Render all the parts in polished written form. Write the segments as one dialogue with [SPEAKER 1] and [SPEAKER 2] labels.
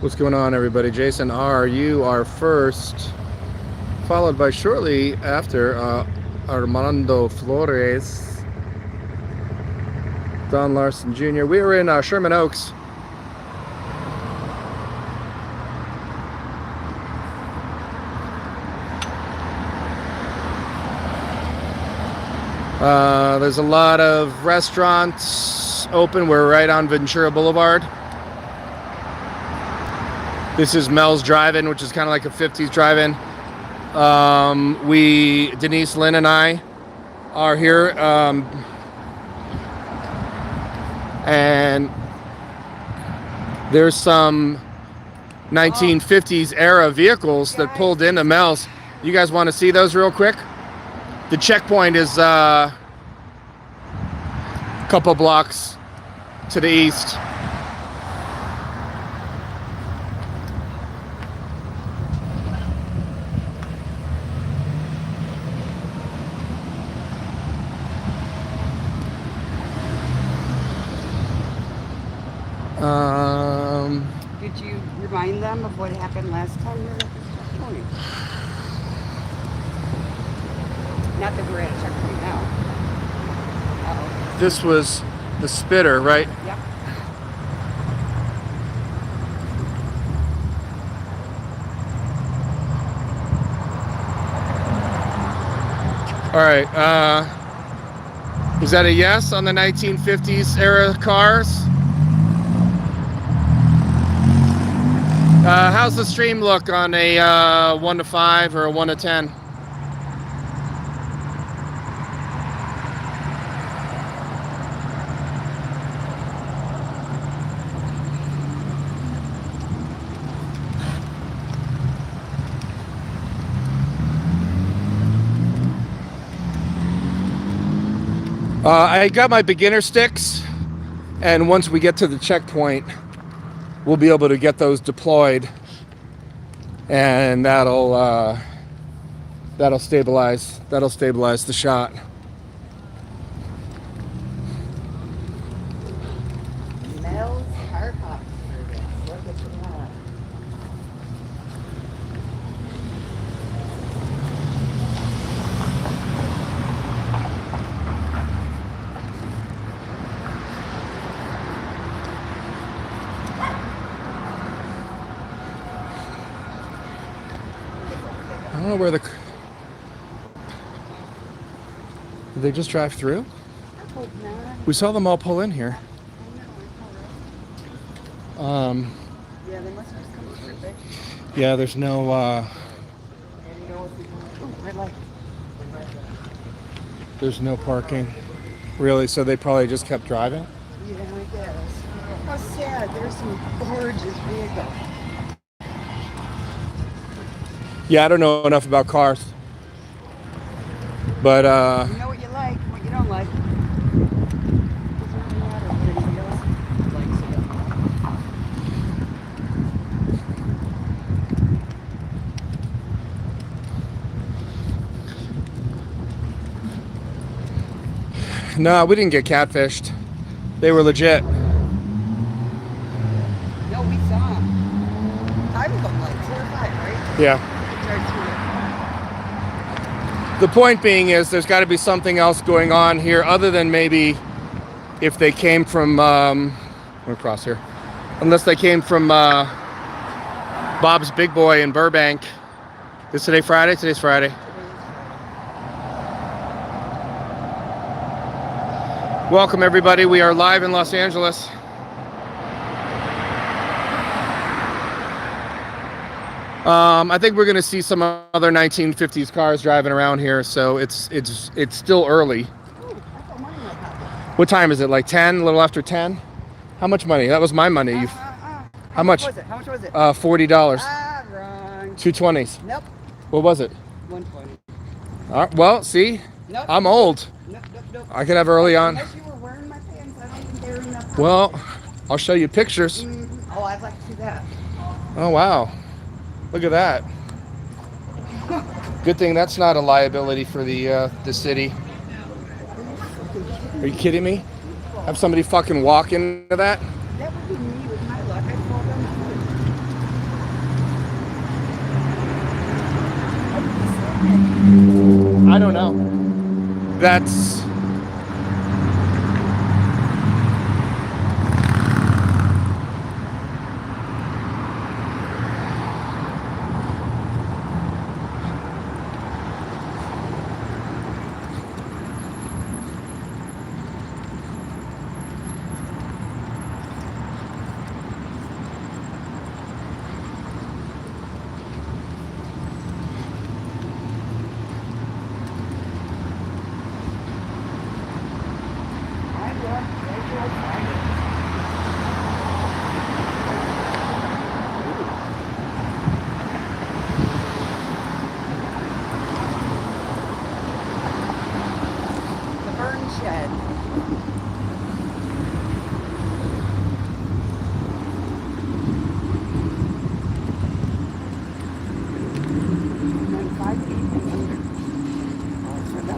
[SPEAKER 1] What's going on, everybody? Jason R. You are first, followed by shortly after Armando Flores, Don Larson Jr. We were in Sherman Oaks. There's a lot of restaurants open. We're right on Ventura Boulevard. This is Mel's Drive-In, which is kind of like a 50s drive-in. Denise, Lynn, and I are here. And there's some 1950s era vehicles that pulled into Mel's. You guys want to see those real quick? The checkpoint is a couple blocks to the east.
[SPEAKER 2] Did you remind them of what happened last time we were at this checkpoint? Not that we're at a checkpoint now. Uh-oh.
[SPEAKER 1] This was the spitter, right?
[SPEAKER 2] Yep.
[SPEAKER 1] All right. Is that a yes on the 1950s era cars? How's the stream look on a 1 to 5 or a 1 to 10? I got my beginner sticks, and once we get to the checkpoint, we'll be able to get those deployed, and that'll stabilize the shot.
[SPEAKER 2] Mel's Car Pop Service. Look at that.
[SPEAKER 1] I don't know where did they just drive through?
[SPEAKER 2] I hope not.
[SPEAKER 1] We saw them all pull in here.
[SPEAKER 2] Yeah, they must have just come through, right?
[SPEAKER 1] Yeah, there's no
[SPEAKER 2] Red light.
[SPEAKER 1] there's no parking, really. So they probably just kept driving.
[SPEAKER 2] Yeah, I guess. How sad. There's some gorgeous vehicles.
[SPEAKER 1] Yeah, I don't know enough about cars, but
[SPEAKER 2] You know what you like, what you don't like. Doesn't really matter what anybody else likes or doesn't like.
[SPEAKER 1] no, we didn't get catfished. They were legit.
[SPEAKER 2] No, we saw them. I was on like 4 or 5, right?
[SPEAKER 1] Yeah.
[SPEAKER 2] Right through
[SPEAKER 1] The point being is there's got to be something else going on here other than maybe if they came from, I'm gonna cross here, unless they came from Bob's Big Boy in Burbank. Is today Friday? Today's Friday. Welcome, everybody. We are live in Los Angeles. I think we're going to see some other 1950s cars driving around here, so it's still early.
[SPEAKER 2] Ooh, I thought money might happen.
[SPEAKER 1] What time is it? Like 10? A little after 10? How much money? That was my money. How much?
[SPEAKER 2] Was it? How much was it?
[SPEAKER 1] $40.
[SPEAKER 2] Ah, wrong.
[SPEAKER 1] 220s.
[SPEAKER 2] Nope.
[SPEAKER 1] What was it?
[SPEAKER 2] 120.
[SPEAKER 1] All right, well, see,
[SPEAKER 2] Nope.
[SPEAKER 1] I'm old.
[SPEAKER 2] Nope, nope, nope.
[SPEAKER 1] I could have early on.
[SPEAKER 2] Unless you were wearing my pants, I don't think they were enough.
[SPEAKER 1] Well, I'll show you pictures.
[SPEAKER 2] Oh, I'd like to see that.
[SPEAKER 1] Oh, wow. Look at that. Good thing that's not a liability for the city. Are you kidding me? Have somebody fucking walk into that?
[SPEAKER 2] That would be me with my luck. I'd fall down the
[SPEAKER 1] I don't know. That's...
[SPEAKER 2] Shed.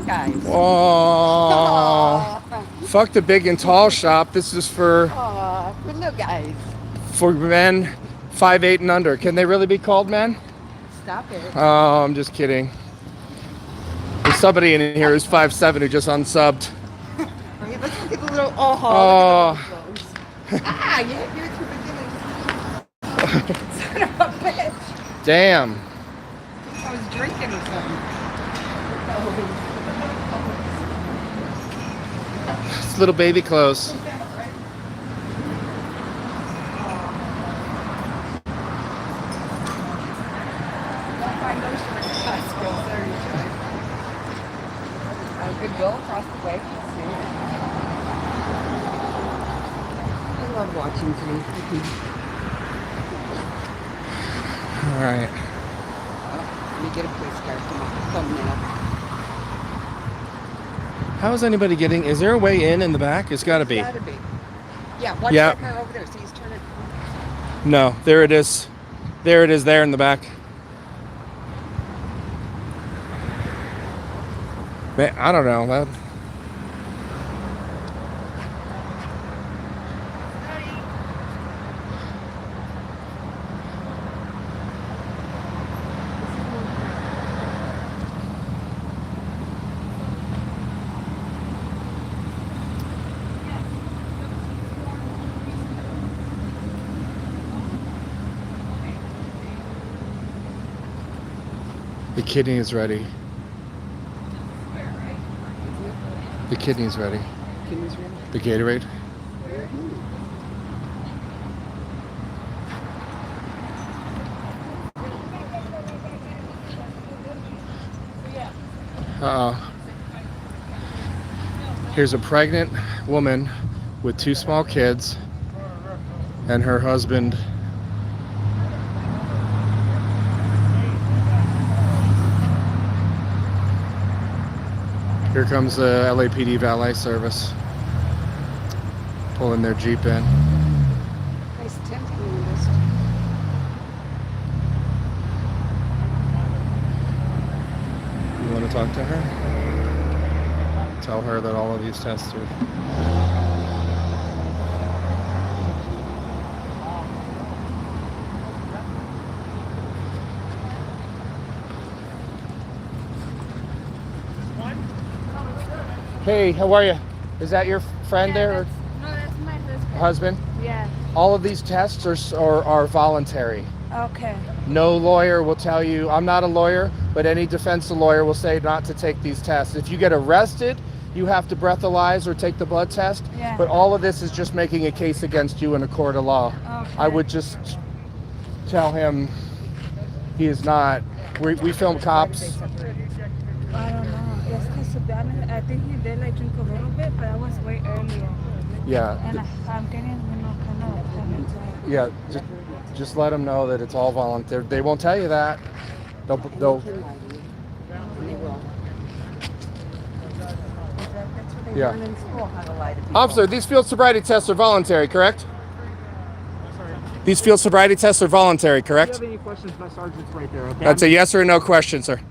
[SPEAKER 2] Guys.
[SPEAKER 1] Oh, fuck the big and tall shop. This is for
[SPEAKER 2] no guys.
[SPEAKER 1] For men 5'8" and under. Can they really be called men?
[SPEAKER 2] Stop it.
[SPEAKER 1] Oh, I'm just kidding. There's somebody in here who's 5'7" who just unsubbed.
[SPEAKER 2] Okay, let's look at the little. You hit me with your beginning. Son of a bitch.
[SPEAKER 1] Damn.
[SPEAKER 2] I was drinking or something.
[SPEAKER 1] It's little baby clothes.
[SPEAKER 2] Good go across the way. I love watching things.
[SPEAKER 1] All right.
[SPEAKER 2] Let me get a postcard for my thumbnail.
[SPEAKER 1] How is anybody getting? Is there a way in the back? It's got to be.
[SPEAKER 2] It's gotta be. Yeah, watch
[SPEAKER 1] Yeah.
[SPEAKER 2] that car over there. See, he's turning.
[SPEAKER 1] No, there it is. There it is. There in the back. Man, I don't know. That... The kidney is ready. The kidney's ready.
[SPEAKER 2] Kidney's ready.
[SPEAKER 1] The Gatorade. Here's a pregnant woman with 2 small kids and her husband. Here comes the LAPD valet service, pulling their Jeep in.
[SPEAKER 2] Nice tent on the list.
[SPEAKER 1] You want to talk to her? Tell her that all of these tests are... Hey, how are you? Is that your friend there? Or
[SPEAKER 3] No, that's my husband.
[SPEAKER 1] husband?
[SPEAKER 3] Yeah.
[SPEAKER 1] All of these tests are voluntary.
[SPEAKER 3] Okay.
[SPEAKER 1] No lawyer will tell you, I'm not a lawyer, but any defense lawyer will say not to take these tests. If you get arrested, you have to breathalyze or take the blood test.
[SPEAKER 3] Yeah.
[SPEAKER 1] But all of this is just making a case against you in a court of law.
[SPEAKER 3] Okay.
[SPEAKER 1] I would just tell him he is not. We film cops.
[SPEAKER 3] I don't know. Yes, because to be honest, I think he did like drink a little bit, but I was way earlier.
[SPEAKER 1] Yeah.
[SPEAKER 3] And I'm getting, kind of
[SPEAKER 1] Yeah. Just let them know that it's all voluntary. They won't tell you that. They'll
[SPEAKER 2] They will. That's what they
[SPEAKER 1] Yeah.
[SPEAKER 2] learn in school, how to lie to people.
[SPEAKER 1] Officer, these field sobriety tests are voluntary, correct? These field sobriety tests are voluntary, correct?
[SPEAKER 4] If you have any questions, my sergeant's right there, okay?
[SPEAKER 1] That's a yes or no question, sir.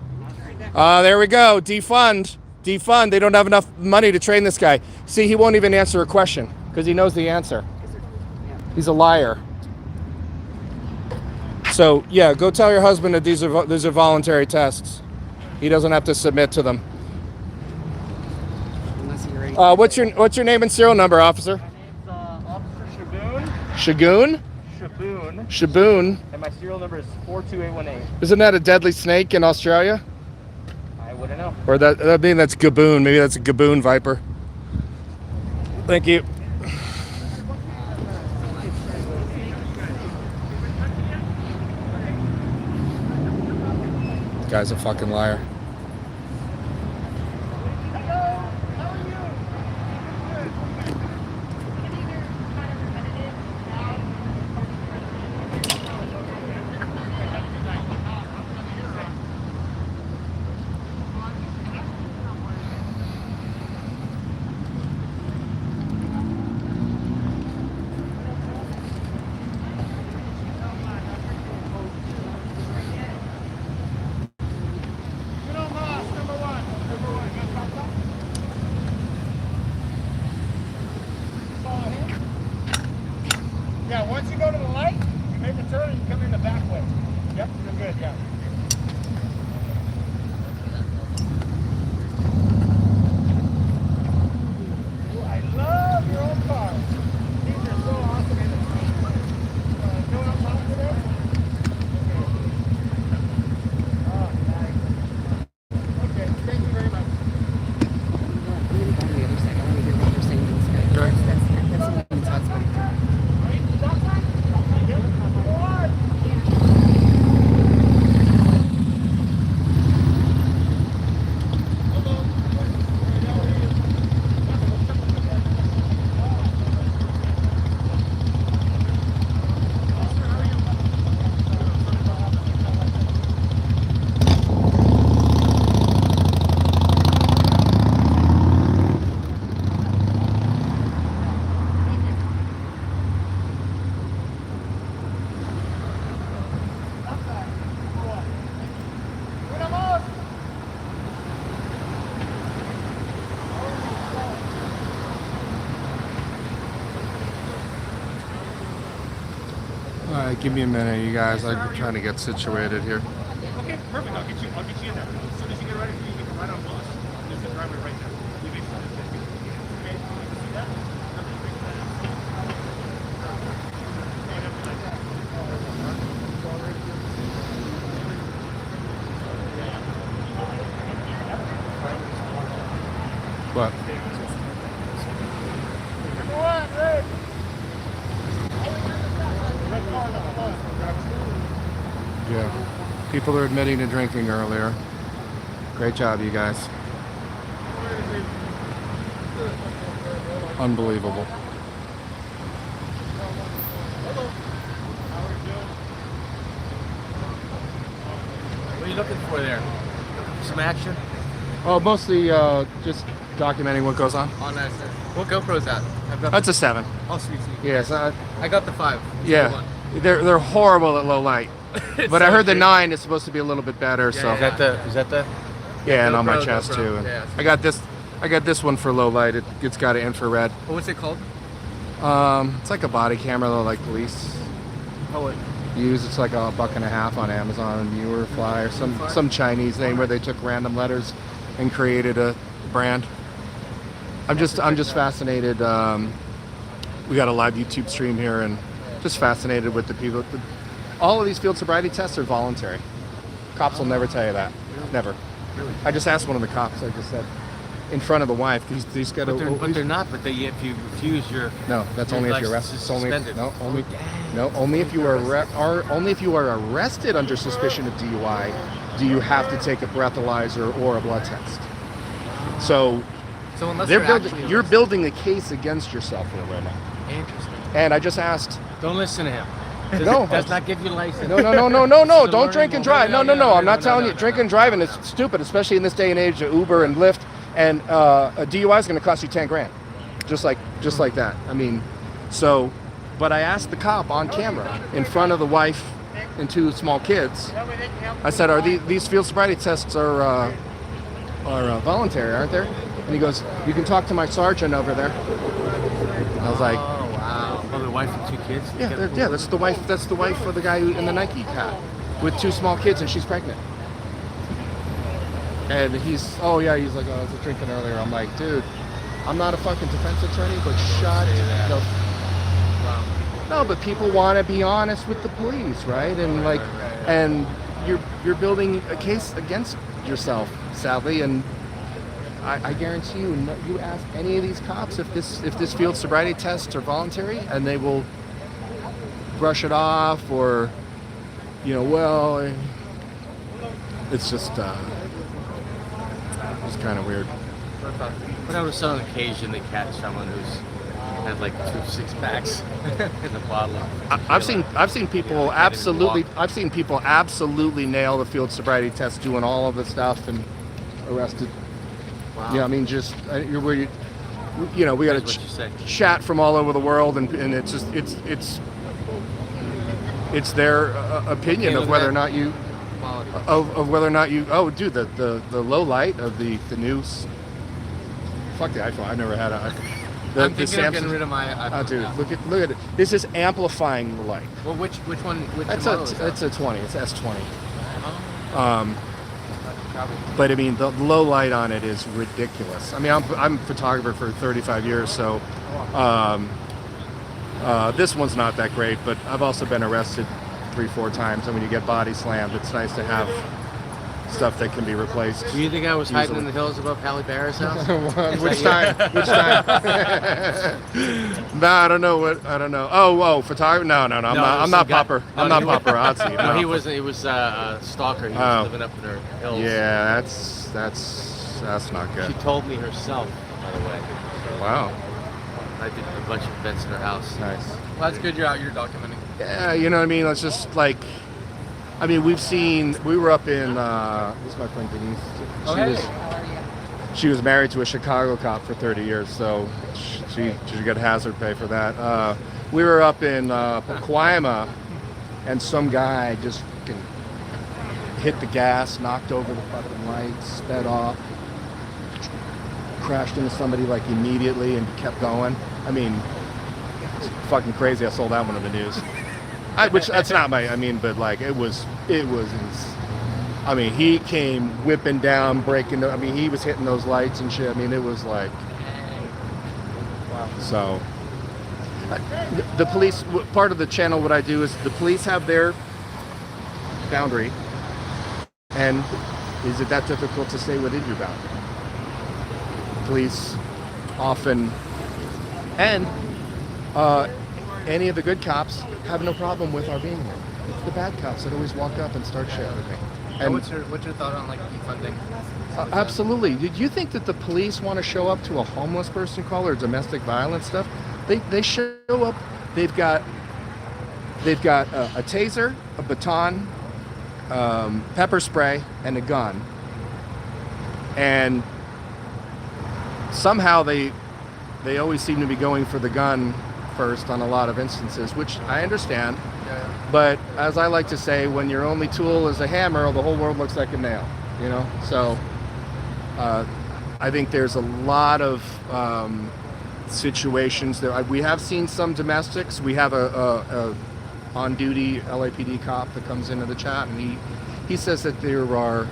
[SPEAKER 1] There we go. Defund. Defund. They don't have enough money to train this guy. See, he won't even answer a question because he knows the answer. He's a liar. So, yeah, go tell your husband that these are voluntary tests. He doesn't have to submit to them.
[SPEAKER 2] Unless you're ready.
[SPEAKER 1] What's your name and serial number, officer?
[SPEAKER 4] My name's Officer Shaboon.
[SPEAKER 1] Shagoon?
[SPEAKER 4] Shaboon.
[SPEAKER 1] Shaboon.
[SPEAKER 4] And my serial number is 42818.
[SPEAKER 1] Isn't that a deadly snake in Australia?
[SPEAKER 4] I wouldn't know.
[SPEAKER 1] Or that mean that's gaboon. Maybe that's a gaboon viper. Thank you. Guy's a fucking liar.
[SPEAKER 4] Yeah, once you go to the light, you make a turn and you come in the back way. Yep, you're good, yeah. Ooh, I love your old cars. These are so awesome. Go up top today? Oh, nice. Okay, thank you very much.
[SPEAKER 2] I'm gonna go on the other side. I want to hear what you're saying to this guy. That's what I'm talking about.
[SPEAKER 1] All right, give me a minute, you guys. I'm trying to get situated here.
[SPEAKER 4] Okay, perfect. I'll get you in there. As soon as you get ready, you can come right on bus. There's a driver right there. You make sure that's good. Okay, you see that?
[SPEAKER 1] What?
[SPEAKER 4] Number one, Rick.
[SPEAKER 1] Yeah. People are admitting to drinking earlier. Great job, you guys. Unbelievable.
[SPEAKER 5] What are you looking for there? Some action?
[SPEAKER 1] Oh, mostly just documenting what goes on.
[SPEAKER 5] On that. What GoPro's that? I've got
[SPEAKER 1] That's a 7.
[SPEAKER 5] Oh, sweet.
[SPEAKER 1] Yes.
[SPEAKER 5] I got the 5. It's the
[SPEAKER 1] Yeah.
[SPEAKER 5] one.
[SPEAKER 1] They're horrible at low light. But I heard the 9 is supposed to be a little bit better.
[SPEAKER 5] Yeah,
[SPEAKER 1] So
[SPEAKER 5] Is that the?
[SPEAKER 1] yeah, and on my
[SPEAKER 5] GoPro,
[SPEAKER 1] chest
[SPEAKER 5] GoPro.
[SPEAKER 1] too. And
[SPEAKER 5] Yeah.
[SPEAKER 1] I got this one for low light. It's got an infrared.
[SPEAKER 5] What's it called?
[SPEAKER 1] It's like a body camera that like police
[SPEAKER 5] Oh, it.
[SPEAKER 1] use. It's like $1.50 on Amazon, Viewerfly, or some Chinese name where they took random letters and created a brand. I'm just fascinated. We got a live YouTube stream here, and just fascinated with the people. All of these field sobriety tests are voluntary. Cops will never tell you that. Never. I just asked one of the cops. I just said, in front of the wife, these got to.
[SPEAKER 5] But they're not. But if you refuse your.
[SPEAKER 1] No, that's only if you're arrested. It's only only if you are only if you are arrested under suspicion of DUI do you have to take a breathalyzer or a blood test. So
[SPEAKER 5] unless
[SPEAKER 1] you're building a case against yourself here right now.
[SPEAKER 5] Interesting.
[SPEAKER 1] And I just asked.
[SPEAKER 5] Don't listen to him.
[SPEAKER 1] No,
[SPEAKER 5] Does not give you a license.
[SPEAKER 1] No.
[SPEAKER 5] It's a
[SPEAKER 1] Don't drink and
[SPEAKER 5] learning
[SPEAKER 1] drive.
[SPEAKER 5] moment.
[SPEAKER 1] No. I'm not telling you.
[SPEAKER 5] No.
[SPEAKER 1] Drinking and driving is stupid, especially in this day and age of Uber and Lyft. And a DUI is going to cost you 10 grand, just like that. I mean, so. But I asked the cop on camera in front of the wife and 2 small kids. I said, "Are these field sobriety tests are voluntary, aren't they?" And he goes, "You can talk to my sergeant over there." I was like,
[SPEAKER 5] Oh wow. Oh, the wife and 2 kids.
[SPEAKER 1] Yeah, that's the wife. That's the wife of the guy in the Nike hat with 2 small kids, and she's pregnant. And he's, oh yeah, he's like, oh, I was drinking earlier. I'm like, dude, I'm not a fucking defense attorney, but shut the.
[SPEAKER 5] Wow.
[SPEAKER 1] No, but people want to be honest with the police, right? And like, and you're building a case against yourself, sadly. And I guarantee you, you ask any of these cops if this field sobriety tests are voluntary, and they will brush it off, or well, it's just it's kind of weird.
[SPEAKER 5] But on some occasion they catch someone who's had like 2 6-packs in the bottle.
[SPEAKER 1] I've seen people absolutely nail the field sobriety test, doing all of the stuff and arrested.
[SPEAKER 5] Wow.
[SPEAKER 1] Yeah, I mean, just we got
[SPEAKER 5] That's what you say.
[SPEAKER 1] chat from all over the world, and it's just it's their opinion of whether or not you of whether or not you. Oh, dude, the low light of the news. Fuck the iPhone. I never had a.
[SPEAKER 5] I'm thinking of getting rid of my iPhone.
[SPEAKER 1] Oh, dude,
[SPEAKER 5] now.
[SPEAKER 1] look at it. This is amplifying the light.
[SPEAKER 5] Well, which one? Which
[SPEAKER 1] That's
[SPEAKER 5] model is that?
[SPEAKER 1] it's a 20. It's S20.
[SPEAKER 5] Probably.
[SPEAKER 1] But I mean, the low light on it is ridiculous. I mean, I'm a photographer for 35 years, so this one's not that great. But I've also been arrested 3-4 times, and when you get body slammed, it's nice to have stuff that can be replaced.
[SPEAKER 5] Do you think I was hiding
[SPEAKER 1] easily.
[SPEAKER 5] in the hills above Halle Berry's house?
[SPEAKER 1] Which time? Which time? Nah, I don't know. Oh, photographer? No. I'm not
[SPEAKER 5] Popper.
[SPEAKER 1] paparazzi.
[SPEAKER 5] No,
[SPEAKER 1] No.
[SPEAKER 5] he was a stalker. He was living up in her hills.
[SPEAKER 1] Yeah, that's not
[SPEAKER 5] She
[SPEAKER 1] good.
[SPEAKER 5] told me herself, by the way.
[SPEAKER 1] Wow,
[SPEAKER 5] I did a bunch of events in her house.
[SPEAKER 1] nice.
[SPEAKER 6] Well, that's good you're out here documenting.
[SPEAKER 1] Yeah, you know what I mean. It's just like, I mean, we were up in. This is my friend Denise. She was married to a Chicago cop for 30 years, so she got hazard pay for that. We were up in Pacoima, and some guy just fucking hit the gas, knocked over the fucking lights, sped off, crashed into somebody like immediately, and kept going. I mean, it's fucking crazy. I sold that one on the news. Which that's not but like it was. I mean, he came whipping down, breaking. I mean, he was hitting those lights and shit. I mean, it was like, wow. So, the police. Part of the channel, what I do is the police have their boundary, and is it that difficult to say what is your boundary? Police often, and any of the good cops have no problem with our being here. It's the bad cops that always walk up and start shit with me. And
[SPEAKER 6] What's your thought on like defunding?
[SPEAKER 1] absolutely. Did you think that the police want to show up to a homeless person call or domestic violence stuff? They show up. They've got a taser, a baton, pepper spray, and a gun. And somehow they always seem to be going for the gun first on a lot of instances, which I understand.
[SPEAKER 6] Yeah.
[SPEAKER 1] But as I like to say, when your only tool is a hammer, the whole world looks like a nail, So I think there's a lot of situations that we have seen some domestics. We have a on-duty LAPD cop that comes into the chat, and he says that there are,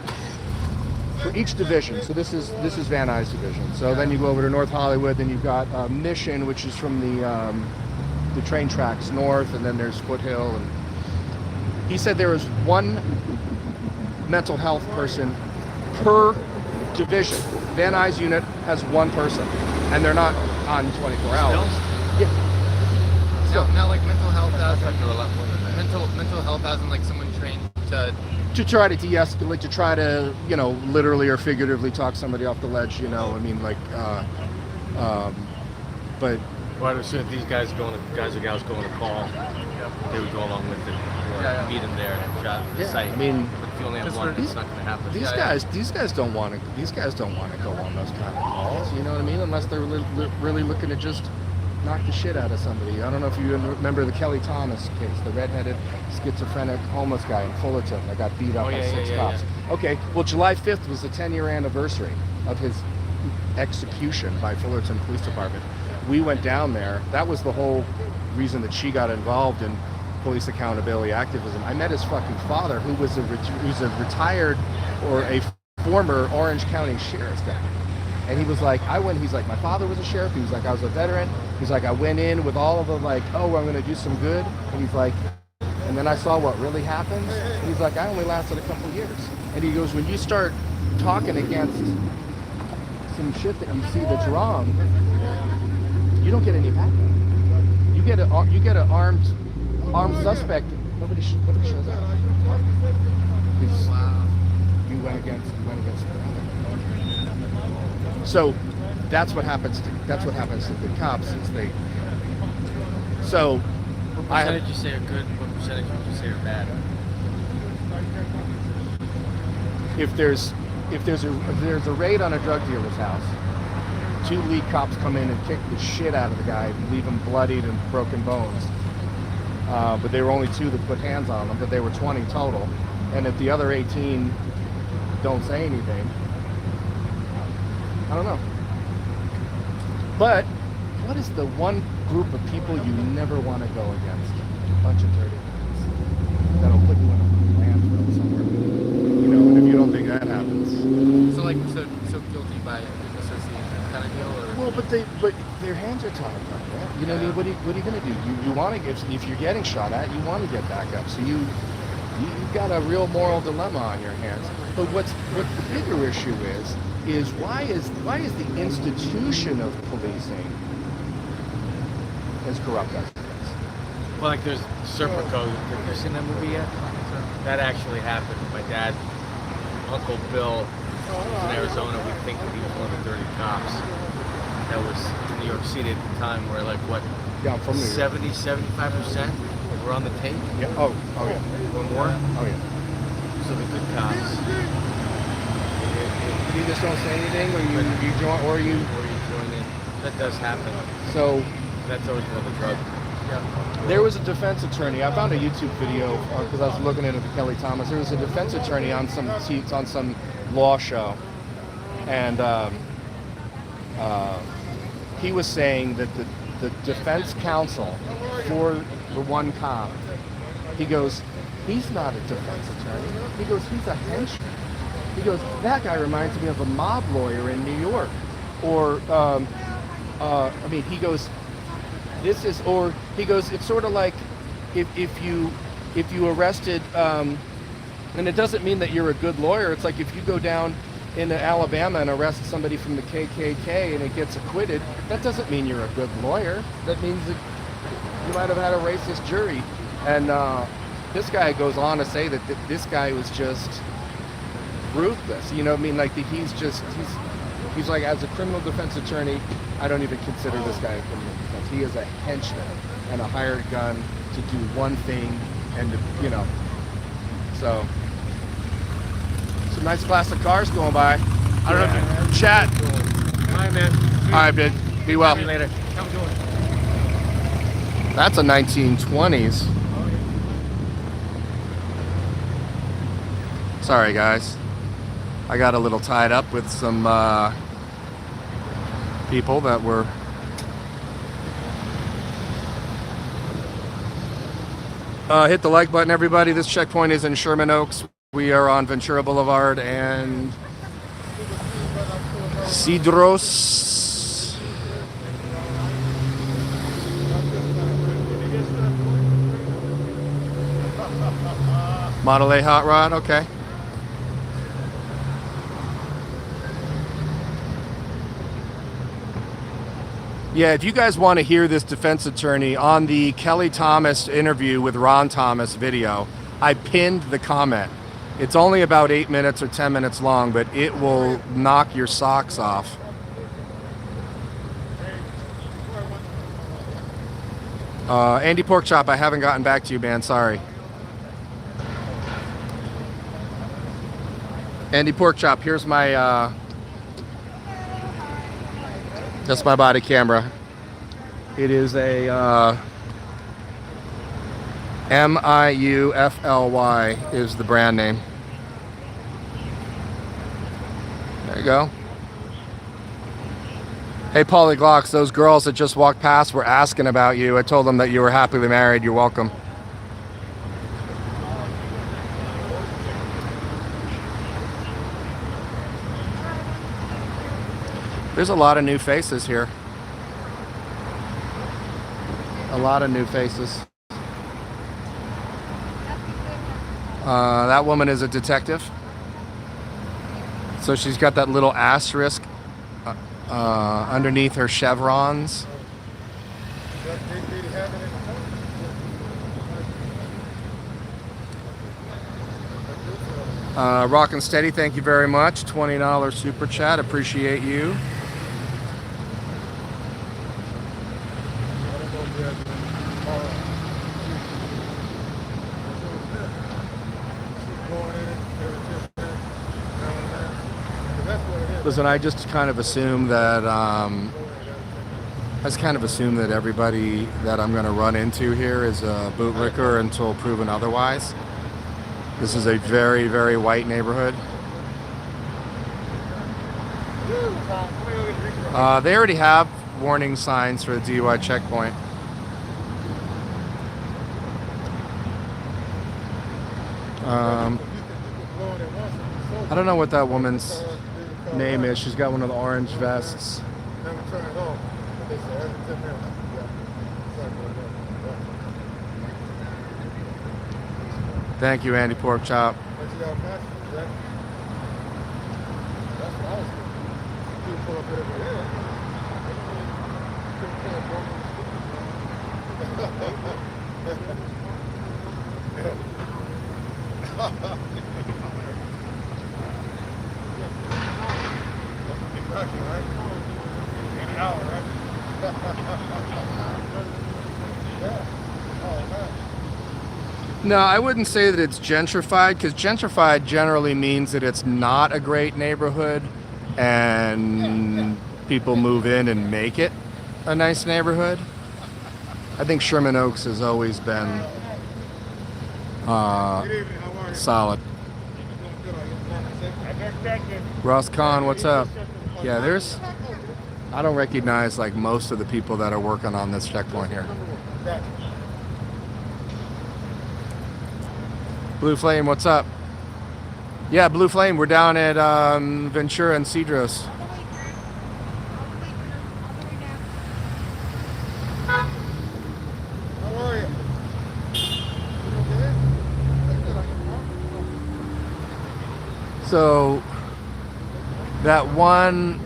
[SPEAKER 1] for each division, so this is Van Nuys division. So then you go over to North Hollywood, then you've got Mission, which is from the train tracks north, and then there's Foothill. And he said there is one mental health person per division. Van Nuys unit has one person, and they're not on 24 hours. Yeah.
[SPEAKER 6] So now like mental health as
[SPEAKER 5] There were a lot more than that.
[SPEAKER 6] mental health as in like someone trained
[SPEAKER 1] To try to de-escalate, to try to, literally or figuratively talk somebody off the ledge, I mean, like, but
[SPEAKER 5] Well, as soon as these guys or gals go on a call, they would go along with it, or meet them there and shot the
[SPEAKER 1] Yeah,
[SPEAKER 5] site.
[SPEAKER 1] I mean,
[SPEAKER 5] but if you only have one, it's not going to happen.
[SPEAKER 1] these guys don't want to go on those kind of calls, you know what I mean? Unless they're really looking to just knock the shit out of somebody. I don't know if you remember the Kelly Thomas case, the redheaded schizophrenic homeless guy in Fullerton that got beat up by 6 cops. Okay, well, July 5th was the 10-year anniversary of his execution by Fullerton Police Department. We went down there. That was the whole reason that she got involved in police accountability activism. I met his fucking father, who's a retired or a former Orange County sheriff's deputy. And he was like, he's like, my father was a sheriff. He was like, I was a veteran. He's like, I went in with all of the like, oh, I'm going to do some good. And he's like, and then I saw what really happens. And he's like, I only lasted a couple years. And he goes, when you start talking against some shit that you see that's wrong, you don't get any backup. You get an armed suspect. Nobody shows up. Because you went against the other. So that's what happens to the cops is they. So
[SPEAKER 5] What percentage you say are good? What percentage would you say are bad?
[SPEAKER 1] if there's a raid on a drug dealer's house, 2 lead cops come in and kick the shit out of the guy, leave him bloodied and broken bones. But there were only 2 that put hands on him, but there were 20 total. And if the other 18 don't say anything, I don't know. But what is the one group of people you never want to go against? A bunch of dirty guys that'll put you in a landfill somewhere. You know, and if you don't think that happens.
[SPEAKER 6] So like so guilty by association kind of deal, or
[SPEAKER 1] Well, but their hands are tied up, right? You know, what are you going to do? You want to if you're getting shot at, you want to get back up. So you've got a real moral dilemma on your hands. But what the bigger issue is why is the institution of policing as corrupt as it is?
[SPEAKER 5] Well, like there's Serpico. Have you seen that movie yet? That actually happened. My dad, Uncle Bill, was in Arizona. We think that he was one of the 30 cops that was in New York City at the time, where like what,
[SPEAKER 1] Yeah, I'm from New York.
[SPEAKER 5] 70-75% were on the tape.
[SPEAKER 1] Yeah. Oh yeah.
[SPEAKER 5] Or more.
[SPEAKER 1] Oh yeah.
[SPEAKER 5] So the good cops.
[SPEAKER 1] You just don't say anything, or you join, or you.
[SPEAKER 5] Or you join in. That does happen.
[SPEAKER 1] So
[SPEAKER 5] That's always one of the drug.
[SPEAKER 1] there was a defense attorney. I found a YouTube video because I was looking into the Kelly Thomas. There was a defense attorney on some law show, and he was saying that the defense counsel for the one cop, he goes, he's not a defense attorney. He goes, he's a henchman. He goes, that guy reminds me of a mob lawyer in New York. Or, he goes, it's sort of like if you arrested, and it doesn't mean that you're a good lawyer. It's like if you go down into Alabama and arrest somebody from the KKK and it gets acquitted, that doesn't mean you're a good lawyer. That means that you might have had a racist jury. And this guy goes on to say that this guy was just ruthless. You know what I mean? Like he's like, as a criminal defense attorney, I don't even consider this guy a criminal defense. He is a henchman and a hired gun to do one thing, and to, so some nice classic cars going by. I don't know if you chat.
[SPEAKER 5] All right, man.
[SPEAKER 1] All right, big. Be well.
[SPEAKER 5] See you later. How we doing?
[SPEAKER 1] That's a 1920s. Sorry, guys. I got a little tied up with some people that were hit the like button, everybody. This checkpoint is in Sherman Oaks. We are on Ventura Boulevard and Cedros. Model A hot rod, okay. Yeah, if you guys want to hear this defense attorney on the Kelly Thomas interview with Ron Thomas video, I pinned the comment. It's only about 8 minutes or 10 minutes long, but it will knock your socks off. Andy Porkchop, I haven't gotten back to you, man. Sorry. Andy Porkchop, here's my that's my body camera. It is a MIUFLY is the brand name. There you go. Hey, Paulie Glocks, those girls that just walked past were asking about you. I told them that you were happily married. You're welcome. There's a lot of new faces here. A lot of new faces. That woman is a detective. So she's got that little asterisk underneath her chevrons. Rock and Steady, thank you very much. $20 super chat, appreciate you. Listen, I just kind of assume that everybody that I'm going to run into here is a bootlicker until proven otherwise. This is a very, very white neighborhood. They already have warning signs for the DUI checkpoint. I don't know what that woman's name is. She's got one of the orange vests. Thank you, Andy Porkchop. No, I wouldn't say that it's gentrified, because gentrified generally means that it's not a great neighborhood and people move in and make it a nice neighborhood. I think Sherman Oaks has always been solid. Ross Kahn, what's up? Yeah, I don't recognize like most of the people that are working on this checkpoint here. Blue Flame, what's up? Yeah, Blue Flame, we're down at Ventura and Cedros.
[SPEAKER 7] How are you?
[SPEAKER 1] So that one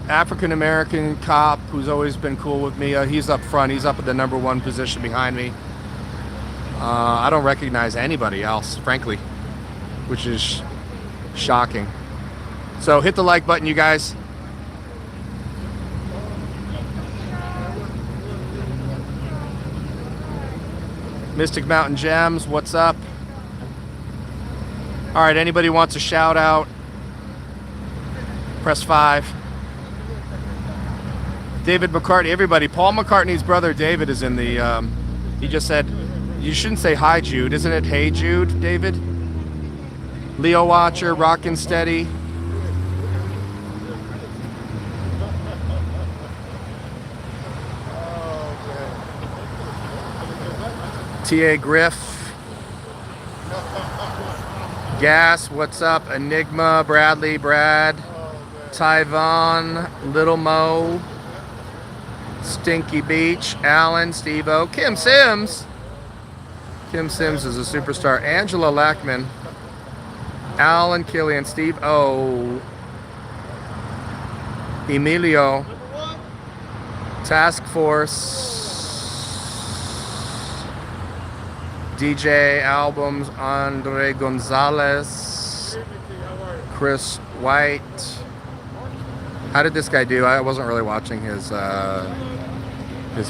[SPEAKER 1] African American cop who's always been cool with me, he's up front. He's up at the number 1 position behind me. I don't recognize anybody else, frankly, which is shocking. So hit the like button, you guys. Mystic Mountain Gems, what's up? All right, anybody wants a shout out? Press 5. David McCartney, everybody. Paul McCartney's brother David is in the, he just said, you shouldn't say hi Jude, isn't it hey Jude, David? Leo Watcher, Rockin' Steady. T.A. Griff. Gas, what's up? Enigma, Bradley, Brad. Tyvon, Little Mo. Stinky Beach, Alan, Steve-O, Kim Sims. Kim Sims is a superstar. Angela Lackman, Alan Killian, Steve-O. Emilio. Task Force. DJ Albums, Andre Gonzalez. Chris White. How did this guy do? I wasn't really watching his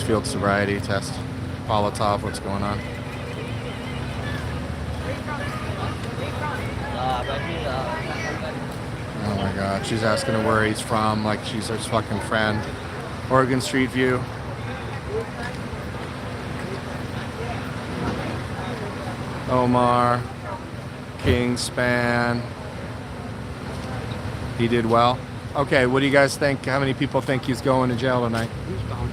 [SPEAKER 1] field sobriety test. Politov, what's going on? Oh my God, she's asking him where he's from, like she's her fucking friend. Oregon Street View. Omar, Kingspan. He did well. Okay, what do you guys think? How many people think he's going to jail tonight?
[SPEAKER 2] He's gone.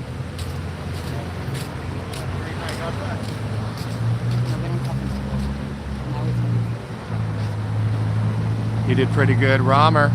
[SPEAKER 1] You did pretty good, Romer.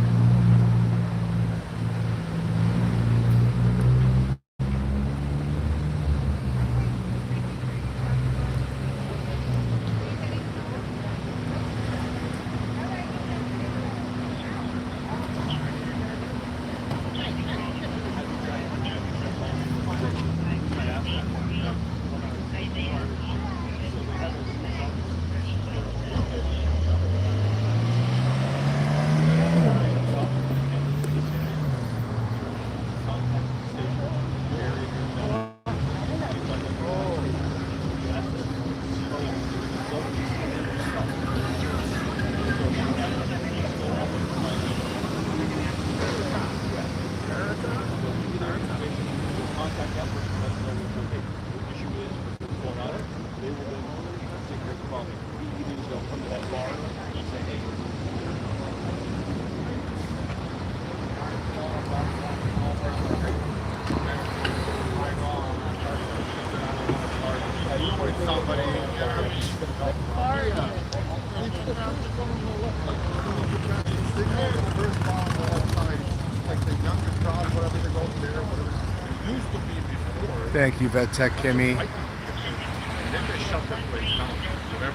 [SPEAKER 1] Thank you, Vet Tech Kimmy.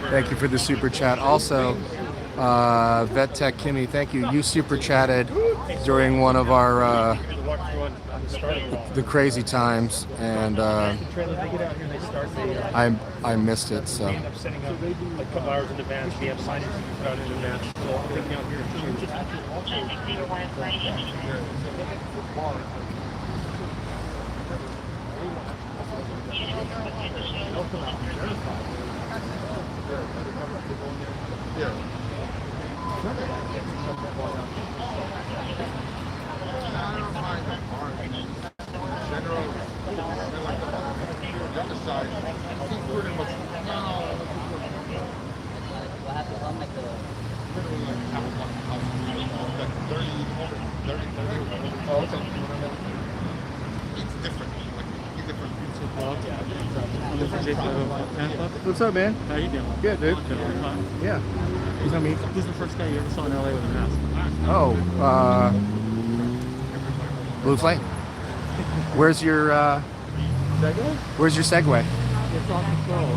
[SPEAKER 1] Thank you for the super chat. Also, Vet Tech Kimmy, thank you. You super chatted during one of our the crazy times, and I missed it. So.
[SPEAKER 4] End up setting up like a couple hours in advance. We have signage to be put out in advance. So I'll take me out here
[SPEAKER 1] What's up, man?
[SPEAKER 4] How you doing?
[SPEAKER 1] Good, dude. Yeah. You know me?
[SPEAKER 4] Who's the first guy you ever saw in LA with a mask?
[SPEAKER 1] Oh, Blue Flame. Where's your Where's your Segway?
[SPEAKER 4] It's on patrol.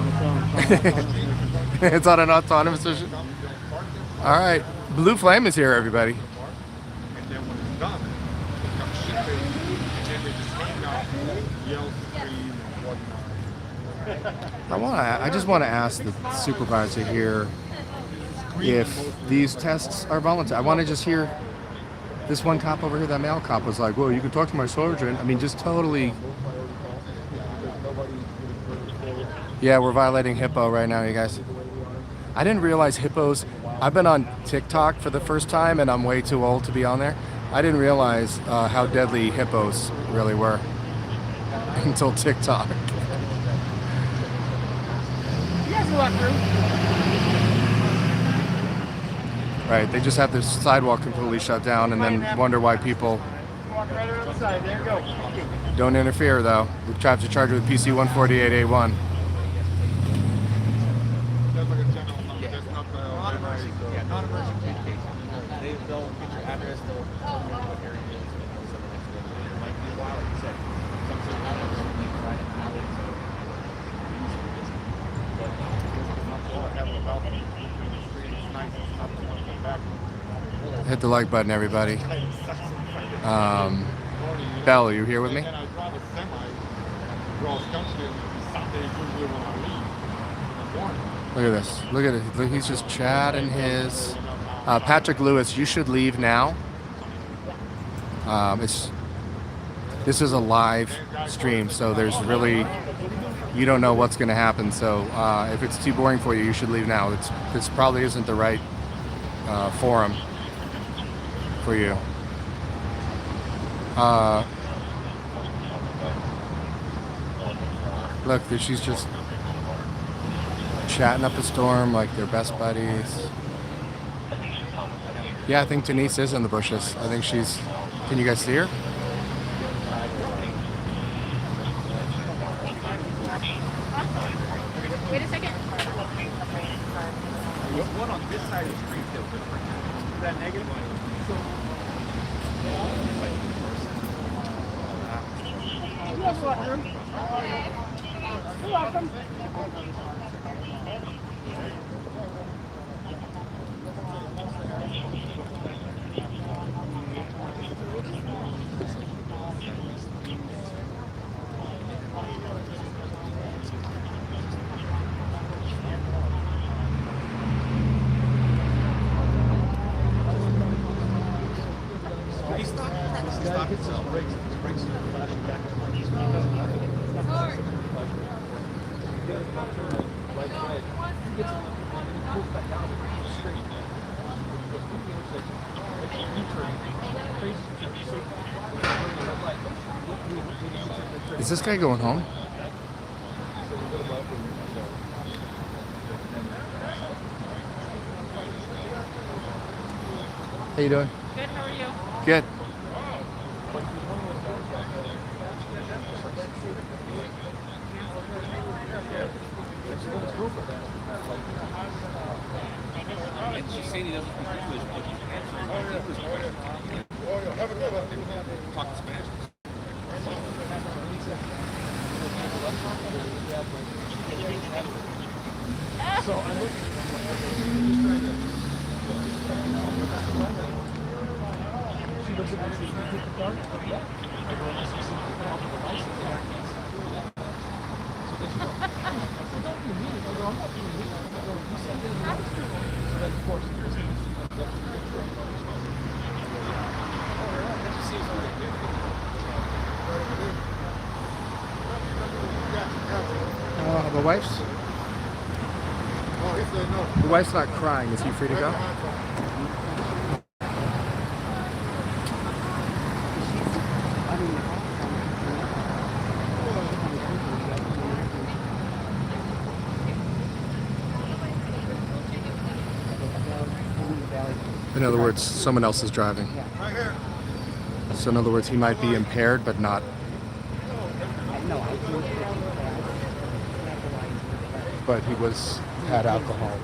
[SPEAKER 1] It's on an autonomous mission. All right, Blue Flame is here, everybody.
[SPEAKER 7] And then when it's done, it comes shit-based, and then they just hang out, yell, scream, and whatnot.
[SPEAKER 1] I just want to ask the supervisor here if these tests are voluntary. I want to just hear this one cop over here, that male cop, was like, "Well, you can talk to my sergeant." I mean, just totally. Yeah, we're violating HIPPO right now, you guys. I didn't realize hippos. I've been on TikTok for the first time, and I'm way too old to be on there. I didn't realize how deadly hippos really were until TikTok. Right, they just have their sidewalk completely shut down and then wonder why people don't interfere, though. We have to charge with PC 148A1.
[SPEAKER 7] There's like a general number, there's not the...
[SPEAKER 5] Non-emergency cases. They'll get your address, they'll tell you what area it is, and they'll send the next day. It might be a while, like you said. Some sort of hours, Friday, alley, so usually it's
[SPEAKER 1] Hit the like button, everybody. Bell, are you here with me?
[SPEAKER 7] And I drive a semi across country Sundays usually when I leave in the morning.
[SPEAKER 1] Look at this. Look at it. Look, he's just chatting his. Patrick Lewis, you should leave now. This is a live stream, so there's really, you don't know what's going to happen. So if it's too boring for you, you should leave now. This probably isn't the right forum for you. Look, she's just chatting up a storm like they're best buddies. Yeah, I think Denise is in the bushes. I think she's... Can you guys see her?
[SPEAKER 8] Wait a second.
[SPEAKER 7] One on this side of the street feels different.
[SPEAKER 4] that negative?
[SPEAKER 2] You're welcome. You're welcome.
[SPEAKER 4] He stopped himself.
[SPEAKER 1] Is this guy going home? How you doing?
[SPEAKER 3] Good, how are you?
[SPEAKER 1] Good.
[SPEAKER 4] And she's saying he doesn't speak English, but he's answering English questions. Talking Spanish.
[SPEAKER 1] The wife's? The wife's not crying. Is he free to go? In other words, someone else is driving. So in other words, he might be impaired, but not. But he had alcohol.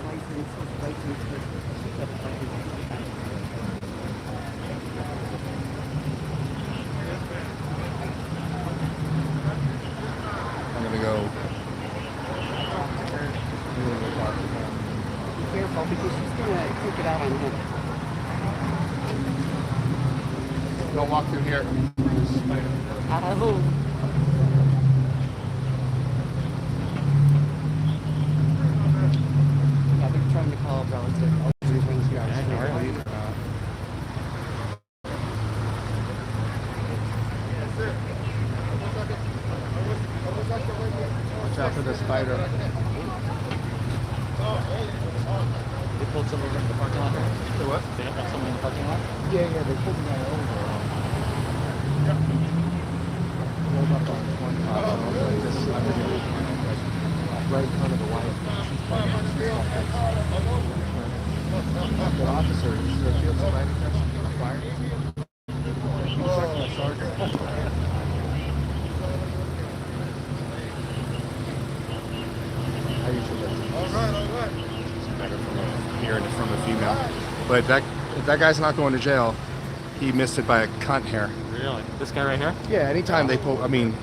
[SPEAKER 1] I'm gonna go.
[SPEAKER 2] Be careful because she's gonna take it out on him.
[SPEAKER 1] Don't walk through here.
[SPEAKER 2] Oh. Yeah, they're trying to call a relative.
[SPEAKER 1] Watch out for the spider.
[SPEAKER 6] They pulled somebody from the parking lot there?
[SPEAKER 1] The what?
[SPEAKER 6] They got someone in the parking lot?
[SPEAKER 1] Yeah, they pulled the guy over. Rolled up on one car, like this underneath, like right in front of the wife. The officer, is there a field sobriety test required? He was talking to a sergeant. I usually let it's better from hearing it from a female. But that guy's not going to jail. He missed it by a cunt hair.
[SPEAKER 6] Really? This guy right here?
[SPEAKER 1] Yeah, anytime they pull, I mean,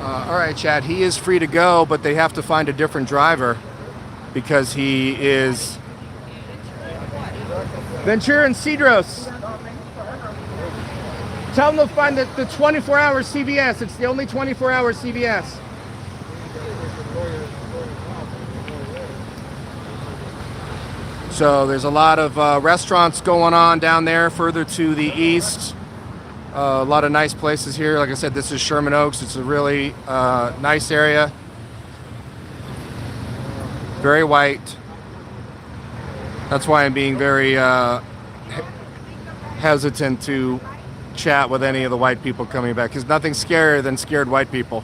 [SPEAKER 1] all right, Chad, he is free to go, but they have to find a different driver because he is Ventura and Cedros. Tell them to find the 24-hour CVS. It's the only 24-hour CVS. So there's a lot of restaurants going on down there further to the east. A lot of nice places here. Like I said, this is Sherman Oaks. It's a really nice area. Very white. That's why I'm being very hesitant to chat with any of the white people coming back, because nothing's scarier than scared white people.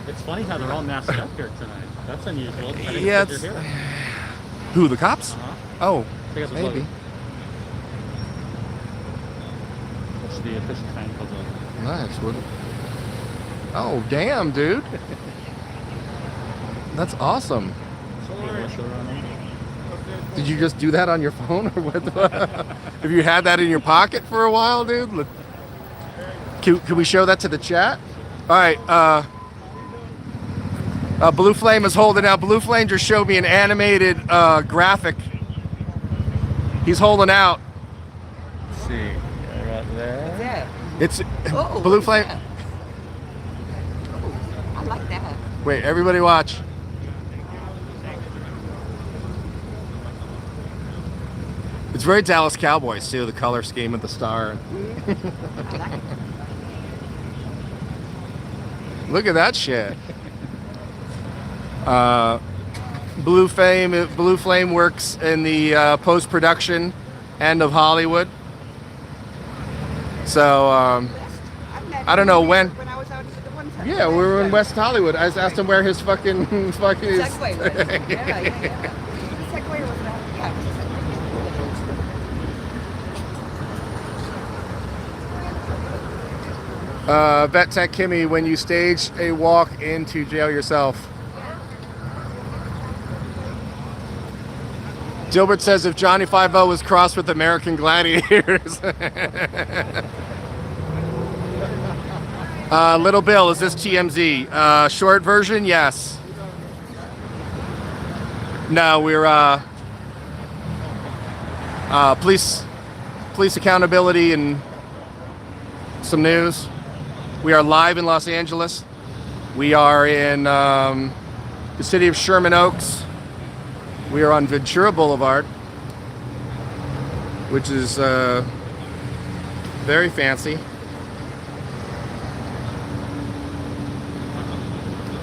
[SPEAKER 4] It's funny how they're all masked up here tonight. That's unusual. I didn't
[SPEAKER 1] Yeah,
[SPEAKER 4] think they're here.
[SPEAKER 1] Who, the cops?
[SPEAKER 4] Uh-huh.
[SPEAKER 1] Oh,
[SPEAKER 4] I think that's what's
[SPEAKER 1] maybe.
[SPEAKER 4] like- What's the official time called?
[SPEAKER 1] Nice. What? Oh, damn, dude. That's awesome. Did you just do that on your phone, or what? Have you had that in your pocket for a while, dude? Look. Can we show that to the chat? All right. Blue Flame is holding out. Blue Flame just showed me an animated graphic. He's holding out.
[SPEAKER 4] Let's see. Right there.
[SPEAKER 2] What's that?
[SPEAKER 1] It's
[SPEAKER 2] Oh,
[SPEAKER 1] Blue
[SPEAKER 2] what is
[SPEAKER 1] Flame.
[SPEAKER 2] that? Oh, I like that.
[SPEAKER 1] Wait, everybody watch. It's very Dallas Cowboys too, the color scheme of the star.
[SPEAKER 2] I like it.
[SPEAKER 1] Look at that shit. Blue Flame works in the post-production end of Hollywood. So
[SPEAKER 2] I met
[SPEAKER 1] I don't know
[SPEAKER 2] him
[SPEAKER 1] when.
[SPEAKER 2] When I was out the one time.
[SPEAKER 1] yeah, we were in West Hollywood. I asked him where his fucking his
[SPEAKER 2] Segway was. Yeah. The Segway was not. Yeah.
[SPEAKER 1] Vet Tech Kimmy, when you stage a walk into jail yourself. Gilbert says if Johnny 5-0 was crossed with American Gladiators. Little Bill, is this TMZ? Short version, yes. No, we're police accountability and some news. We are live in Los Angeles. We are in the city of Sherman Oaks. We are on Ventura Boulevard, which is very fancy.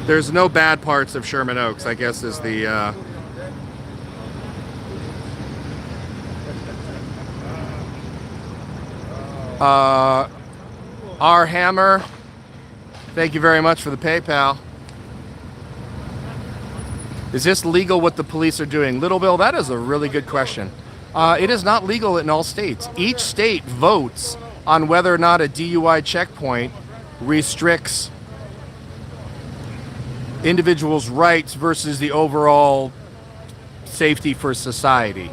[SPEAKER 1] There's no bad parts of Sherman Oaks, I guess, is the R Hammer. Thank you very much for the PayPal. Is this legal what the police are doing? Little Bill, that is a really good question. It is not legal in all states. Each state votes on whether or not a DUI checkpoint restricts individuals' rights versus the overall safety for society.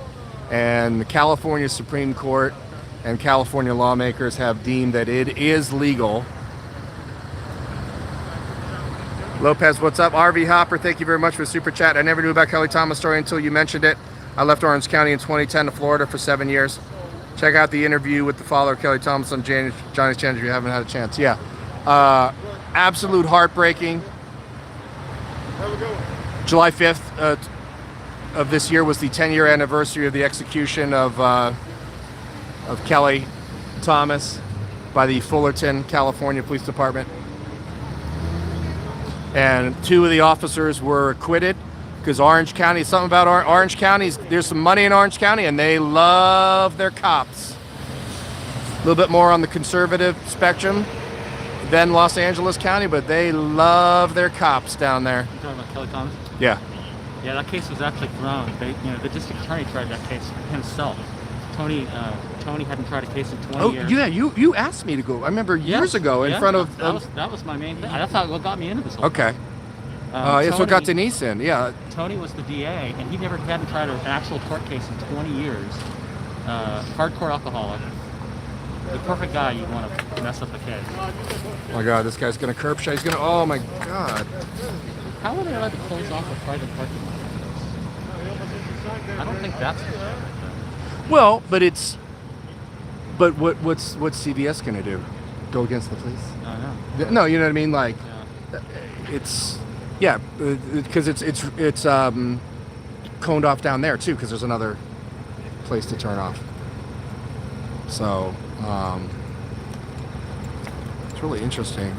[SPEAKER 1] And the California Supreme Court and California lawmakers have deemed that it is legal. Lopez, what's up? RV Hopper, thank you very much for the super chat. I never knew about Kelly Thomas' story until you mentioned it. I left Orange County in 2010 to Florida for 7 years. Check out the interview with the father of Kelly Thomas on Johnny's Channel if you haven't had a chance. Yeah. Absolute heartbreaking. July 5th of this year was the 10-year anniversary of the execution of Kelly Thomas by the Fullerton, California Police Department. And 2 of the officers were acquitted because Orange County, something about Orange County, there's some money in Orange County and they love their cops. A little bit more on the conservative spectrum than Los Angeles County, but they love their cops down there.
[SPEAKER 4] You talking about Kelly Thomas?
[SPEAKER 1] Yeah.
[SPEAKER 4] Yeah, that case was actually thrown. The district attorney tried that case himself. Tony hadn't tried a case in 20 years.
[SPEAKER 1] Yeah, you asked me to go. I remember years ago in front of.
[SPEAKER 4] That was my main thing. That's what got me into this whole
[SPEAKER 1] Okay.
[SPEAKER 4] thing.
[SPEAKER 1] That's what got Denise in. Yeah.
[SPEAKER 4] Tony was the DA, and he hadn't tried an actual court case in 20 years. Hardcore alcoholic. The perfect guy you'd want to mess up a case.
[SPEAKER 1] Oh my God, this guy's gonna curb shot. He's gonna. Oh my God.
[SPEAKER 4] How are they allowed to close off a private parking lot like this? I don't think that's the show.
[SPEAKER 1] Well, but what's CBS gonna do? Go against the police?
[SPEAKER 4] I know.
[SPEAKER 1] No, you know what I mean. Like,
[SPEAKER 4] Yeah.
[SPEAKER 1] it's because it's coned off down there too, because there's another place to turn off. So it's really interesting.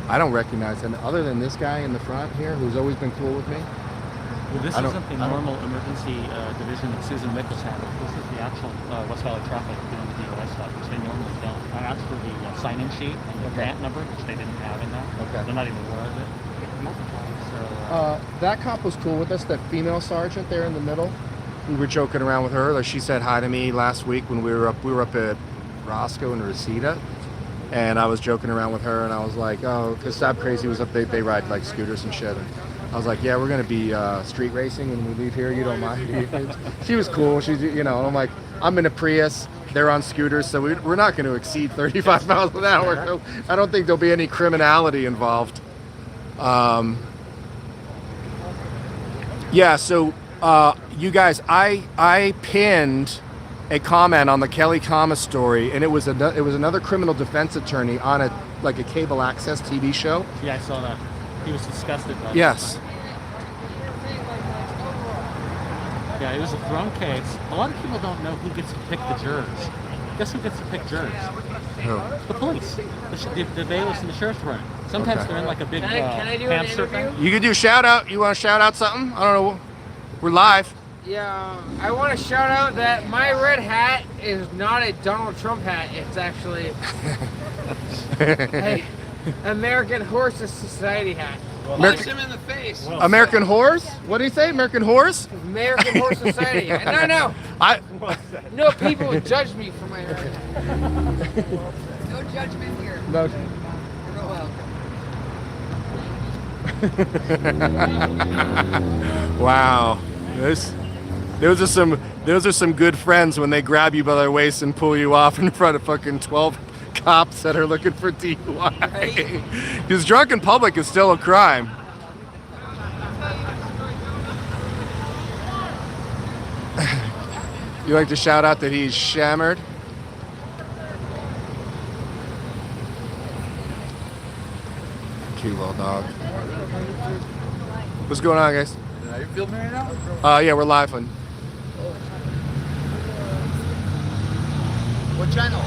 [SPEAKER 1] I don't recognize him other than this guy in the front here, who's always been cool with me.
[SPEAKER 4] Well, this
[SPEAKER 1] I don't-
[SPEAKER 4] isn't the
[SPEAKER 1] I don't-
[SPEAKER 4] normal emergency division that Susan Mickles handles. This is the actual West Valley traffic doing the DOI stuff, which they normally don't. I asked for the sign-in sheet and the grant number, which they didn't have in that.
[SPEAKER 1] Okay.
[SPEAKER 4] They're not even aware of it. So,
[SPEAKER 1] That cop was cool with us. That female sergeant there in the middle. We were joking around with her. Like, she said hi to me last week when we were up at Roscoe and Reseda, and I was joking around with her, and I was like, "Oh, because Stop Crazy was up. They ride like scooters and shit." And I was like, "Yeah, we're gonna be street racing when we leave here. You don't mind?" She was cool. She's, and I'm like, I'm in a Prius. They're on scooters, so we're not going to exceed 35 miles an hour. So I don't think there'll be any criminality involved. Yeah, so you guys, I pinned a comment on the Kelly Kama story, and it was another criminal defense attorney on a cable access TV show.
[SPEAKER 4] yeah, I saw that. He was disgusted by it.
[SPEAKER 1] Yes.
[SPEAKER 4] Yeah, it was a thrown case. A lot of people don't know who gets to pick the jurors. Guess who gets to pick jurors?
[SPEAKER 1] Who?
[SPEAKER 4] The police, the bailiffs, and the sheriff's department. Sometimes
[SPEAKER 1] Okay.
[SPEAKER 4] they're in like a big
[SPEAKER 2] Can I do an
[SPEAKER 4] hamster
[SPEAKER 2] interview?
[SPEAKER 4] thing.
[SPEAKER 1] You could do shout out. You want to shout out something? I don't know. We're live.
[SPEAKER 2] Yeah, I want to shout out that my red hat is not a Donald Trump hat. It's actually a American Horse Society hat.
[SPEAKER 1] American,
[SPEAKER 6] him in the face.
[SPEAKER 1] American Horse? What do you say? American Horse?
[SPEAKER 2] American Horse Society. No, no people would judge me for my red hat. No judgment here.
[SPEAKER 1] No.
[SPEAKER 2] You're welcome.
[SPEAKER 1] Wow. Those are some good friends when they grab you by the waist and pull you off in front of fucking 12 cops that are looking for DUI. Because drunk in public is still a crime. You like to shout out that he's shammered? Cute little dog. What's going on, guys?
[SPEAKER 6] Are you filming right now?
[SPEAKER 1] Yeah, we're live on.
[SPEAKER 6] What channel?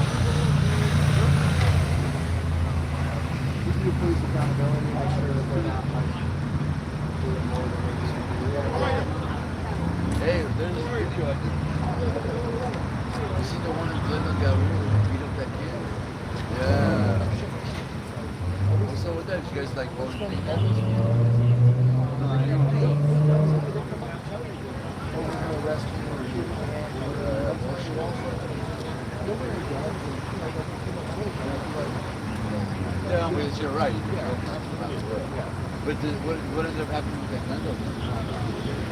[SPEAKER 6] Hey, there's a video I did. You see the one who lived in Gallery beat up that kid? Yeah. What's up with that? You guys like both? Yeah, I mean, you're right. But what ended up happening with that gun?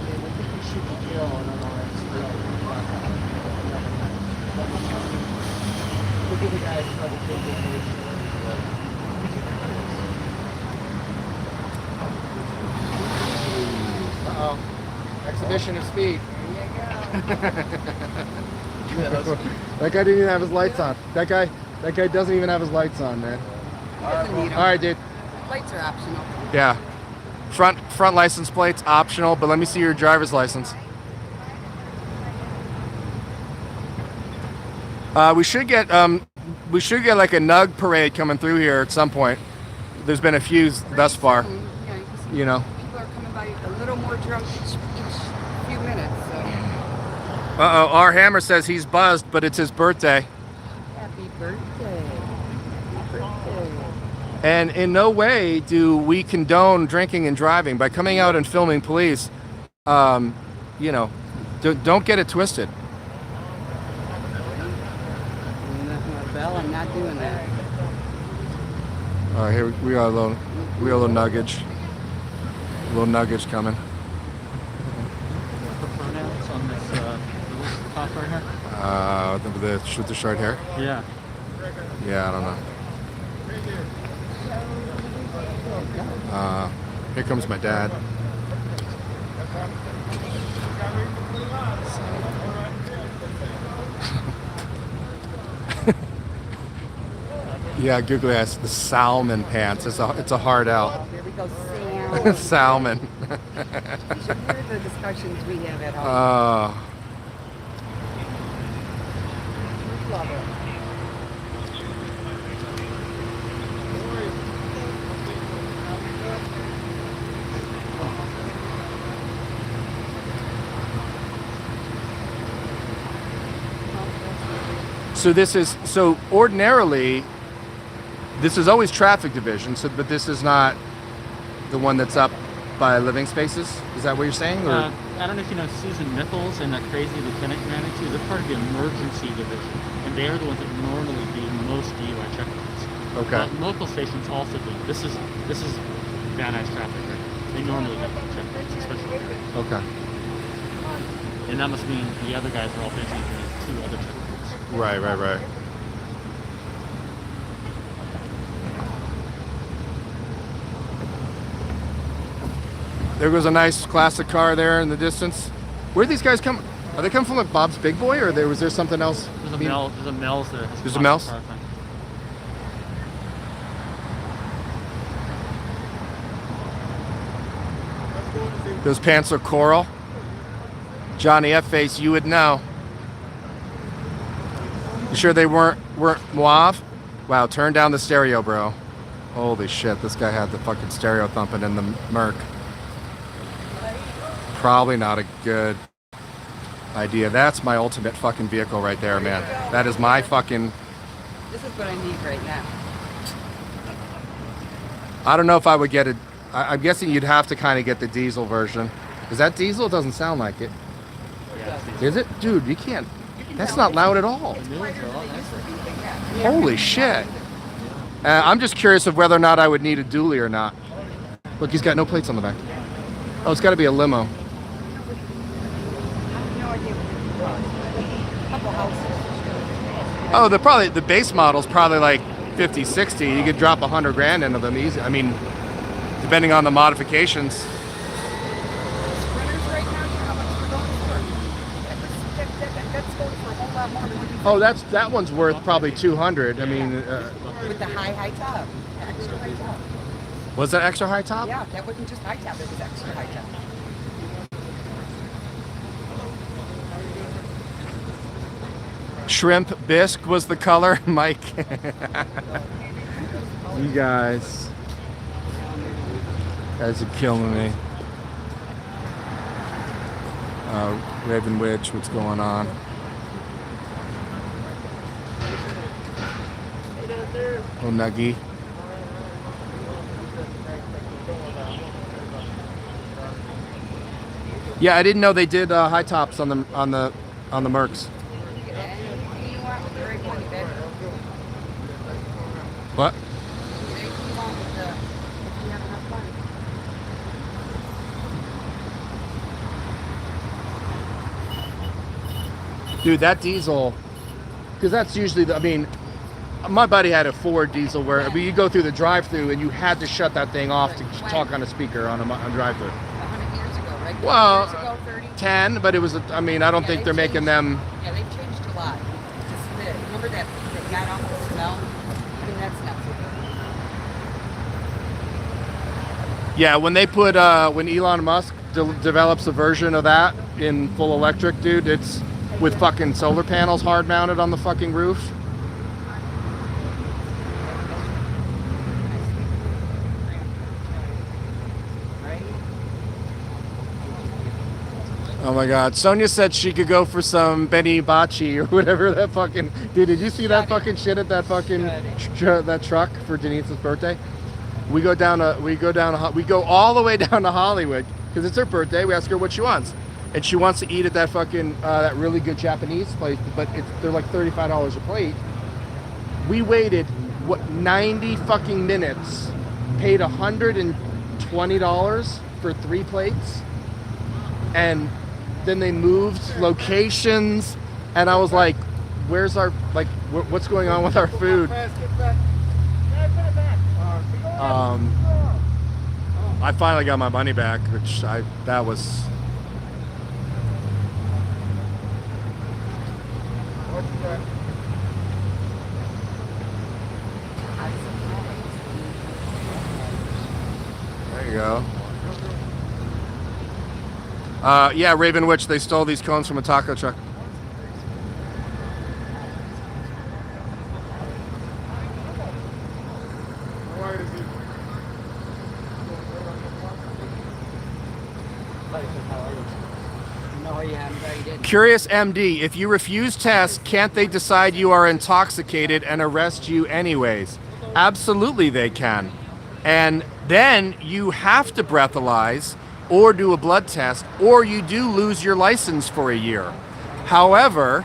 [SPEAKER 1] Uh-oh. Exhibition of speed. That guy didn't even have his lights on. That guy doesn't even have his lights on, man. All right, dude.
[SPEAKER 2] Lights are optional.
[SPEAKER 1] Yeah. Front license plates optional, but let me see your driver's license. We should get like a nug parade coming through here at some point. There's been a few thus far.
[SPEAKER 2] Yeah, you can see
[SPEAKER 1] You know.
[SPEAKER 2] people are coming by a little more drunk each few minutes. So.
[SPEAKER 1] Uh-oh, our hammer says he's buzzed, but it's his birthday.
[SPEAKER 2] Happy birthday. Happy birthday.
[SPEAKER 1] And in no way do we condone drinking and driving. By coming out and filming police, don't get it twisted.
[SPEAKER 2] Bell, I'm not doing that.
[SPEAKER 1] All right, here we got a little nuggage. A little nuggage coming.
[SPEAKER 4] The pronouns on this top right here.
[SPEAKER 1] The short hair.
[SPEAKER 4] Yeah.
[SPEAKER 1] Yeah, I don't know. Here comes my dad. Yeah, Google has the salmon pants. It's a hard out.
[SPEAKER 8] There we go, Sam.
[SPEAKER 1] Salmon.
[SPEAKER 8] You should hear the discussions we have at home. Love it.
[SPEAKER 1] So ordinarily, this is always traffic division. So, but this is not the one that's up by living spaces. Is that what you're saying? Or?
[SPEAKER 4] I don't know if you know Susan Nichols and that crazy lieutenant commander too. They're part of the emergency division, and they are the ones that normally do most DUI checkpoints.
[SPEAKER 1] Okay.
[SPEAKER 4] But local stations also do. This is Van Nuys traffic. Right? They normally do checkpoints, especially here.
[SPEAKER 1] Okay.
[SPEAKER 4] And that must mean the other guys are all busy doing 2 other checkpoints.
[SPEAKER 1] Right. There goes a nice classic car there in the distance. Where'd these guys come? Are they coming from like Bob's Big Boy, or was there something else?
[SPEAKER 4] There's a Mel's there.
[SPEAKER 1] There's a Mel's? Those pants are coral. Johnny F face, you would know. You sure they weren't Mauve? Wow, turn down the stereo, bro. Holy shit, this guy had the fucking stereo thumping in the Merc. Probably not a good idea. That's my ultimate fucking vehicle right there, man. That is my fucking...
[SPEAKER 8] This is what I need right now.
[SPEAKER 1] I don't know if I would get it. I'm guessing you'd have to kind of get the diesel version. Is that diesel? It doesn't sound like it. Is it? Dude, you can't. That's not loud at all. Holy shit. I'm just curious of whether or not I would need a dually or not. Look, he's got no plates on the back. Oh, it's got to be a limo. Oh, the base model's probably like 50, 60. You could drop 100 grand into them easy. I mean, depending on the modifications. Oh, that one's worth probably 200. I mean,
[SPEAKER 8] with the high top, extra high top.
[SPEAKER 1] Was that extra high top?
[SPEAKER 8] Yeah, that wasn't just high top; it was extra high top.
[SPEAKER 1] Shrimp bisque was the color, Mike. You guys are killing me. Raven Witch, what's going on? Oh, Nuggy. Yeah, I didn't know they did high tops on the Mercs. What? Dude, that diesel, because that's usually I mean, my buddy had a Ford diesel where you go through the drive-through and you had to shut that thing off to talk on a speaker on a drive-through.
[SPEAKER 8] 100 years ago, right?
[SPEAKER 1] Well,
[SPEAKER 8] years ago, 30?
[SPEAKER 1] 10, but it was, I mean, I don't think they're making them.
[SPEAKER 8] Yeah, they've changed a lot. Remember that got off the smell? I mean, that's not so good.
[SPEAKER 1] Yeah, when they put, when Elon Musk develops a version of that in full electric, dude, it's with fucking solar panels hard mounted on the fucking roof. Oh my God! Sonia said she could go for some Benny Bacci or whatever that fucking. Dude, did you see that fucking shit at that fucking that truck for Denise's birthday? We go all the way down to Hollywood because it's her birthday. We ask her what she wants, and she wants to eat at that fucking that really good Japanese place, but they're like $35 a plate. We waited 90 fucking minutes, paid $120 for 3 plates, and then they moved locations, and I was like, where's our, like, what's going on with our food? I finally got my money back, which that was There you go. Yeah, Raven Witch, they stole these cones from a taco truck. Curious MD, if you refuse tests, can't they decide you are intoxicated and arrest you anyways? Absolutely they can. And then you have to breathalyze or do a blood test, or you do lose your license for a year. However,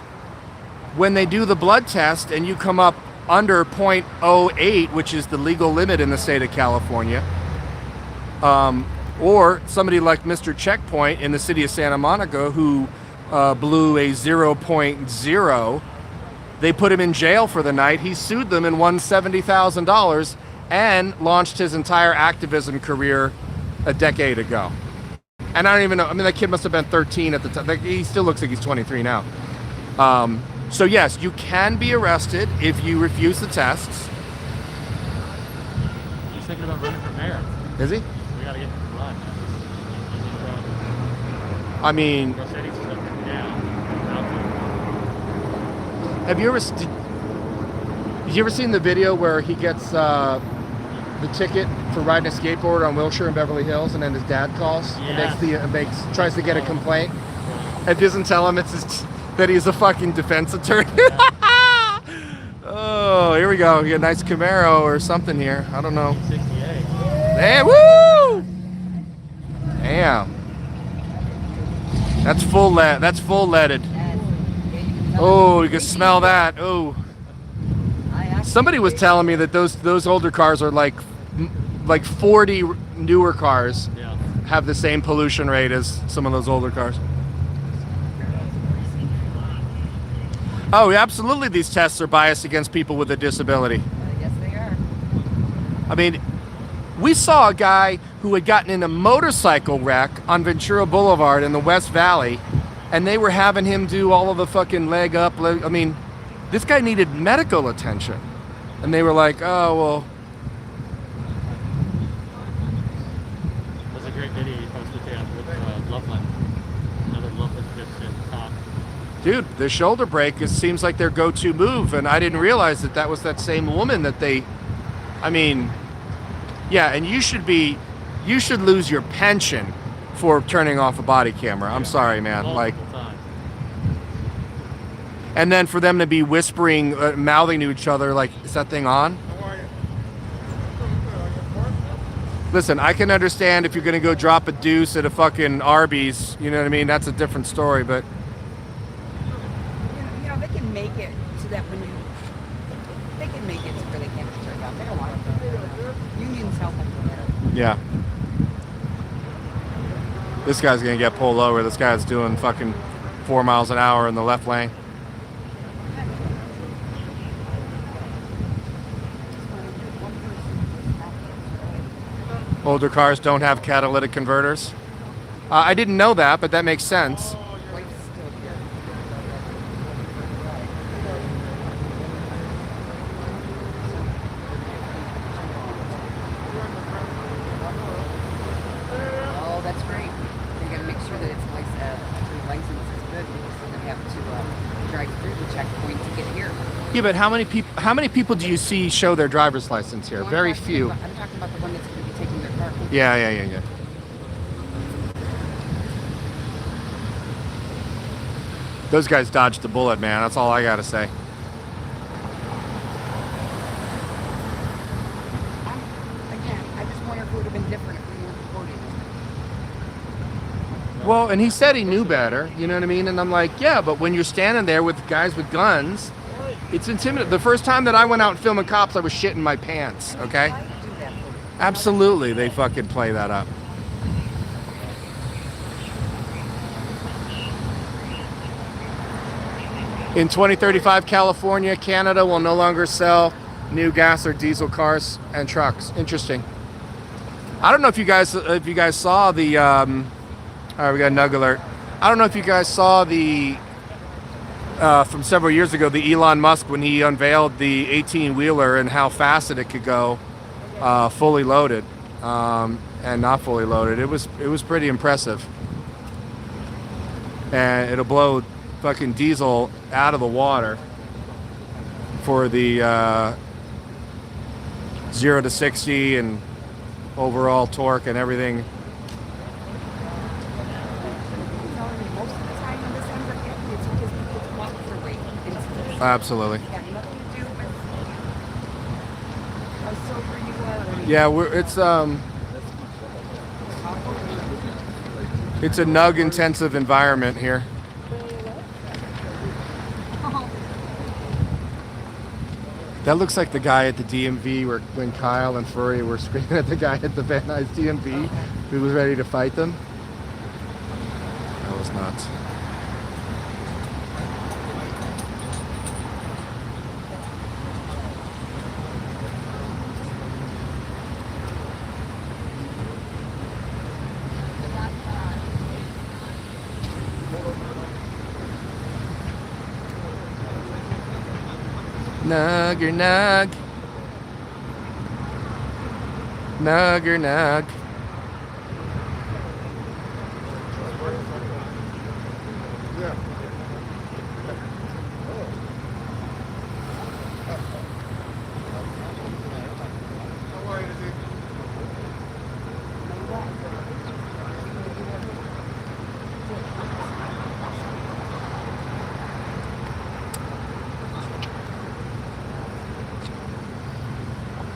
[SPEAKER 1] when they do the blood test and you come up under 0.08, which is the legal limit in the state of California, or somebody like Mr. Checkpoint in the city of Santa Monica who blew a 0.0, they put him in jail for the night. He sued them and won $70,000 and launched his entire activism career a decade ago. And I don't even know, I mean, that kid must have been 13 at the time. Like, he still looks like he's 23 now. So yes, you can be arrested if you refuse the tests.
[SPEAKER 4] He's thinking about running for mayor.
[SPEAKER 1] Is he?
[SPEAKER 4] We gotta get him to run.
[SPEAKER 1] I mean, have you ever did you ever seen the video where he gets the ticket for riding a skateboard on Wilshire in Beverly Hills, and then his dad calls and tries to get a complaint, and doesn't tell him that he's a fucking defense attorney? Oh, here we go. We got a nice Camaro or something here. I don't know.
[SPEAKER 4] 68.
[SPEAKER 1] Damn, woo! Damn. That's full lead. That's full leaded. Oh, you can smell that. Oh. Somebody was telling me that those older cars are like 40 newer cars have the same pollution rate as some of those older cars. Oh, yeah, absolutely. These tests are biased against people with a disability.
[SPEAKER 8] Yes, they are.
[SPEAKER 1] I mean, we saw a guy who had gotten in a motorcycle wreck on Ventura Boulevard in the West Valley, and they were having him do all of the fucking leg up. I mean, this guy needed medical attention. And they were like, oh, well.
[SPEAKER 4] It was a great video you posted there with Loveland. Another Loveland good talk.
[SPEAKER 1] Dude, the shoulder break seems like their go-to move, and I didn't realize that was that same woman that they, I mean, yeah, and you should lose your pension for turning off a body camera. I'm sorry, man. Like, and then for them to be whispering, mouthing to each other, like, is that thing on? Listen, I can understand if you're gonna go drop a deuce at a fucking Arby's, you know what I mean? That's a different story, but.
[SPEAKER 8] You know, they can make it so that they can make it so where they can't be turned off. They don't want it. Unions help them.
[SPEAKER 1] Yeah. This guy's gonna get pulled over. This guy's doing fucking 4 miles an hour in the left lane. Older cars don't have catalytic converters. I didn't know that, but that makes sense.
[SPEAKER 8] Oh, that's great. You got to make sure that it's license is good, so they have to drive through the checkpoint to get here.
[SPEAKER 1] Yeah, but how many people do you see show their driver's license here?
[SPEAKER 8] No,
[SPEAKER 1] Very few.
[SPEAKER 8] I'm talking about the one that's going to be taking their car.
[SPEAKER 1] Yeah. Those guys dodged the bullet, man. That's all I gotta say.
[SPEAKER 8] Again, I just wonder if it would have been different if we weren't recording.
[SPEAKER 1] Well, and he said he knew better, you know what I mean? And I'm like, yeah, but when you're standing there with guys with guns, it's intimidating. The first time that I went out filming cops, I was shitting my pants, okay? Absolutely, they fucking play that up. In 2035, California, Canada will no longer sell new gas or diesel cars and trucks. Interesting. I don't know if you guys saw the. All right, we got a nug alert. I don't know if you guys saw the from several years ago, the Elon Musk, when he unveiled the 18-wheeler and how fast it could go, fully loaded and not fully loaded. It was pretty impressive. And it'll blow fucking diesel out of the water for the 0 to 60 and overall torque and everything.
[SPEAKER 8] Most of the time when this ends up happening, it's because people walk for weight. It's
[SPEAKER 1] Absolutely.
[SPEAKER 8] got nothing to do with how sober you are. Or
[SPEAKER 1] Yeah, it's a nug intensive environment here. That looks like the guy at the DMV when Kyle and Furry were screaming at the guy at the Van Nuys DMV who was ready to fight them. That was nuts. Nugger nug. Nugger nug.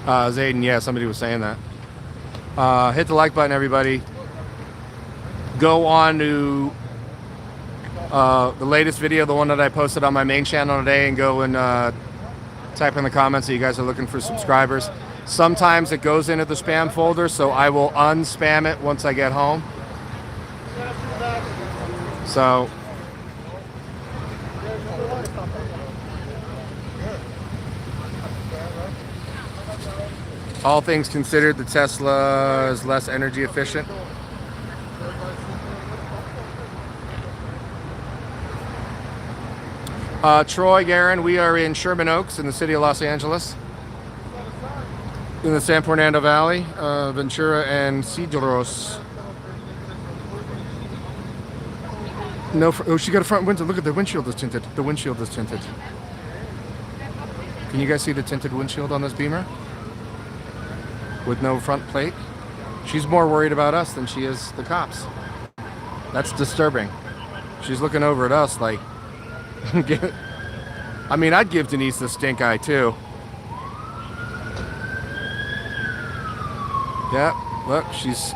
[SPEAKER 1] Zayden, yeah, somebody was saying that. Hit the like button, everybody. Go on to the latest video, the one that I posted on my main channel today, and go and type in the comments that you guys are looking for subscribers. Sometimes it goes into the spam folder, so I will unspam it once I get home. So all things considered, the Tesla is less energy efficient. Troy, Garen, we are in Sherman Oaks in the city of Los Angeles, in the San Fernando Valley, Ventura and Cedros. No, oh, she got a front window. Look at the windshield is tinted. The windshield is tinted. Can you guys see the tinted windshield on this Beamer? With no front plate. She's more worried about us than she is the cops. That's disturbing. She's looking over at us like, I mean, I'd give Denise the stink eye too. Yeah, look, she is.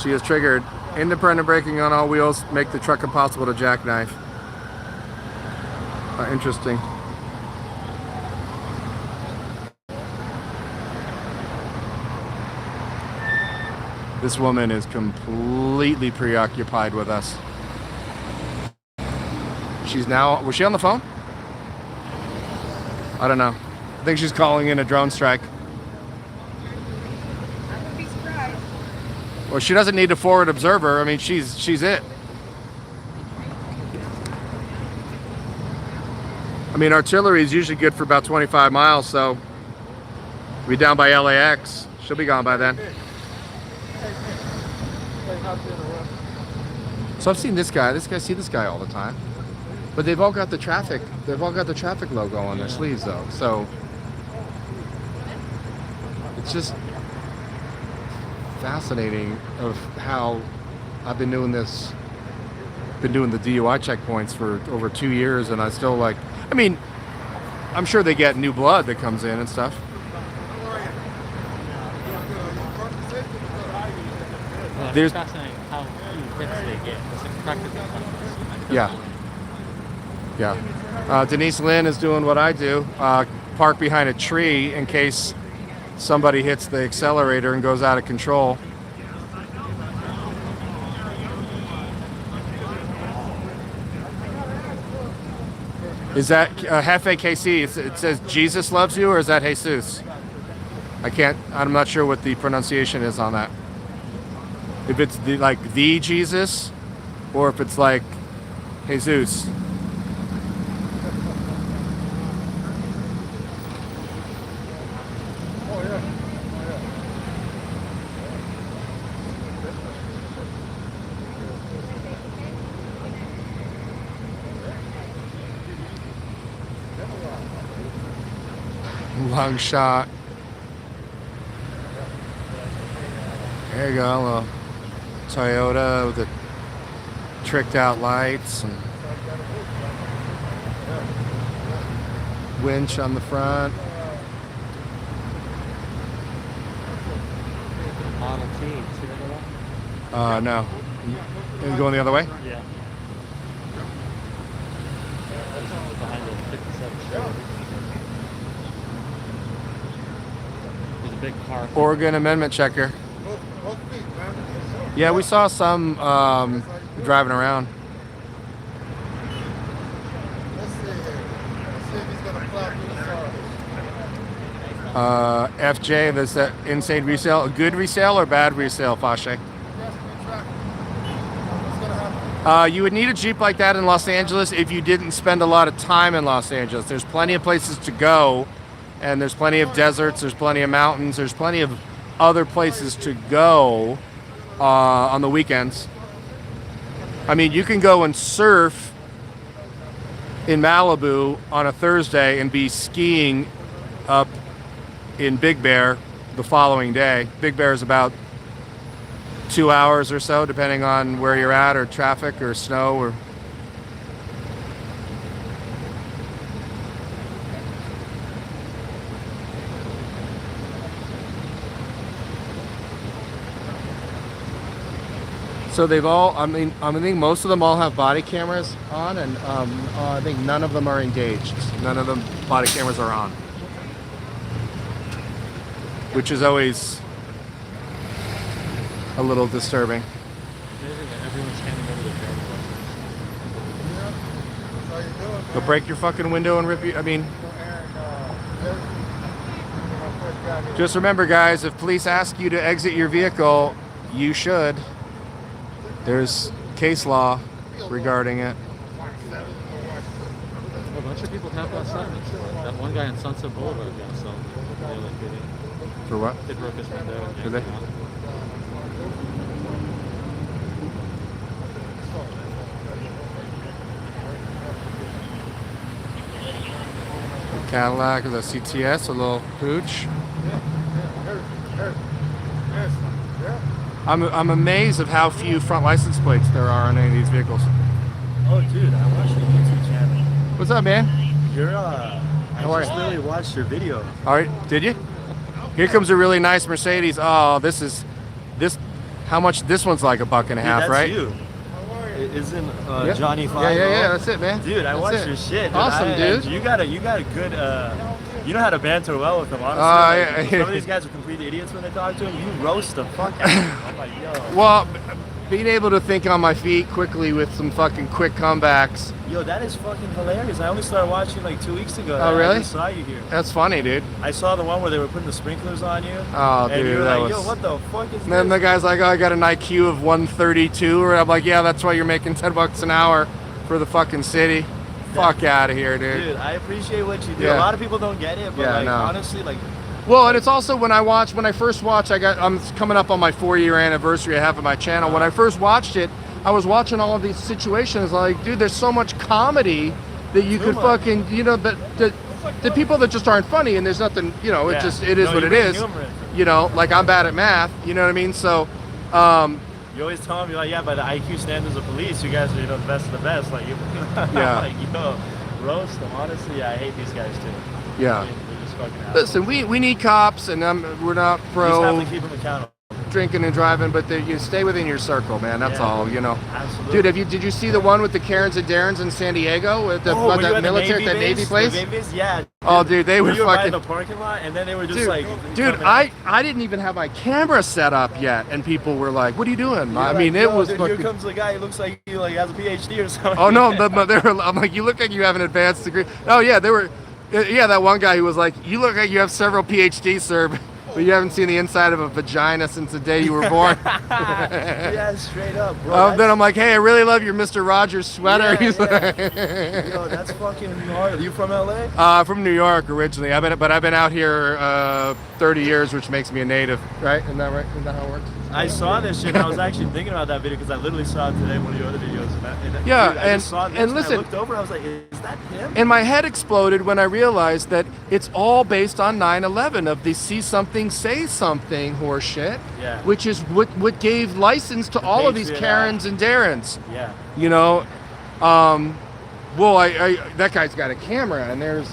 [SPEAKER 1] She is triggered. Independent braking on all wheels make the truck impossible to jackknife. Interesting. This woman is completely preoccupied with us. She's now, was she on the phone? I don't know. I think she's calling in a drone strike.
[SPEAKER 8] I wouldn't be surprised.
[SPEAKER 1] Well, she doesn't need a forward observer. I mean, she's it. I mean, artillery is usually good for about 25 miles, so we'll be down by LAX. She'll be gone by then. So I've seen this guy. See this guy all the time. But they've all got the traffic logo on their sleeves, though. So it's just fascinating of how I've been doing this. Been doing the DUI checkpoints for over 2 years, and I still like. I mean, I'm sure they get new blood that comes in and stuff.
[SPEAKER 4] Well,
[SPEAKER 1] There's
[SPEAKER 4] it's fascinating how few hits they get. It's like practically pointless.
[SPEAKER 1] Yeah. Yeah. Denise Lynn is doing what I do. Park behind a tree in case somebody hits the accelerator and goes out of control. Is that Jefe KC? It says Jesus loves you, or is that Jesus? I'm not sure what the pronunciation is on that. If it's like the Jesus, or if it's like Jesus. Long shot. There you go, a little Toyota with the tricked out lights and winch on the front.
[SPEAKER 4] Model T. See that one?
[SPEAKER 1] No. You going the other way?
[SPEAKER 4] Yeah. Behind the 57 Chevy. There's a big car.
[SPEAKER 1] Oregon Amendment checker. Yeah, we saw some driving around. FJ, there's that insane resale. A good resale or bad resale, Fashe? You would need a Jeep like that in Los Angeles if you didn't spend a lot of time in Los Angeles. There's plenty of places to go, and there's plenty of deserts, there's plenty of mountains, there's plenty of other places to go on the weekends. I mean, you can go and surf in Malibu on a Thursday and be skiing up in Big Bear the following day. Big Bear is about 2 hours or so, depending on where you're at, or traffic, or snow, or... So they've all, I think most of them all have body cameras on, and I think none of them are engaged. None of them body cameras are on. Which is always a little disturbing.
[SPEAKER 4] Everyone's handing over their driver's license.
[SPEAKER 1] They'll break your fucking window and rip you, just remember, guys, if police ask you to exit your vehicle, you should. There's case law regarding it.
[SPEAKER 4] A bunch of people have last night. That one guy on Sunset Boulevard got some.
[SPEAKER 1] For what?
[SPEAKER 4] They broke his window.
[SPEAKER 1] Did they? Cadillac with a CTS, a little pooch. I'm amazed of how few front license plates there are on any of these vehicles.
[SPEAKER 9] Oh, dude, I watched your YouTube channel.
[SPEAKER 1] What's up, man?
[SPEAKER 9] I just literally watched your video.
[SPEAKER 1] All right, did you? Here comes a really nice Mercedes. Oh, this. How much? This one's like $1.50,
[SPEAKER 9] Dude, that's
[SPEAKER 1] right?
[SPEAKER 9] You. Isn't
[SPEAKER 1] Yeah.
[SPEAKER 9] Johnny Five?
[SPEAKER 1] Yeah, that's it, man.
[SPEAKER 9] Dude, I watched your shit. Dude.
[SPEAKER 1] Awesome, dude.
[SPEAKER 9] You got a good. You know how to banter well with them, honestly.
[SPEAKER 1] Yeah.
[SPEAKER 9] Some of these guys are complete idiots when they talk to him. You roast the fuck out of them. I'm like, yo.
[SPEAKER 1] Well, being able to think on my feet quickly with some fucking quick comebacks.
[SPEAKER 9] Yo, that is fucking hilarious. I only started watching like 2 weeks ago.
[SPEAKER 1] Oh, really?
[SPEAKER 9] I just saw you here.
[SPEAKER 1] That's funny, dude.
[SPEAKER 9] I saw the one where they were putting the sprinklers on you.
[SPEAKER 1] Oh,
[SPEAKER 9] and
[SPEAKER 1] dude,
[SPEAKER 9] you were
[SPEAKER 1] that
[SPEAKER 9] like,
[SPEAKER 1] was...
[SPEAKER 9] yo, what the fuck is
[SPEAKER 1] And then the
[SPEAKER 9] this?
[SPEAKER 1] guy's like, oh, I got an IQ of 132. Or I'm like, yeah, that's why you're making $10 an hour for the fucking city. Fuck out of here, dude.
[SPEAKER 9] Dude, I appreciate what you do.
[SPEAKER 1] Yeah.
[SPEAKER 9] A lot of people don't get it, but
[SPEAKER 1] Yeah,
[SPEAKER 9] like,
[SPEAKER 1] no.
[SPEAKER 9] honestly, like,
[SPEAKER 1] Well, and it's also when I first watched, I'm coming up on my 4-year anniversary I have on my channel. When I first watched it, I was watching all of these situations like, dude, there's so much comedy that you could fucking, the people that just aren't funny, and there's nothing, it is what it is. Like I'm bad at math, you know what I mean? So,
[SPEAKER 9] you always tell me like, yeah, by the IQ standards of police, you guys are, the best of the best. Like,
[SPEAKER 1] Yeah.
[SPEAKER 9] like, yo, roast them. Honestly, I hate these guys too.
[SPEAKER 1] yeah.
[SPEAKER 9] They're just fucking assholes.
[SPEAKER 1] Listen, we need cops, and we're not
[SPEAKER 9] You just
[SPEAKER 1] pro
[SPEAKER 9] have to keep them accountable.
[SPEAKER 1] drinking and driving, but you stay within your circle, man. That's
[SPEAKER 9] Yeah.
[SPEAKER 1] all, you know.
[SPEAKER 9] Absolutely.
[SPEAKER 1] Dude, did you see the one with the Karens and Darrens in San Diego with the
[SPEAKER 9] were you
[SPEAKER 1] that
[SPEAKER 9] at
[SPEAKER 1] military,
[SPEAKER 9] the
[SPEAKER 1] that Navy place?
[SPEAKER 9] The Navy base? Yeah.
[SPEAKER 1] Oh, dude, they were
[SPEAKER 9] you right in
[SPEAKER 1] fucking.
[SPEAKER 9] the parking lot, and then they were just
[SPEAKER 1] Dude,
[SPEAKER 9] like.
[SPEAKER 1] dude,
[SPEAKER 9] coming
[SPEAKER 1] I didn't even have my camera set up yet, and people were like, "What are you doing?"
[SPEAKER 9] You're
[SPEAKER 1] I
[SPEAKER 9] like,
[SPEAKER 1] mean, it
[SPEAKER 9] "Yo,
[SPEAKER 1] was
[SPEAKER 9] dude,
[SPEAKER 1] fucking.
[SPEAKER 9] Here comes the guy. He looks like he has a PhD or something.
[SPEAKER 1] Oh no, but they were. I'm like, you look like you have an advanced degree. Oh yeah, they were. Yeah, that one guy who was like, you look like you have several PhDs, sir, but you haven't seen the inside of a vagina since the day you were born.
[SPEAKER 9] Yeah, straight up, bro.
[SPEAKER 1] Then I'm like, hey, I really love your Mr. Rogers sweater.
[SPEAKER 9] Yeah,
[SPEAKER 1] He's
[SPEAKER 9] yeah.
[SPEAKER 1] like,
[SPEAKER 9] Yo, that's fucking hard. Are you from LA?
[SPEAKER 1] from New York originally. I've been out here 30 years, which makes me a native, right? Isn't that right? Isn't that how it works?
[SPEAKER 9] I saw this shit. And I was actually thinking about that video because I literally saw it today in one of your other videos.
[SPEAKER 1] Yeah,
[SPEAKER 9] dude, I
[SPEAKER 1] and-
[SPEAKER 9] just saw this,
[SPEAKER 1] and listen-
[SPEAKER 9] I looked over and I was like, is that him?
[SPEAKER 1] And my head exploded when I realized that it's all based on 9/11 of the see something, say something horseshit,
[SPEAKER 9] Yeah.
[SPEAKER 1] which is what gave license to all of these
[SPEAKER 9] Patriot
[SPEAKER 1] Karens and Darrens.
[SPEAKER 9] Yeah.
[SPEAKER 1] You know, well, that guy's got a camera and there's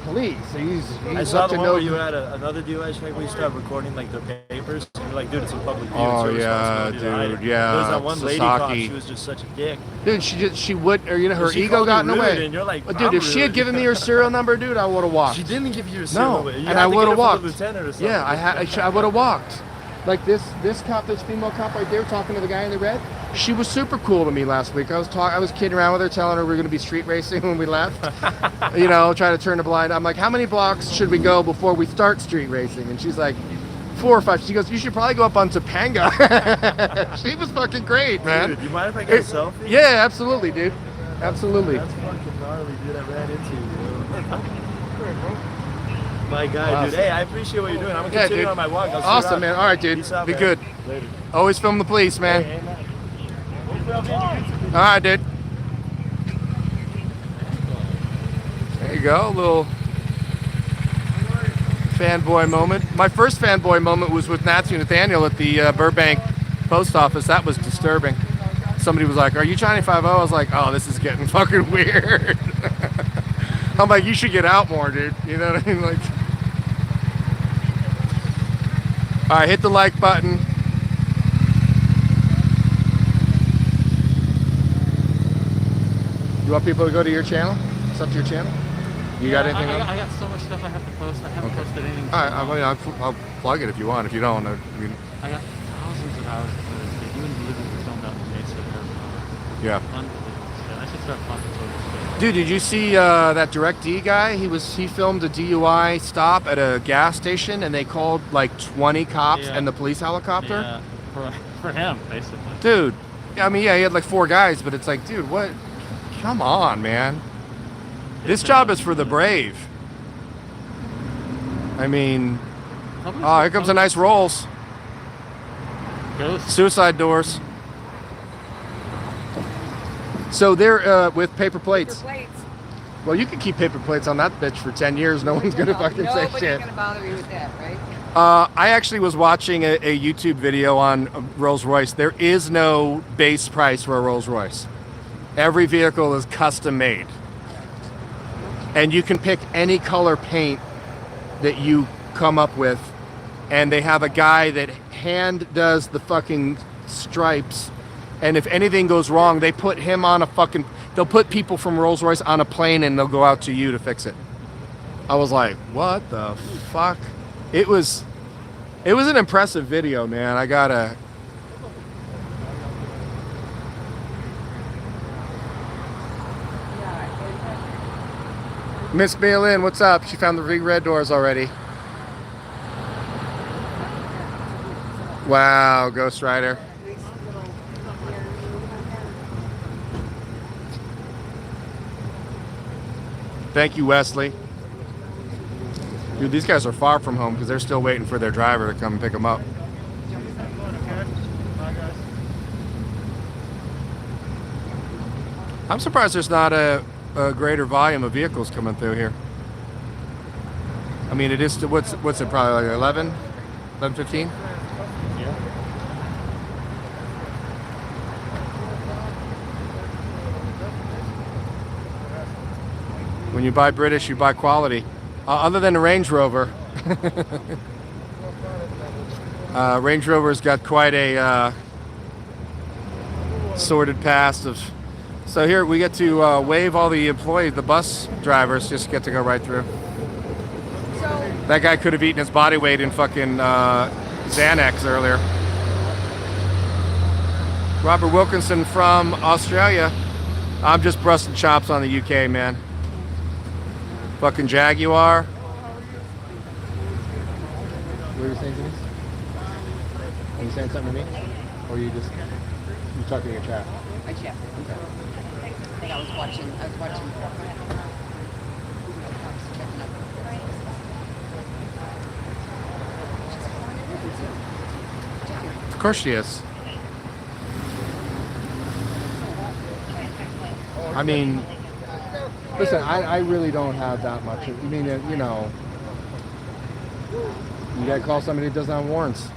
[SPEAKER 1] police. He's
[SPEAKER 9] I saw
[SPEAKER 1] up
[SPEAKER 9] the
[SPEAKER 1] to
[SPEAKER 9] one
[SPEAKER 1] no.
[SPEAKER 9] where you had another DUI check where you started recording like the papers. And you're like, dude, it's a public view.
[SPEAKER 1] Oh,
[SPEAKER 9] it's your
[SPEAKER 1] yeah,
[SPEAKER 9] responsibility to hide it.
[SPEAKER 1] dude, yeah,
[SPEAKER 9] There's that one lady cop.
[SPEAKER 1] Sasaki.
[SPEAKER 9] She was just such a dick.
[SPEAKER 1] Dude, she would, or you know, her
[SPEAKER 9] She
[SPEAKER 1] ego
[SPEAKER 9] called
[SPEAKER 1] got in
[SPEAKER 9] you
[SPEAKER 1] the
[SPEAKER 9] rude,
[SPEAKER 1] way.
[SPEAKER 9] and you're like,
[SPEAKER 1] Dude,
[SPEAKER 9] I'm
[SPEAKER 1] if she had
[SPEAKER 9] rude.
[SPEAKER 1] given me her serial number, dude, I would have walked.
[SPEAKER 9] She didn't give you your
[SPEAKER 1] No,
[SPEAKER 9] serial number. You
[SPEAKER 1] and
[SPEAKER 9] had
[SPEAKER 1] I
[SPEAKER 9] to
[SPEAKER 1] would
[SPEAKER 9] get
[SPEAKER 1] have
[SPEAKER 9] it from
[SPEAKER 1] walked.
[SPEAKER 9] the lieutenant or something.
[SPEAKER 1] Yeah, I would have walked. Like this cop, this female cop right there, talking to the guy in the red. She was super cool to me last week. I was kidding around with her, telling her we are going to be street racing when we left. You know, trying to turn the blind. I'm like, how many blocks should we go before we start street racing? And she's like, 4 or 5. She goes, you should probably go up on Topanga. She was fucking great, man.
[SPEAKER 9] Dude, you mind if I get a selfie?
[SPEAKER 1] Yeah, absolutely, dude. Absolutely.
[SPEAKER 9] That's fucking gnarly, dude. I ran into you. My guy,
[SPEAKER 1] Awesome.
[SPEAKER 9] dude. Hey, I appreciate what you're doing. I'm gonna
[SPEAKER 1] Yeah,
[SPEAKER 9] continue
[SPEAKER 1] dude.
[SPEAKER 9] on my walk. I'll see you
[SPEAKER 1] Awesome,
[SPEAKER 9] around.
[SPEAKER 1] man. All right, dude.
[SPEAKER 9] Peace out,
[SPEAKER 1] Be
[SPEAKER 9] man.
[SPEAKER 1] good.
[SPEAKER 9] Later.
[SPEAKER 1] Always film the police, man.
[SPEAKER 9] Hey, man.
[SPEAKER 1] All right, dude. There you go, a little fanboy moment. My first fanboy moment was with Nancy Nathaniel at the Burbank post office. That was disturbing. Somebody was like, are you Johnny 5-0? I was like, oh, this is getting fucking weird. I'm like, you should get out more, dude. You know what I mean? Like, all right, hit the like button. You want people to go to your channel? It's up to your channel. You got anything on?
[SPEAKER 4] I got so much stuff I have to post. I haven't posted anything.
[SPEAKER 1] All right, I mean, I'll plug it if you want. If you don't, I mean,
[SPEAKER 4] I got thousands of hours of footage. Even the movies were filmed out in Mesa Arizona.
[SPEAKER 1] yeah.
[SPEAKER 4] Unbelievable shit. I should start talking photos.
[SPEAKER 1] Dude, did you see that DirectD guy? He filmed a DUI stop at a gas station, and they called like 20 cops
[SPEAKER 4] Yeah.
[SPEAKER 1] and the police helicopter.
[SPEAKER 4] Yeah, for him, basically.
[SPEAKER 1] Dude, I mean, yeah, he had like 4 guys, but it's like, dude, what? Come on, man. This job is for the brave. I mean, oh, here comes a nice Rolls.
[SPEAKER 4] Ghost.
[SPEAKER 1] Suicide doors. So they're with paper plates.
[SPEAKER 8] Plates.
[SPEAKER 1] Well, you can keep paper plates on that bitch for 10 years. No one's gonna fucking say
[SPEAKER 8] Nobody's
[SPEAKER 1] shit.
[SPEAKER 8] gonna bother you with that, right?
[SPEAKER 1] I actually was watching a YouTube video on Rolls Royce. There is no base price for a Rolls Royce. Every vehicle is custom made. And you can pick any color paint that you come up with. And they have a guy that hand does the fucking stripes. And if anything goes wrong, they put him on they'll put people from Rolls Royce on a plane and they'll go out to you to fix it. I was like, what the fuck? It was an impressive video, man. I gotta. Miss Bailin, what's up? She found the big red doors already. Wow, Ghost Rider. Thank you, Wesley. Dude, these guys are far from home because they're still waiting for their driver to come and pick them up. I'm surprised there's not a greater volume of vehicles coming through here. I mean, it is, what's it, probably like 11, 15? When you buy British, you buy quality. Other than the Range Rover. Range Rover's got quite a sordid past of. So here we get to wave all the employees, the bus drivers just get to go right through. That guy could have eaten his body weight in fucking Xanax earlier. Robert Wilkinson from Australia. I'm just busting chops on the UK, man. Fucking Jaguar. What were you saying to me? Are you saying something to me? Or you talking to your chat?
[SPEAKER 8] My chat. Okay. I think I was watching.
[SPEAKER 1] Of course she is. I mean, listen, I really don't have that much. I mean, you know, you gotta call somebody that doesn't have warrants.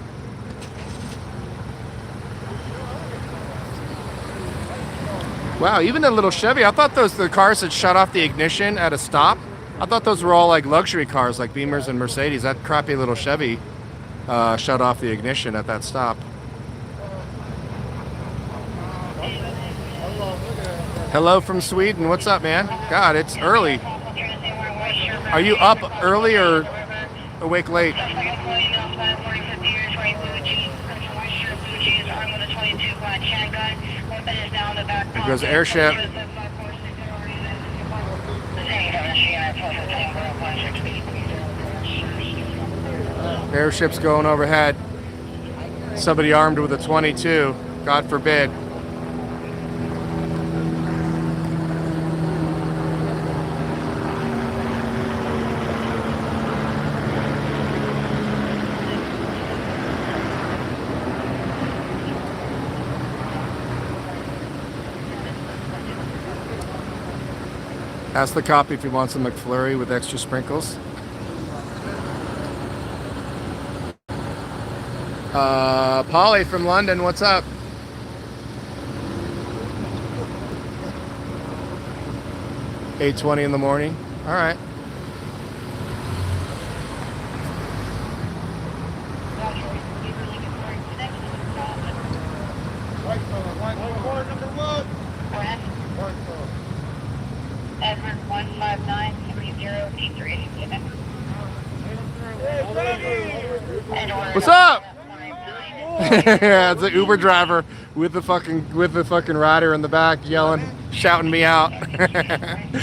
[SPEAKER 1] Wow, even the little Chevy, I thought the cars that shut off the ignition at a stop, I thought those were all like luxury cars like Beamers and Mercedes. That crappy little Chevy shut off the ignition at that stop. Hello from Sweden. What's up, man? God, it's early. Are you up early or awake late? There goes airship. Airship's going overhead. Somebody armed with a 22. God forbid. Ask the cop if he wants a McFlurry with extra sprinkles. Polly from London, what's up? $8:20 in the morning. All right.
[SPEAKER 10] Edward 1593083.
[SPEAKER 1] What's up? Yeah, it's an Uber driver with the fucking rider in the back yelling, shouting me out. That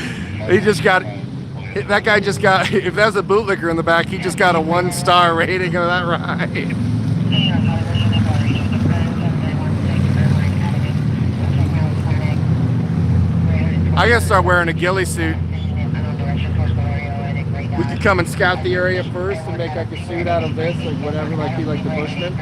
[SPEAKER 1] guy just got, if that's a bootlicker in the back, he just got a 1-star rating of that ride. I gotta start wearing a ghillie suit. We could come and scout the area first and make like a suit out of this, like whatever, like be like the Bushman.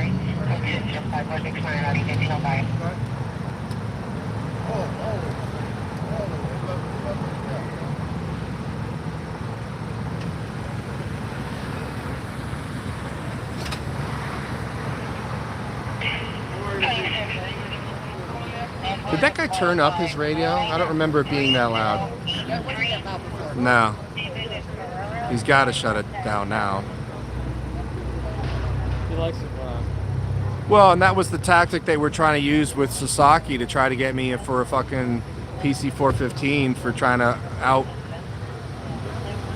[SPEAKER 1] Did that guy turn up his radio? I don't remember it being that loud. No. He's got to shut it down now.
[SPEAKER 9] He likes it loud.
[SPEAKER 1] Well, and that was the tactic they were trying to use with Sasaki to try to get me for a fucking PC 415 for trying to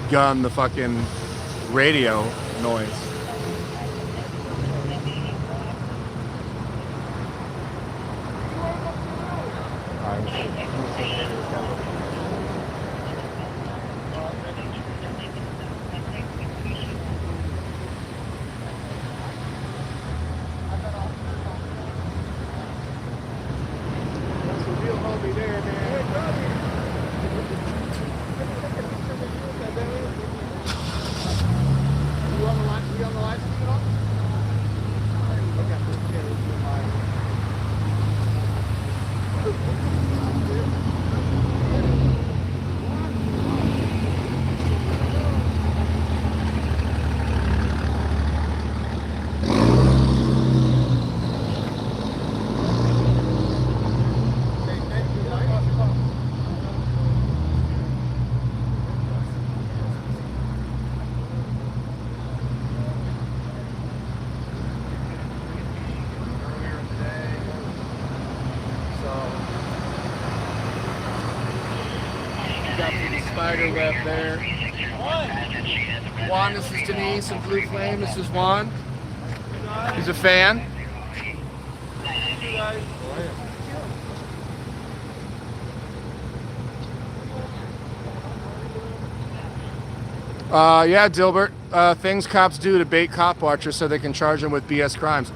[SPEAKER 1] outgun the fucking radio noise. spider web there. Juan, this is Denise and Blue Flame. This is Juan. He's a fan. Yeah, Dilbert. Things cops do to bait cop watchers so they can charge them with BS crimes.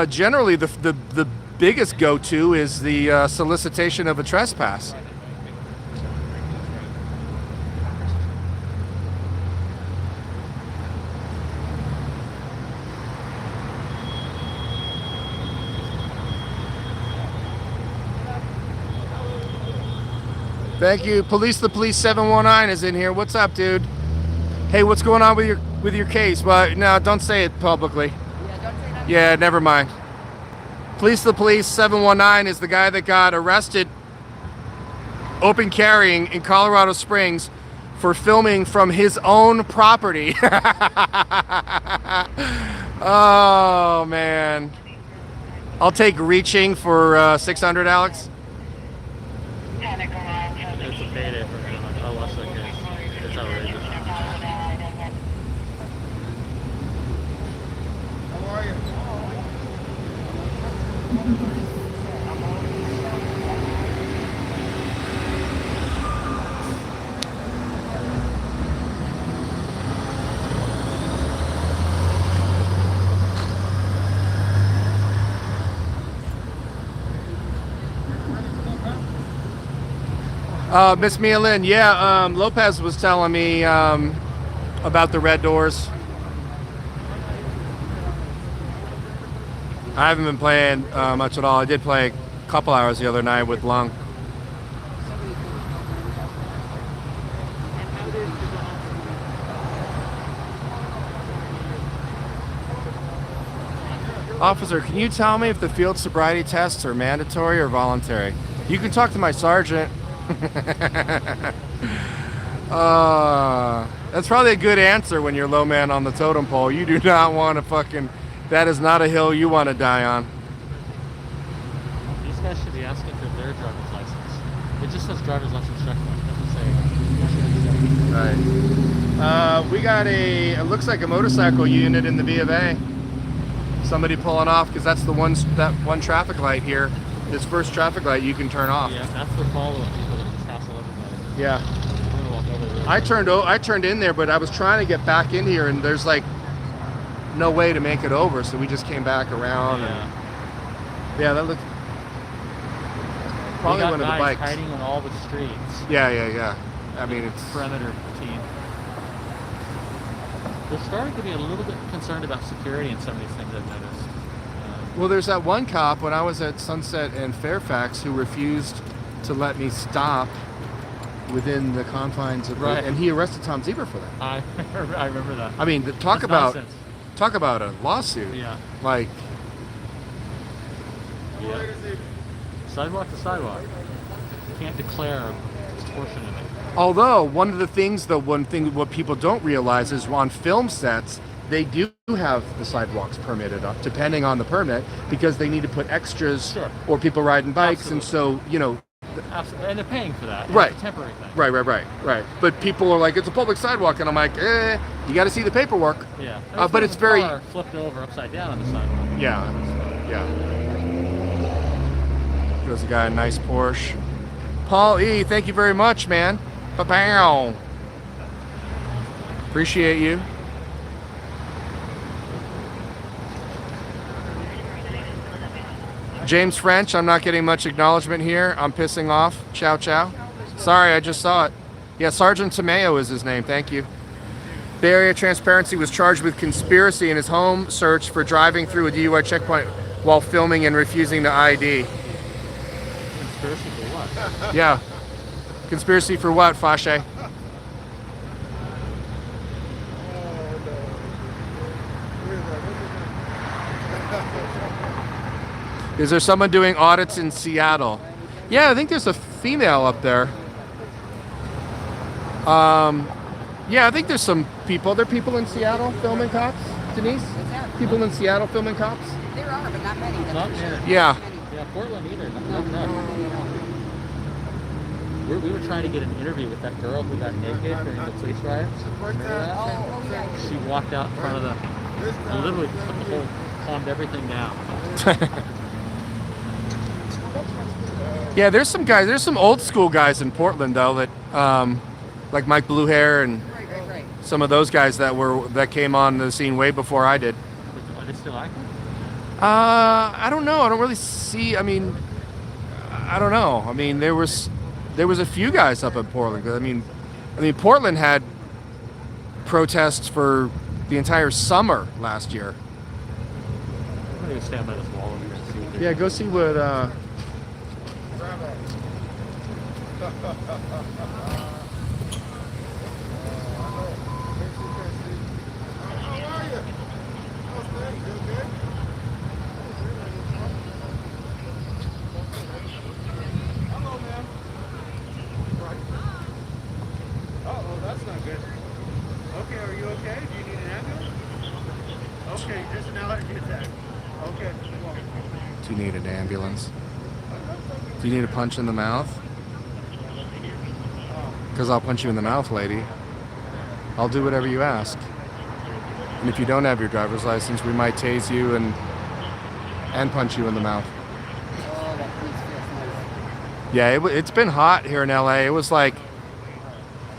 [SPEAKER 1] Generally, the biggest go-to is the solicitation of a trespass. Thank you. Police the Police 719 is in here. What's up, dude? Hey, what's going on with your case? Well, no, don't say it publicly.
[SPEAKER 8] Yeah, don't say nothing.
[SPEAKER 1] Yeah, never mind. Police the Police 719 is the guy that got arrested open carrying in Colorado Springs for filming from his own property. Oh, man. I'll take reaching for 600, Alex.
[SPEAKER 4] It's a payday for him. I'll watch that case. It's outrageous.
[SPEAKER 1] Miss Mia Lynn, yeah, Lopez was telling me about the red doors. I haven't been playing much at all. I did play a couple hours the other night with Lung. Officer, can you tell me if the field sobriety tests are mandatory or voluntary? You can talk to my sergeant. That's probably a good answer when you're low man on the totem pole. You do not want to fucking... That is not a hill you want to die on.
[SPEAKER 4] These guys should be asking for their driver's license. It just says driver's license checkpoint. It doesn't say.
[SPEAKER 1] Right. We got it looks like a motorcycle unit in the B of A. Somebody pulling off, because that's that one traffic light here. This first traffic light you can turn off.
[SPEAKER 4] Yeah, that's the follow-up people that just hassle everybody.
[SPEAKER 1] Yeah.
[SPEAKER 4] I'm gonna walk over there.
[SPEAKER 1] I turned in there, but I was trying to get back in here, and there's like no way to make it over, so we just came back around.
[SPEAKER 4] Yeah.
[SPEAKER 1] And, yeah, that looked probably one of the bikes.
[SPEAKER 4] Hiding on all the streets.
[SPEAKER 1] Yeah. I mean, it's
[SPEAKER 4] Perimeter team. They're starting to be a little bit concerned about security in some of these things I've noticed.
[SPEAKER 1] Well, there's that one cop when I was at Sunset and Fairfax who refused to let me stop within the confines of
[SPEAKER 4] Right.
[SPEAKER 1] and he arrested Tom Zebra for that.
[SPEAKER 4] I remember that.
[SPEAKER 1] I mean, talk
[SPEAKER 4] That's
[SPEAKER 1] about
[SPEAKER 4] nonsense.
[SPEAKER 1] talk about a lawsuit.
[SPEAKER 4] Yeah.
[SPEAKER 1] Like,
[SPEAKER 4] Yeah. Sidewalk to sidewalk. You can't declare portion of it.
[SPEAKER 1] although one thing what people don't realize is on film sets they do have the sidewalks permitted up, depending on the permit, because they need to put extras
[SPEAKER 4] Sure.
[SPEAKER 1] or people riding bikes,
[SPEAKER 4] Absolutely.
[SPEAKER 1] and so
[SPEAKER 4] Absolutely. And they're paying for that.
[SPEAKER 1] Right.
[SPEAKER 4] It's a temporary thing.
[SPEAKER 1] Right. But people are like, it's a public sidewalk, and I'm like, you got to see the paperwork.
[SPEAKER 4] Yeah.
[SPEAKER 1] But it's very
[SPEAKER 4] flipped over upside down on the sidewalk.
[SPEAKER 1] Yeah. There's a guy in a nice Porsche. Paul E, thank you very much, man. Ba-bow. Appreciate you. James French, I'm not getting much acknowledgement here. I'm pissing off. Chow chow. Sorry, I just saw it. Yeah, Sergeant Tomeo is his name. Thank you. Bay Area Transparency was charged with conspiracy in his home search for driving through a DUI checkpoint while filming and refusing the ID.
[SPEAKER 4] Conspiracy for what?
[SPEAKER 1] Yeah. Conspiracy for what, Fashe? Is there someone doing audits in Seattle? Yeah, I think there's a female up there. Yeah, I think there's some people. There are people in Seattle filming cops, Denise? People in Seattle filming cops?
[SPEAKER 8] There are, but not many.
[SPEAKER 4] Not many.
[SPEAKER 1] Yeah.
[SPEAKER 4] Yeah, Portland either. Not enough. we were trying to get an interview with that girl who got naked during the police riots. Remember that?
[SPEAKER 8] Oh, yeah.
[SPEAKER 4] She walked out in front of the, and literally put the whole, calmed everything down.
[SPEAKER 1] Yeah, there's some old school guys in Portland though that, like Mike Blue Hair and
[SPEAKER 8] Right.
[SPEAKER 1] some of those guys that came on the scene way before I did.
[SPEAKER 4] Are they still active?
[SPEAKER 1] I don't know. I don't really see. I mean, I don't know. I mean, there was a few guys up in Portland. I mean, Portland had protests for the entire summer last year.
[SPEAKER 4] I'm gonna stand by this wall over here and see what they
[SPEAKER 1] Yeah, go see what.
[SPEAKER 7] Oh, that's not good. Okay, are you okay? Do you need an ambulance? Okay, just an allergy attack. Okay, well.
[SPEAKER 1] Do you need an ambulance? Do you need a punch in the mouth? Because I'll punch you in the mouth, lady. I'll do whatever you ask. And if you don't have your driver's license, we might tase you and punch you in the mouth.
[SPEAKER 8] Oh, that police feels nice.
[SPEAKER 1] Yeah, it's been hot here in LA. It was like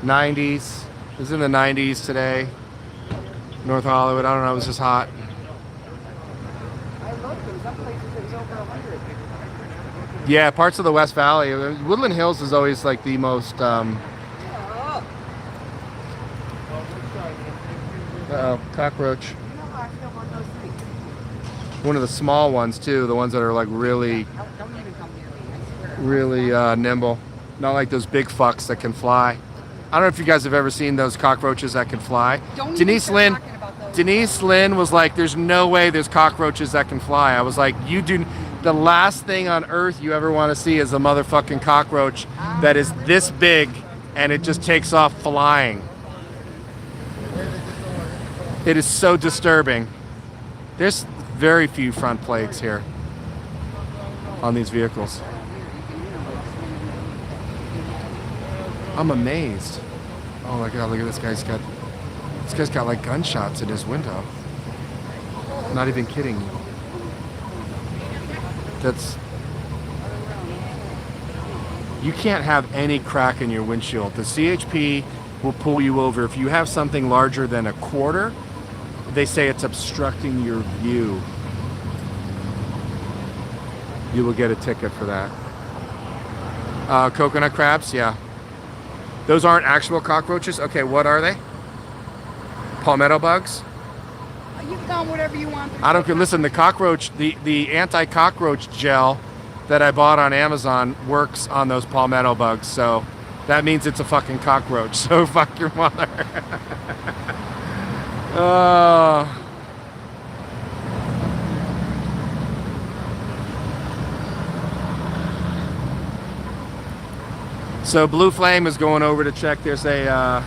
[SPEAKER 1] 90s. It was in the 90s today. North Hollywood, I don't know, it was just hot.
[SPEAKER 8] I looked, in some places it was over 100.
[SPEAKER 1] Yeah, parts of the West Valley. Woodland Hills is always like the most,
[SPEAKER 8] Oh,
[SPEAKER 1] uh-oh, cockroach.
[SPEAKER 8] you know how I feel about those things.
[SPEAKER 1] One of the small ones too, the ones that are like really,
[SPEAKER 8] Don't even come near me, I swear.
[SPEAKER 1] really nimble. Not like those big fucks that can fly. I don't know if you guys have ever seen those cockroaches that can fly.
[SPEAKER 8] Don't
[SPEAKER 1] Denise
[SPEAKER 8] even
[SPEAKER 1] Lynn,
[SPEAKER 8] start talking about those.
[SPEAKER 1] Denise Lynn was like, "There's no way there's cockroaches that can fly." I was like, "You do." The last thing on earth you ever want to see is a motherfucking cockroach that is this big and it just takes off flying. It is so disturbing. There's very few front plates here on these vehicles. I'm amazed. Oh my God, look at this guy's got like gunshots in his window. Not even kidding you. You can't have any crack in your windshield. The CHP will pull you over. If you have something larger than a quarter, they say it's obstructing your view. You will get a ticket for that. Coconut crabs, yeah. Those aren't actual cockroaches? Okay, what are they? Palmetto bugs?
[SPEAKER 8] You can call them whatever you want.
[SPEAKER 1] I don't care. Listen, the cockroach, the anti-cockroach gel that I bought on Amazon works on those palmetto bugs, so that means it's a fucking cockroach. So fuck your mother. So Blue Flame is going over to check. There's a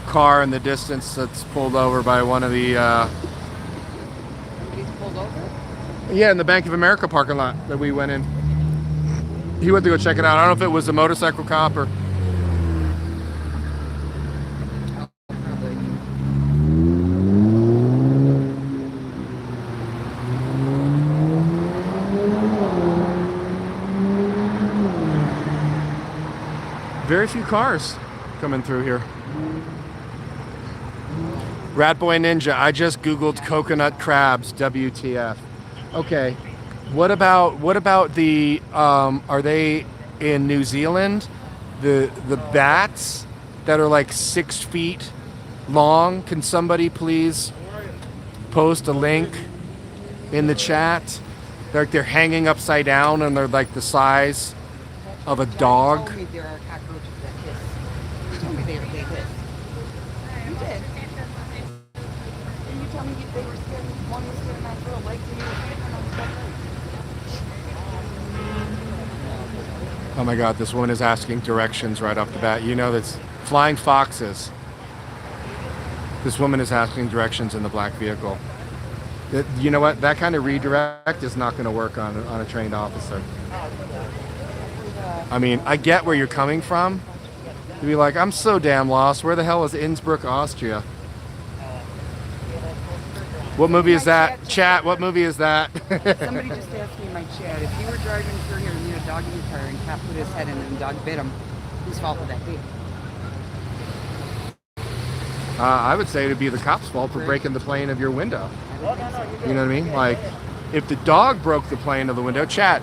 [SPEAKER 1] car in the distance that's pulled over by one of the.
[SPEAKER 8] He's pulled over?
[SPEAKER 1] Yeah, in the Bank of America parking lot that we went in. He went to go check it out. I don't know if it was a motorcycle cop or.
[SPEAKER 8] Probably.
[SPEAKER 1] Very few cars coming through here. Rat Boy Ninja, I just Googled coconut crabs, WTF. Okay, what about the, are they in New Zealand? The bats that are like 6 feet long? Can somebody please post a link in the chat? They're hanging upside down and they're like the size of a dog.
[SPEAKER 8] You told me there are cockroaches that hiss. You told me they hiss. You did. And you told me they were scared. One was scared of my little legs and you were scared when I was
[SPEAKER 1] Oh my God, this woman is asking directions right off the bat. You know that's flying foxes. This woman is asking directions in the black vehicle. You know what? That kind of redirect is not going to work on a trained officer. I mean, I get where you're coming from. To be like, I'm so damn lost. Where the hell is Innsbruck, Austria? What movie is that? Chat, what movie is that?
[SPEAKER 8] Somebody just asked me in my chat, if you were driving through here and you had a dog in your car and cop put his head in and the dog bit him, whose fault would that be?
[SPEAKER 1] I would say it'd be the cop's fault for breaking the plane of your window. You know what I mean? Like, if the dog broke the plane of the window. Chat,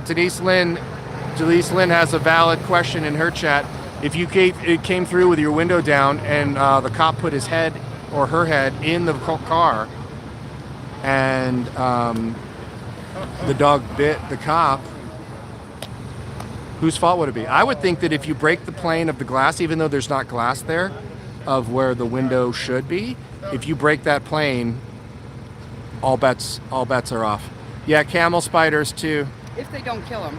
[SPEAKER 1] Denise Lynn has a valid question in her chat. If you came through with your window down and the cop put his head or her head in the car and the dog bit the cop, whose fault would it be? I would think that if you break the plane of the glass, even though there's not glass there, of where the window should be, if you break that plane, all bets are off. Yeah, camel spiders too.
[SPEAKER 8] If they don't kill him.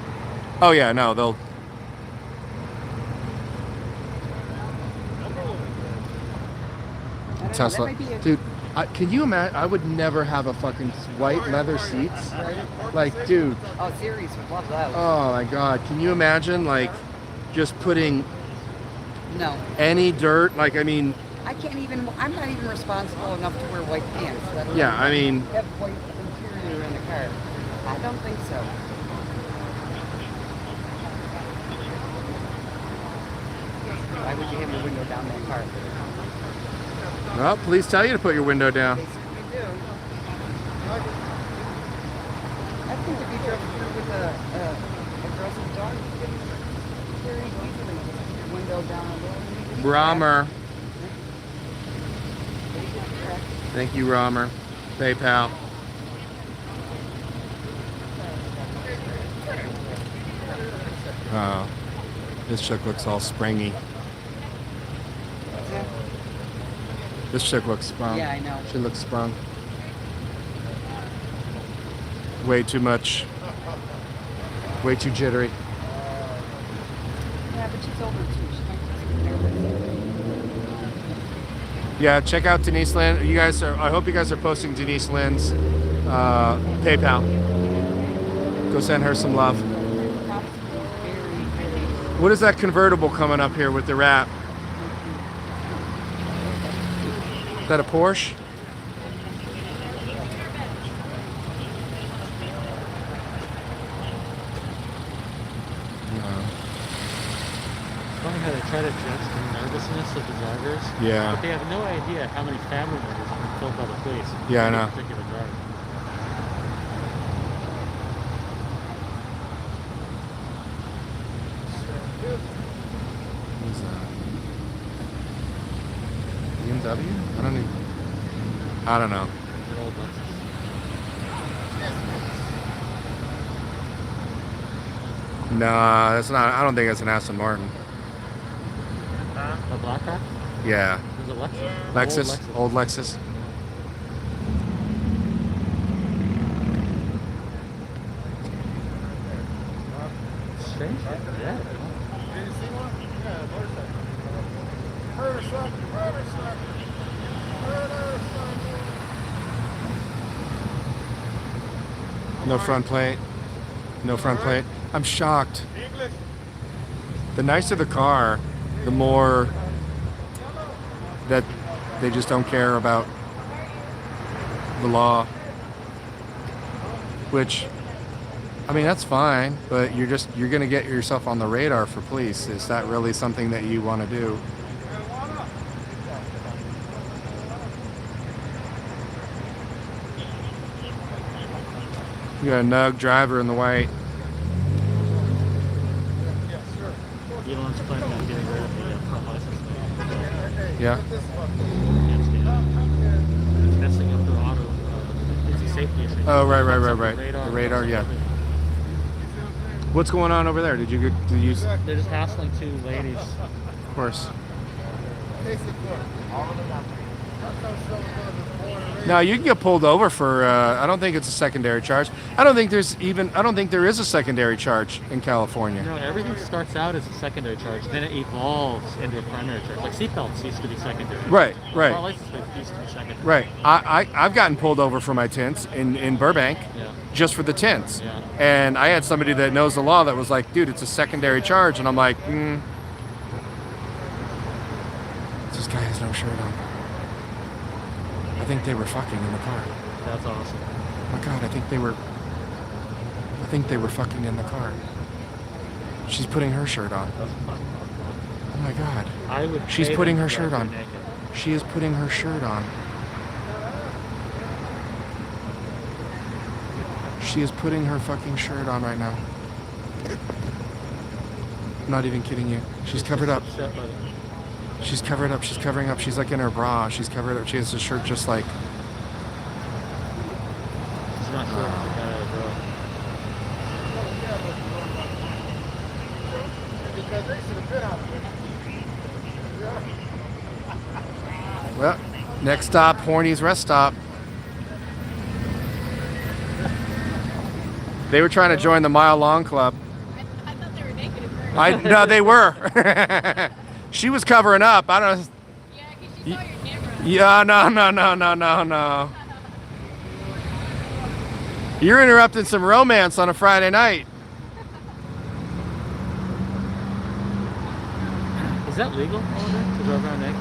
[SPEAKER 1] Oh yeah, no, they'll. Tesla, dude. Can you imagine? I would never have a fucking white leather seats. Like, dude.
[SPEAKER 8] Oh, Series would love those.
[SPEAKER 1] Oh my God, can you imagine like just putting
[SPEAKER 8] no
[SPEAKER 1] any dirt? Like, I mean.
[SPEAKER 8] I can't even. I'm not even responsible enough to wear white pants.
[SPEAKER 1] Yeah, I mean.
[SPEAKER 8] Have white interior in the car. I don't think so. Why would you have your window down that car?
[SPEAKER 1] Well, police tell you to put your window down.
[SPEAKER 8] They certainly do. I think if you drove through with a aggressive dog, you could very easily put your window down.
[SPEAKER 1] Romer. Thank you, Romer. PayPal. Oh, this chick looks all springy. This chick looks sprung.
[SPEAKER 8] Yeah, I know.
[SPEAKER 1] She looks sprung. Way too much. Way too jittery.
[SPEAKER 8] Yeah, but she's older too. She might just be nervous.
[SPEAKER 1] Yeah, check out Denise Lynn. You guys are. I hope you guys are posting Denise Lynn's PayPal. Go send her some love. What is that convertible coming up here with the wrap? Is that a Porsche?
[SPEAKER 4] Funny how they try to judge the nervousness of the drivers.
[SPEAKER 1] Yeah.
[SPEAKER 4] But they have no idea how many family members have been killed by the police.
[SPEAKER 1] Yeah, I know.
[SPEAKER 4] Particular driver.
[SPEAKER 1] What is that? BMW? I don't know.
[SPEAKER 4] They're old Lexus.
[SPEAKER 1] Nah, that's not. I don't think it's an Aston Martin.
[SPEAKER 4] A black car?
[SPEAKER 1] Yeah.
[SPEAKER 4] Is it Lexus?
[SPEAKER 1] Lexus. Old Lexus.
[SPEAKER 4] Strange. Yeah.
[SPEAKER 1] No front plate. No front plate. I'm shocked. The nicer the car, the more that they just don't care about the law. Which, I mean, that's fine, but you're gonna get yourself on the radar for police. Is that really something that you want to do? You got a Nug driver in the white.
[SPEAKER 4] Elon's planning on getting rid of the front license plate.
[SPEAKER 1] Yeah.
[SPEAKER 4] It's messing up their auto. It's a safety issue.
[SPEAKER 1] Oh, right.
[SPEAKER 4] The
[SPEAKER 1] radar, yeah. What's going on over there? Did you
[SPEAKER 4] They're just hassling two ladies.
[SPEAKER 1] Of course. No, you can get pulled over for. I don't think it's a secondary charge. I don't think there is a secondary charge in California.
[SPEAKER 4] No, everything starts out as a secondary charge, then it evolves into a primary charge. Like seatbelts used to be secondary.
[SPEAKER 1] Right.
[SPEAKER 4] Car license plates used to be secondary.
[SPEAKER 1] Right. I've gotten pulled over for my tints in Burbank, just for the tints.
[SPEAKER 4] Yeah.
[SPEAKER 1] And I had somebody that knows the law that was like, dude, it's a secondary charge, and I'm like, This guy has no shirt on. I think they were fucking in the car.
[SPEAKER 4] That's awesome.
[SPEAKER 1] Oh my God, I think they were fucking in the car. She's putting her shirt on. Oh my God. She's putting her shirt on. She is putting her shirt on. She is putting her fucking shirt on right now. I'm not even kidding you. She's covered up. She's covered up. She's covering up. She's like in her bra. She's covered up. She has a shirt just like.
[SPEAKER 4] She's not sure.
[SPEAKER 1] Well, next stop, Horny's rest stop. They were trying to join the Mile Long Club.
[SPEAKER 11] I thought they were naked at first.
[SPEAKER 1] No, they were. She was covering up. I don't know.
[SPEAKER 11] Yeah, because she saw your camera.
[SPEAKER 1] Yeah, no. You're interrupting some romance on a Friday night.
[SPEAKER 4] Is that legal over there to drive around naked?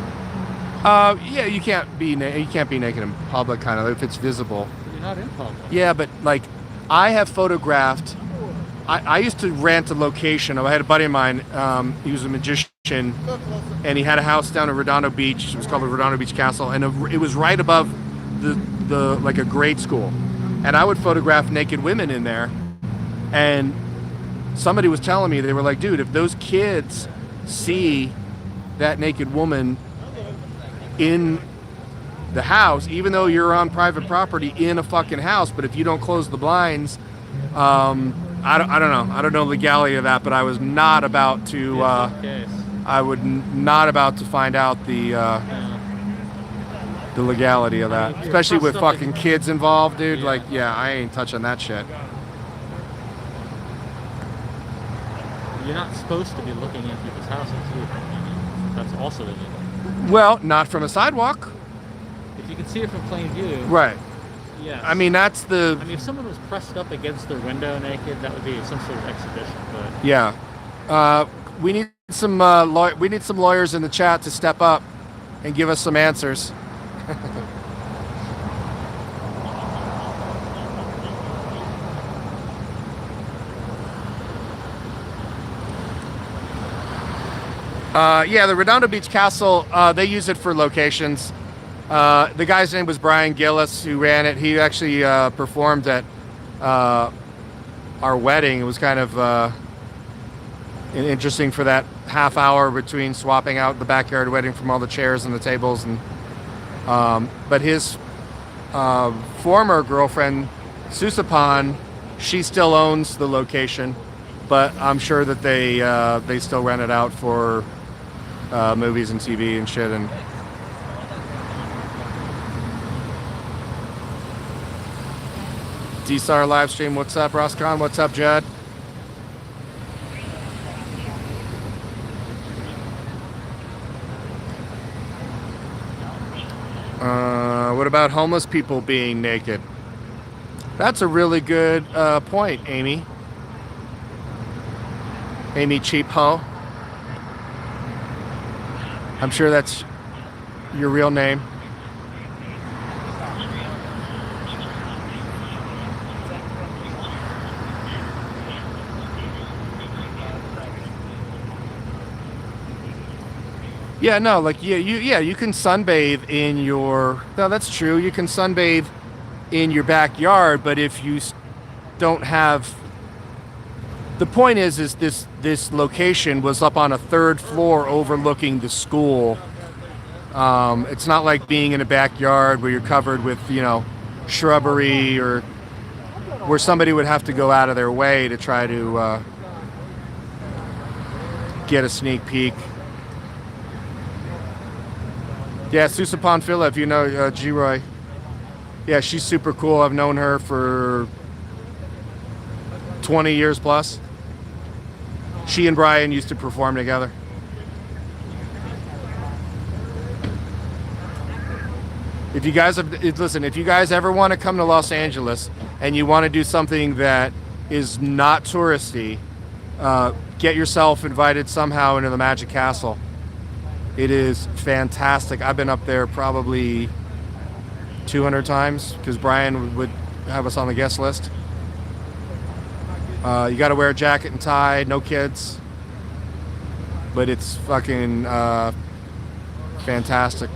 [SPEAKER 1] Yeah, you can't be naked in public, kind of, if it's visible.
[SPEAKER 4] But you're not in public.
[SPEAKER 1] Yeah, but like, I have photographed. I used to rent a location. I had a buddy of mine. He was a magician, and he had a house down in Redondo Beach. It was called the Redondo Beach Castle, and it was right above the like a grade school. And I would photograph naked women in there. And somebody was telling me, they were like, dude, if those kids see that naked woman in the house, even though you're on private property in a fucking house, but if you don't close the blinds, I don't know. I don't know the legality of that, but I was not about to. Not about to find out the legality of that, especially with fucking kids involved, dude. Like, yeah, I ain't touching that shit.
[SPEAKER 4] You're not supposed to be looking in people's houses either. That's also illegal.
[SPEAKER 1] Well, not from a sidewalk.
[SPEAKER 4] If you can see it from plain view.
[SPEAKER 1] Right.
[SPEAKER 4] Yes.
[SPEAKER 1] I mean, that's the.
[SPEAKER 4] I mean, if someone was pressed up against their window naked, that would be some sort of exhibition. But
[SPEAKER 1] Yeah. We need some lawyers in the chat to step up and give us some answers. Yeah, the Redondo Beach Castle, they use it for locations. The guy's name was Brian Gillis, who ran it. He actually performed at our wedding. It was kind of interesting for that half hour between swapping out the backyard wedding from all the chairs and the tables. And but his former girlfriend, Susapan, she still owns the location, but I'm sure that they still rent it out for movies and TV and shit. And DSAR live stream, what's up, Roscon? What's up, Judd? What about homeless people being naked? That's a really good point, Amy. Amy Cheap Ho. I'm sure that's your real name. Yeah, no, like you can sunbathe in your. No, that's true. You can sunbathe in your backyard, but if you don't have. The point is this location was up on a third floor overlooking the school. It's not like being in a backyard where you're covered with, shrubbery, or where somebody would have to go out of their way to try to get a sneak peek. Yeah, Susapon Phila, if you know G-Roy. Yeah, she's super cool. I've known her for 20 years plus. She and Brian used to perform together. If you guys listen, if you guys ever want to come to Los Angeles and you want to do something that is not touristy, get yourself invited somehow into the Magic Castle. It is fantastic. I've been up there probably 200 times because Brian would have us on the guest list. You got to wear a jacket and tie, no kids, but it's fucking fantastic.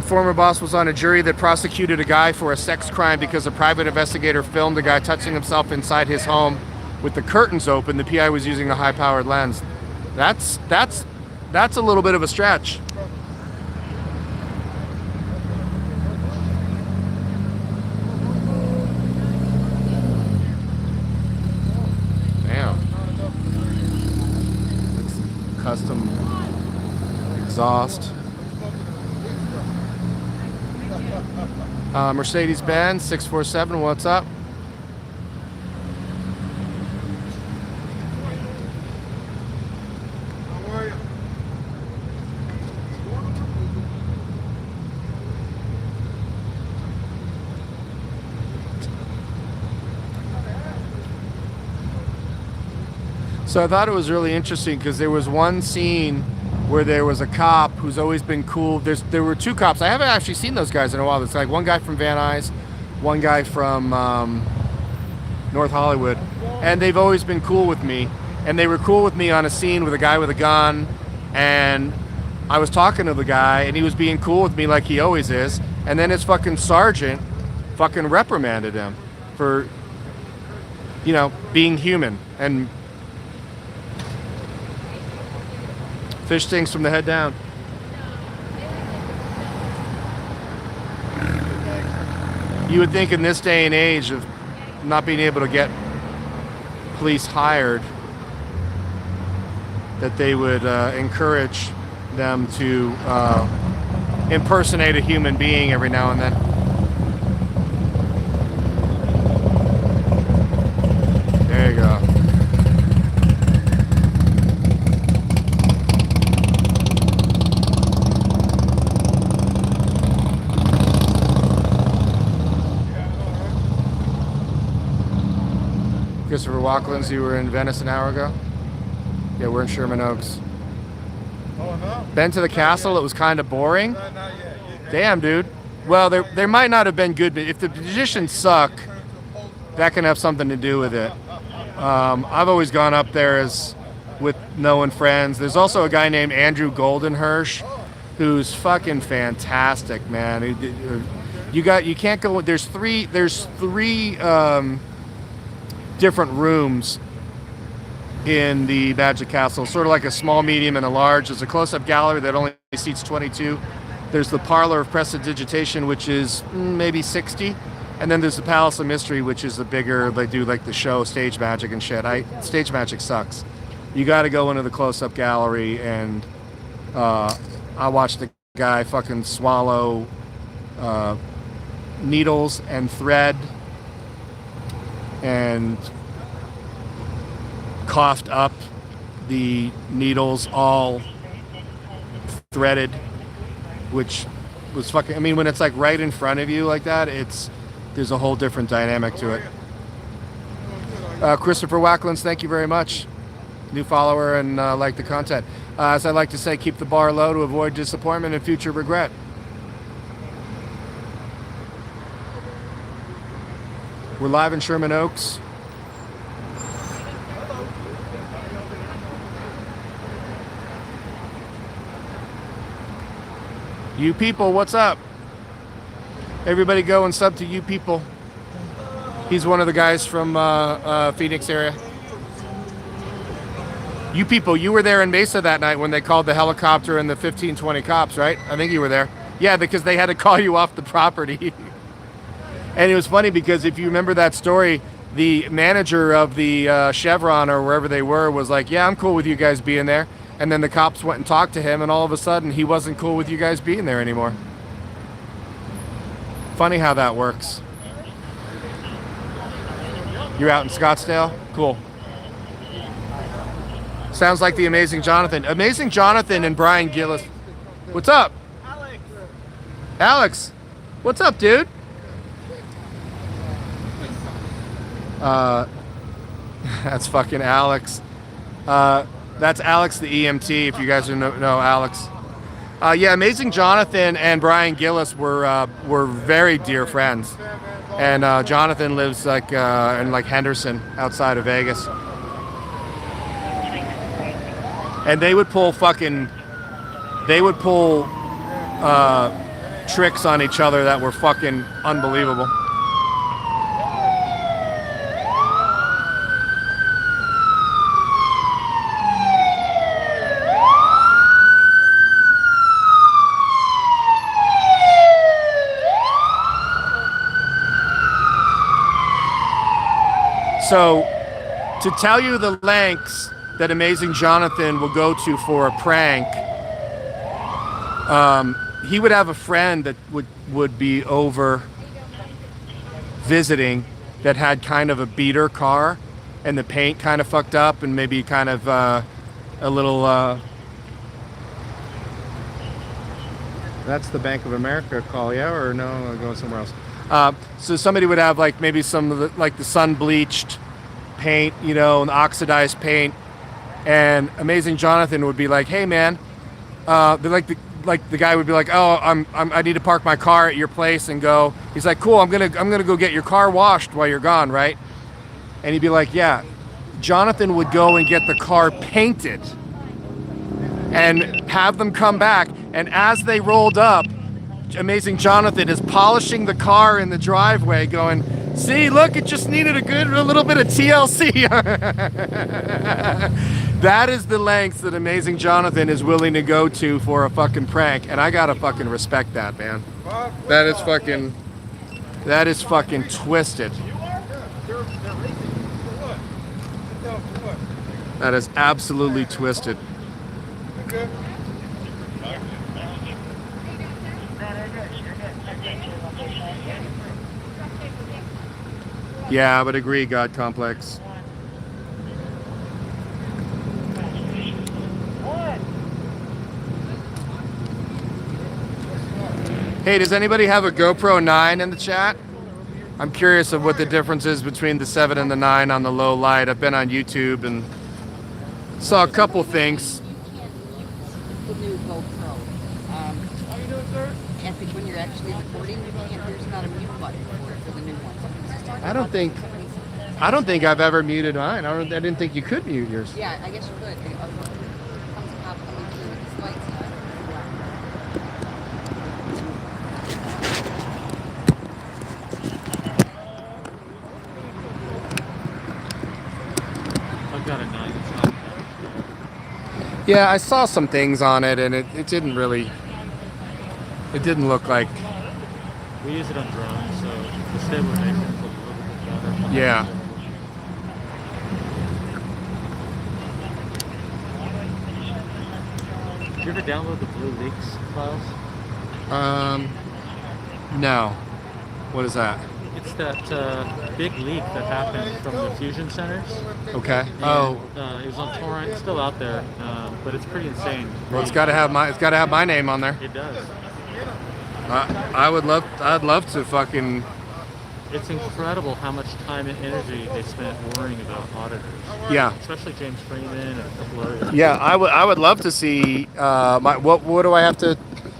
[SPEAKER 1] Former boss was on a jury that prosecuted a guy for a sex crime because a private investigator filmed a guy touching himself inside his home with the curtains open. The PI was using a high-powered lens. That's a little bit of a stretch. Damn. That's custom exhaust. Mercedes-Benz 647, what's up?
[SPEAKER 7] How are you?
[SPEAKER 1] So I thought it was really interesting because there was one scene where there was a cop who's always been cool. There were two cops. I haven't actually seen those guys in a while. It's like one guy from Van Nuys, one guy from North Hollywood. And they've always been cool with me. And they were cool with me on a scene with a guy with a gun. And I was talking to the guy and he was being cool with me like he always is. And then his fucking sergeant fucking reprimanded him for, you know, being human. And fish stinks from the head down. You would think in this day and age of not being able to get police hired that they would encourage them to impersonate a human being every now and then. There you go. Christopher Walklins, you were in Venice an hour ago? Yeah, we're in Sherman Oaks.
[SPEAKER 7] Oh, no?
[SPEAKER 1] Been to the castle, it was kind of boring.
[SPEAKER 7] Not yet.
[SPEAKER 1] Damn, dude. Well, there might not have been good, but if the musicians suck, that can have something to do with it. I've always gone up there as with knowing friends. There's also a guy named Andrew Goldenhirsch who's fucking fantastic, man. You can't go. There's three different rooms in the Magic Castle, sort of like a small, medium, and a large. There's a close-up gallery that only seats 22. There's the Parlor of Prestidigitation, which is maybe 60. And then there's the Palace of Mystery, which is the bigger, they do like the show, stage magic and shit. Stage magic sucks. You got to go into the close-up gallery, and I watched the guy fucking swallow needles and thread and coughed up the needles all threaded, which was fucking, I mean, when it's like right in front of you like that, there's a whole different dynamic to it. Christopher Wacklins, thank you very much. New follower and like the content. As I like to say, keep the bar low to avoid disappointment and future regret. We're live in Sherman Oaks. You people, what's up? Everybody go and sub to You People. He's one of the guys from Phoenix area. You people, you were there in Mesa that night when they called the helicopter and the 15-20 cops, right? I think you were there. Yeah, because they had to call you off the property. And it was funny because if you remember that story, the manager of the Chevron or wherever they were was like, yeah, I'm cool with you guys being there. And then the cops went and talked to him, and all of a sudden he wasn't cool with you guys being there anymore. Funny how that works. You're out in Scottsdale? Cool. Sounds like the Amazing Jonathan. Amazing Jonathan and Brian Gillis. What's up? Alex. What's up, dude? That's fucking Alex. That's Alex the EMT, if you guys know Alex. Yeah, Amazing Jonathan and Brian Gillis were very dear friends. And Jonathan lives like in like Henderson, outside of Vegas. And they would pull tricks on each other that were fucking unbelievable. So, to tell you the lengths that Amazing Jonathan will go to for a prank, he would have a friend that would be over visiting that had kind of a beater car, and the paint kind of fucked up, and maybe kind of a little. That's the Bank of America call, yeah, or no? I'm going somewhere else. So somebody would have like maybe some of the, like the sun bleached paint, you know, and oxidized paint, and Amazing Jonathan would be like, "Hey man," the guy would be like, "Oh, I need to park my car at your place and go." He's like, "Cool, I'm gonna go get your car washed while you're gone, right?" And he'd be like, "Yeah." Jonathan would go and get the car painted and have them come back, and as they rolled up, Amazing Jonathan is polishing the car in the driveway going, "See, look, it just needed a little bit of TLC." That is the lengths that Amazing Jonathan is willing to go to for a fucking prank, and I gotta fucking respect that, man. That is fucking twisted. That is absolutely twisted. Yeah, I would agree, God Complex. Hey, does anybody have a GoPro 9 in the chat? I'm curious of what the difference is between the 7 and the 9 on the low light. I've been on YouTube and saw a couple things.
[SPEAKER 8] The new GoPro. And when you're actually recording, there's not a mute button for the new one.
[SPEAKER 1] I don't think I've ever muted mine. I didn't think you could mute yours.
[SPEAKER 8] Yeah, I guess you could. It comes up coming through with the lights.
[SPEAKER 4] I've got a 9.
[SPEAKER 1] Yeah, I saw some things on it, and it didn't really. It didn't look like.
[SPEAKER 4] We use it on drones, so the stabilization is a little bit better.
[SPEAKER 1] Yeah.
[SPEAKER 4] Did you ever download the Blue Leaks files?
[SPEAKER 1] No. What is that?
[SPEAKER 4] It's that big leak that happened from the fusion centers.
[SPEAKER 1] Okay.
[SPEAKER 4] And,
[SPEAKER 1] Oh.
[SPEAKER 4] it was on torrent. It's still out there, but it's pretty insane.
[SPEAKER 1] Well, it's got to have my name on there.
[SPEAKER 4] It does.
[SPEAKER 1] I'd love to fucking.
[SPEAKER 4] It's incredible how much time and energy they spent worrying about auditors.
[SPEAKER 1] Yeah.
[SPEAKER 4] Especially James Freeman and a couple others.
[SPEAKER 1] Yeah, I would love to see what do I have to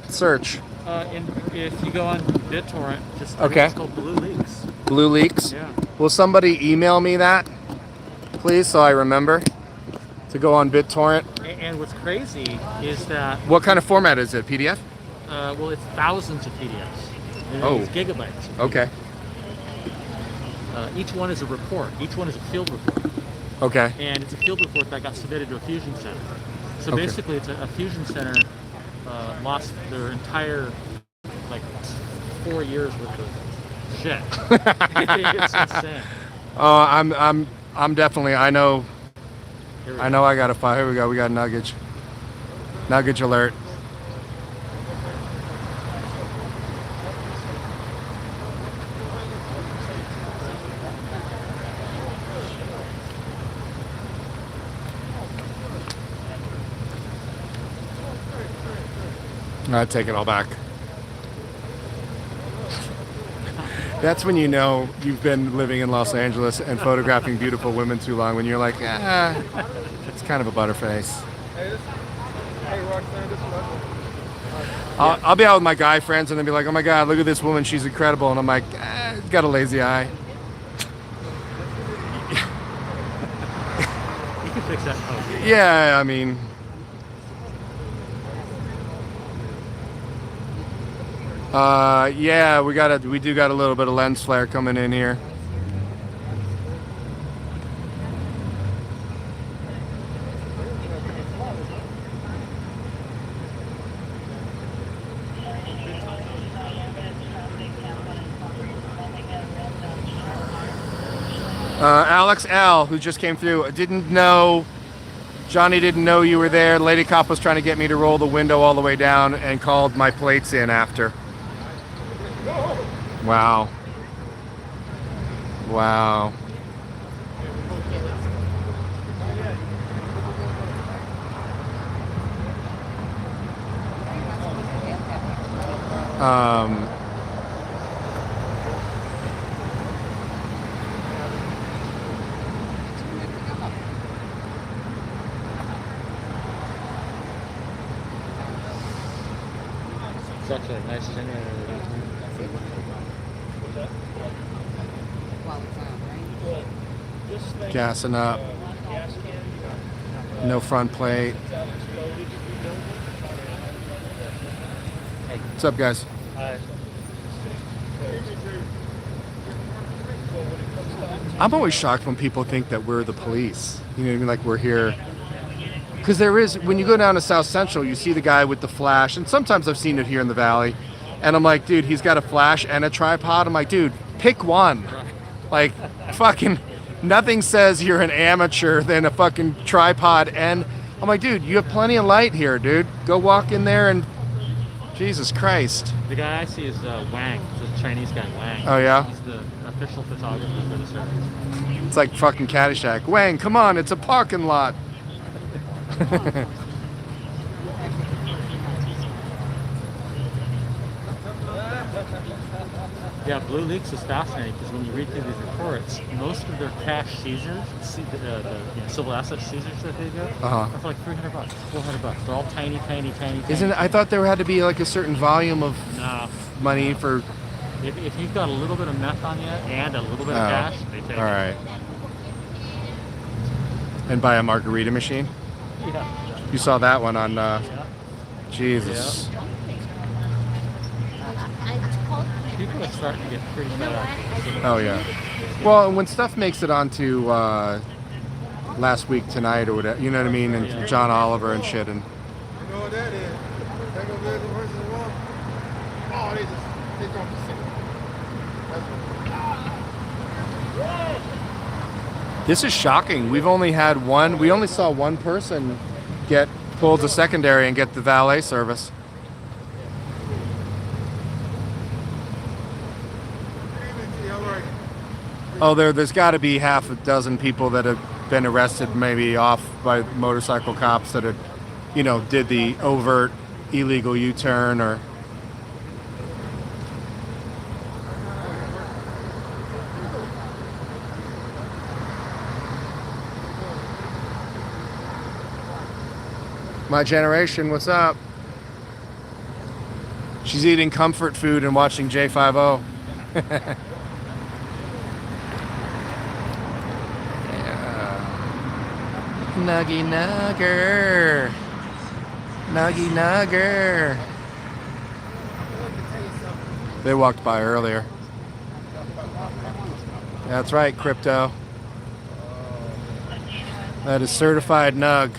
[SPEAKER 1] search?
[SPEAKER 4] And if you go on BitTorrent, just
[SPEAKER 1] Okay.
[SPEAKER 4] it's called Blue Leaks.
[SPEAKER 1] Blue Leaks?
[SPEAKER 4] Yeah.
[SPEAKER 1] Will somebody email me that, please, so I remember to go on BitTorrent?
[SPEAKER 4] And what's crazy is that
[SPEAKER 1] What kind of format is it? PDF?
[SPEAKER 4] well, it's thousands of PDFs.
[SPEAKER 1] Oh.
[SPEAKER 4] It's gigabytes.
[SPEAKER 1] Okay.
[SPEAKER 4] Each one is a report. Each one is a field report.
[SPEAKER 1] Okay.
[SPEAKER 4] And it's a field report that got submitted to a fusion center. So
[SPEAKER 1] Okay.
[SPEAKER 4] basically, it's a fusion center lost their entire, like, 4 years worth of shit. It's insane.
[SPEAKER 1] I'm definitely. I know I got a fire. Here we go. We got nuggage. Nuggage alert. I take it all back. That's when you know you've been living in Los Angeles and photographing beautiful women too long, when you're like, it's kind of a butterface. I'll be out with my guy friends and they'll be like, oh my God, look at this woman, she's incredible. And I'm like, got a lazy eye.
[SPEAKER 4] You can fix that.
[SPEAKER 1] Yeah, I mean. Yeah, we do got a little bit of lens flare coming in here. Alex L, who just came through, didn't know, Johnny didn't know you were there. Lady cop was trying to get me to roll the window all the way down and called my plates in after. Wow. Wow.
[SPEAKER 4] It's actually a nice generator.
[SPEAKER 1] Gassing up. No front plate. What's up, guys? I'm always shocked when people think that we're the police. You know what I mean? Like we're here. Because there is, when you go down to South Central, you see the guy with the flash. And sometimes I've seen it here in the Valley. And I'm like, dude, he's got a flash and a tripod. I'm like, dude, pick one. Like, fucking, nothing says you're an amateur than a fucking tripod. And I'm like, dude, you have plenty of light here, dude. Go walk in there and, Jesus Christ.
[SPEAKER 4] The guy I see is Wang, the Chinese guy Wang.
[SPEAKER 1] Oh, yeah?
[SPEAKER 4] He's the official photographer for the service.
[SPEAKER 1] It's like fucking Caddyshack. Wang, come on, it's a parking lot.
[SPEAKER 4] Yeah, Blue Leaks is fascinating because when you read through these reports, most of their cash seizures, civil asset seizures that they do, are for like $300, $400. They're all tiny.
[SPEAKER 1] Isn't it? I thought there had to be like a certain volume of money for.
[SPEAKER 4] If you've got a little bit of meth on you and a little bit of cash, they take it.
[SPEAKER 1] All right. And buy a margarita machine.
[SPEAKER 4] Yeah.
[SPEAKER 1] You saw that one on. Jesus.
[SPEAKER 4] Yeah. People are starting to get pretty fed up.
[SPEAKER 1] Oh yeah. Well, when stuff makes it onto Last Week Tonight or whatever, you know what I mean, and John Oliver and shit, and.
[SPEAKER 7] You know what that is? Take over there versus the wall. Oh, they just take off the single.
[SPEAKER 1] This is shocking. We've only had one. We only saw one person get pulled to secondary and get the valet service. Oh, there's got to be half a dozen people that have been arrested, maybe off by motorcycle cops that had, did the overt illegal U-turn or. My generation, what's up? She's eating comfort food and watching J50. Nuggy nugger. Nuggy nugger. They walked by earlier. That's right, Crypto. That is certified nug.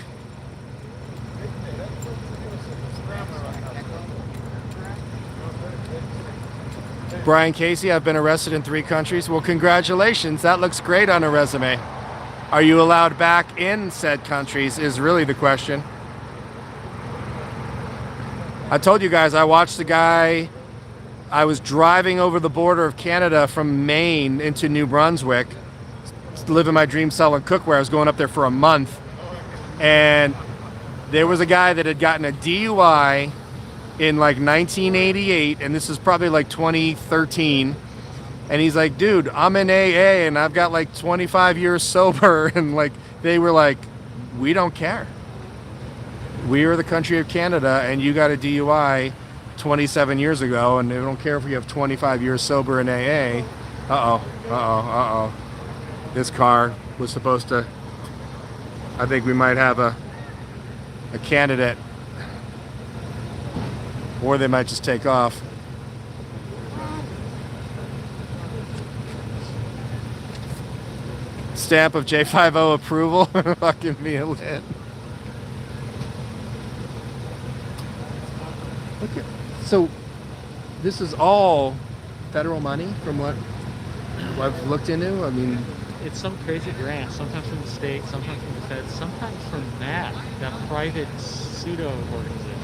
[SPEAKER 1] Brian Casey, I've been arrested in 3 countries. Well, congratulations. That looks great on a resume. Are you allowed back in said countries is really the question. I told you guys I watched the guy. I was driving over the border of Canada from Maine into New Brunswick, living my dream selling cookware. I was going up there for a month. And there was a guy that had gotten a DUI in like 1988, and this is probably like 2013. And he's like, dude, I'm in AA and I've got like 25 years sober. And like, they were like, we don't care. We are the country of Canada and you got a DUI 27 years ago and they don't care if you have 25 years sober in AA. Uh-oh. This car was supposed to, I think we might have a candidate, or they might just take off. Stamp of J50 approval. Fucking me lit. Look at, so this is all federal money from what I've looked into. I mean,
[SPEAKER 4] It's some crazy grant, sometimes from the state, sometimes from the feds, sometimes from that private pseudo organization.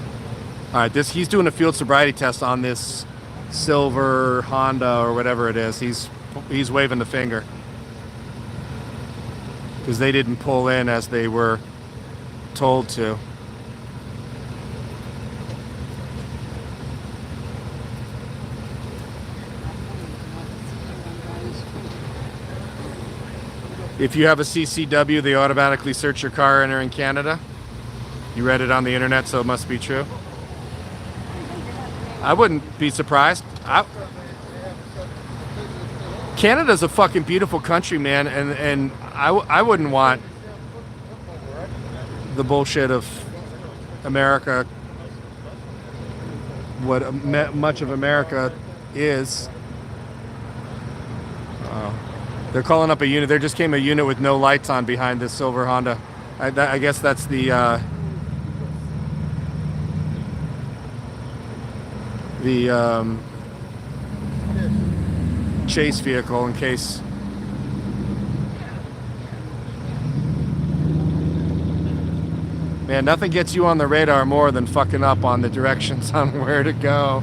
[SPEAKER 1] all right, he's doing a field sobriety test on this silver Honda or whatever it is. He's waving the finger because they didn't pull in as they were told to. If you have a CCW, they automatically search your car entering Canada. You read it on the internet, so it must be true. I wouldn't be surprised. Canada's a fucking beautiful country, man, and I wouldn't want the bullshit of America, what much of America is. They're calling up a unit. There just came a unit with no lights on behind this silver Honda. I guess that's the chase vehicle in case. Man, nothing gets you on the radar more than fucking up on the directions on where to go.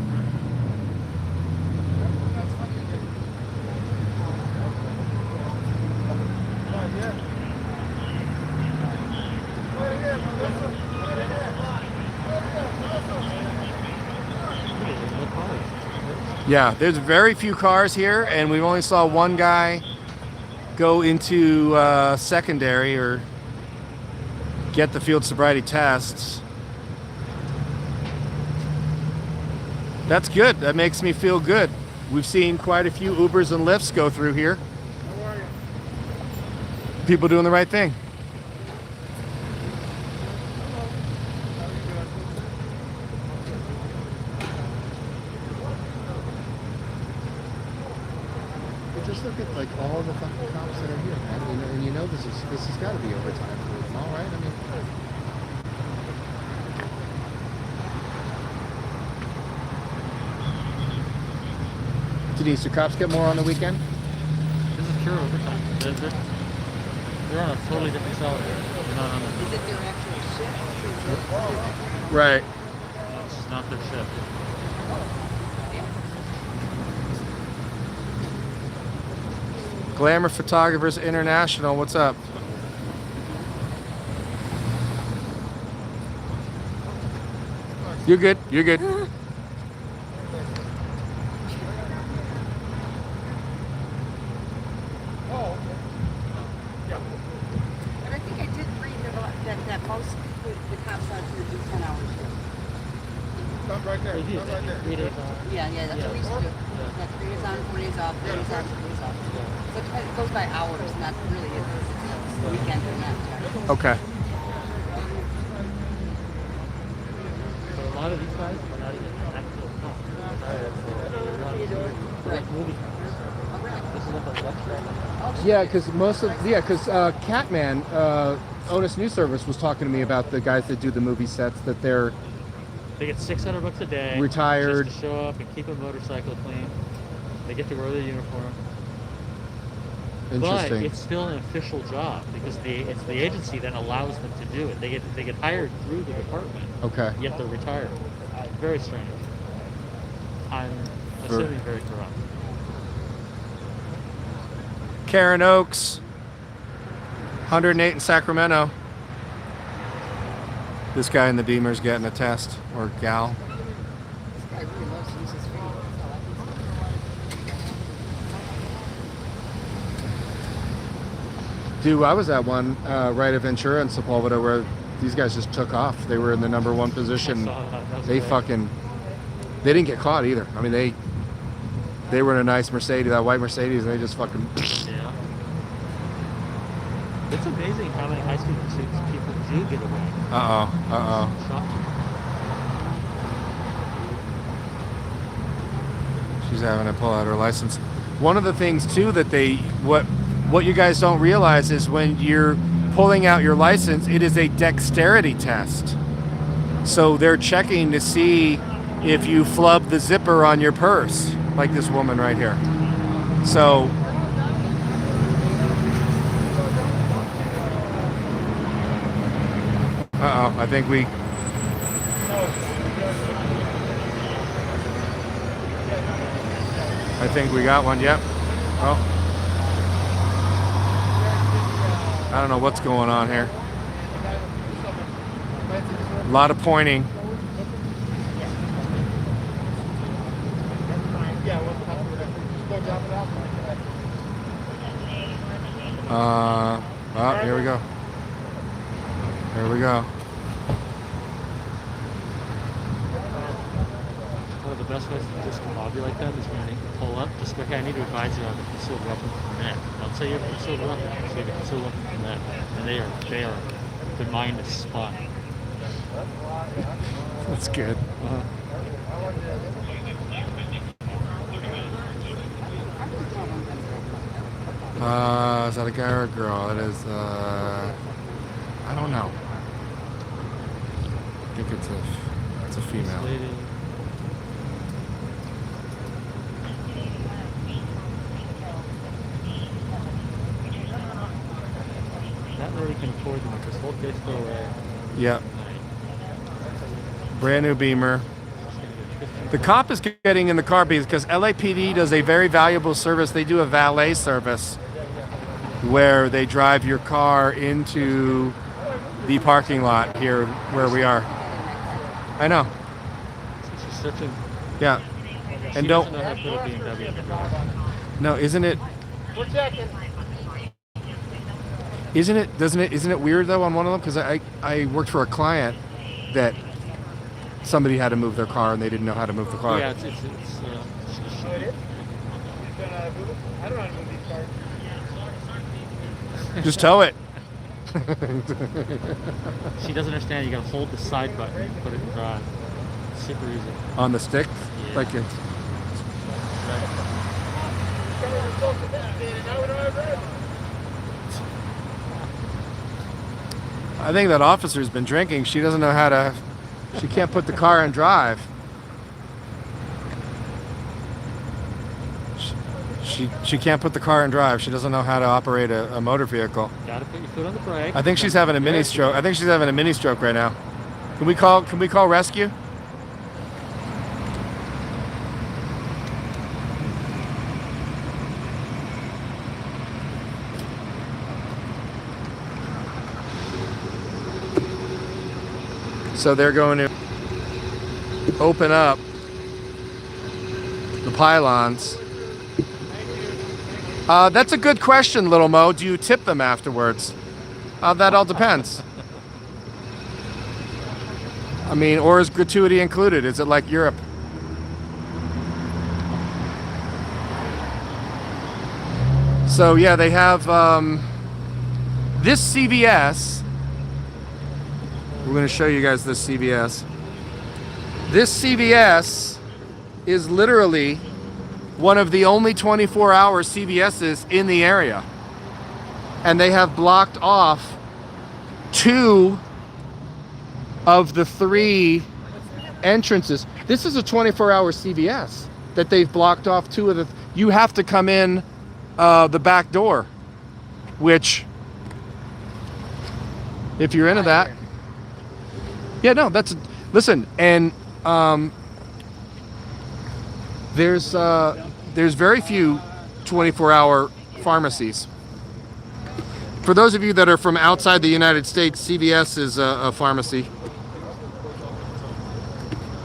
[SPEAKER 1] Yeah, there's very few cars here, and we only saw one guy go into secondary or get the field sobriety tests. That's good. That makes me feel good. We've seen quite a few Ubers and Lyfts go through here. People doing the right thing. Just look at like all the fucking cops that are here, man. And you know this has got to be overtime for them, all right? I mean, Denise, do cops get more on the weekend?
[SPEAKER 4] This is pure overtime. They're on a totally different salary. They're not on the,
[SPEAKER 8] Is it their actual shift?
[SPEAKER 1] Right.
[SPEAKER 4] it's not their shift.
[SPEAKER 1] Glamour Photographers International, what's up? You're good. You're good.
[SPEAKER 8] But I think I did read that most the cops are to do 10 hours.
[SPEAKER 7] Stop right there. Stop right there.
[SPEAKER 4] 3 days on.
[SPEAKER 8] Yeah, that's what we used to do. Yeah, 3 days on, 4 days off, 3 days on, 4 days off. So it goes by hours, not really a weekend or not.
[SPEAKER 1] Okay.
[SPEAKER 4] So a lot of these guys are not even actual cops. They're like movie cops. This is like a website.
[SPEAKER 1] Yeah, because Catman, Onus News Service was talking to me about the guys that do the movie sets, that they're
[SPEAKER 4] They get $600 a day.
[SPEAKER 1] Retired.
[SPEAKER 4] Just to show up and keep a motorcycle clean. They get to wear their uniform. But
[SPEAKER 1] Interesting.
[SPEAKER 4] it's still an official job because it's the agency that allows them to do it. They get hired through the department.
[SPEAKER 1] Okay.
[SPEAKER 4] Yet they're retired. Very strange. I'm assuming very corrupt.
[SPEAKER 1] Karen Oaks, 108 in Sacramento. This guy in the Beamer's getting a test, or gal.
[SPEAKER 8] This guy really loves to use his feet.
[SPEAKER 1] Dude, I was at one right of Ventura and Sepulveda where these guys just took off. They were in the #1 position. They fucking, they didn't get caught either. I mean, they were in a nice Mercedes, that white Mercedes, and they just fucking.
[SPEAKER 4] Yeah. It's amazing how many high speed pursuits people do get away.
[SPEAKER 1] Shocking. She's having to pull out her license. One of the things too that what you guys don't realize is when you're pulling out your license, it is a dexterity test. So they're checking to see if you flub the zipper on your purse, like this woman right here. So I think we got one. Yep. Oh. I don't know what's going on here. A lot of pointing. Oh, here we go. Here we go.
[SPEAKER 4] One of the best ways to discombobulate them is when they pull up, just go, hey, I need to advise you on the concealed weapon permit. Don't say you have a concealed weapon, say the concealed weapon permit. And they are, their mind is spun.
[SPEAKER 1] That's good. Is that a guy or a girl? It is, I don't know. I think it's a female.
[SPEAKER 4] Not really can afford them if this whole case go away.
[SPEAKER 1] Yeah. Brand new Beamer. The cop is getting in the car because LAPD does a very valuable service. They do a valet service where they drive your car into the parking lot here where we are. I know.
[SPEAKER 4] She's searching.
[SPEAKER 1] Yeah. And
[SPEAKER 4] She
[SPEAKER 1] don't.
[SPEAKER 4] doesn't know how to put a BMW in the car.
[SPEAKER 1] No, isn't it?
[SPEAKER 2] We're checking.
[SPEAKER 1] Isn't it weird though on one of them? Because I worked for a client that somebody had to move their car and they didn't know how to move the car.
[SPEAKER 4] Yeah, it's
[SPEAKER 2] Oh, it is? I don't know how to move these cars.
[SPEAKER 1] Just tow it.
[SPEAKER 4] She doesn't understand. You gotta hold the side button and put it in drive. It's super easy.
[SPEAKER 1] On the stick?
[SPEAKER 4] Yeah.
[SPEAKER 1] Like it. I think that officer's been drinking. She doesn't know how to. She can't put the car in drive. She can't put the car in drive. She doesn't know how to operate a motor vehicle.
[SPEAKER 4] Gotta put your foot on the brake.
[SPEAKER 1] I think she's having a mini stroke. I think she's having a mini stroke right now. Can we call rescue? So they're going to open up the pylons. That's a good question, Little Mo. Do you tip them afterwards? That all depends. I mean, or is gratuity included? Is it like Europe? So yeah, they have this CVS. We're going to show you guys this CVS. This CVS is literally one of the only 24-hour CVS's in the area. And they have blocked off 2 of the 3 entrances. This is a 24-hour CVS. that they've blocked off two of the. You have to come in the back door, which, if you're into that, yeah, no, that's listen, and there's very few 24-hour pharmacies. For those of you that are from outside the United States, CVS is a pharmacy.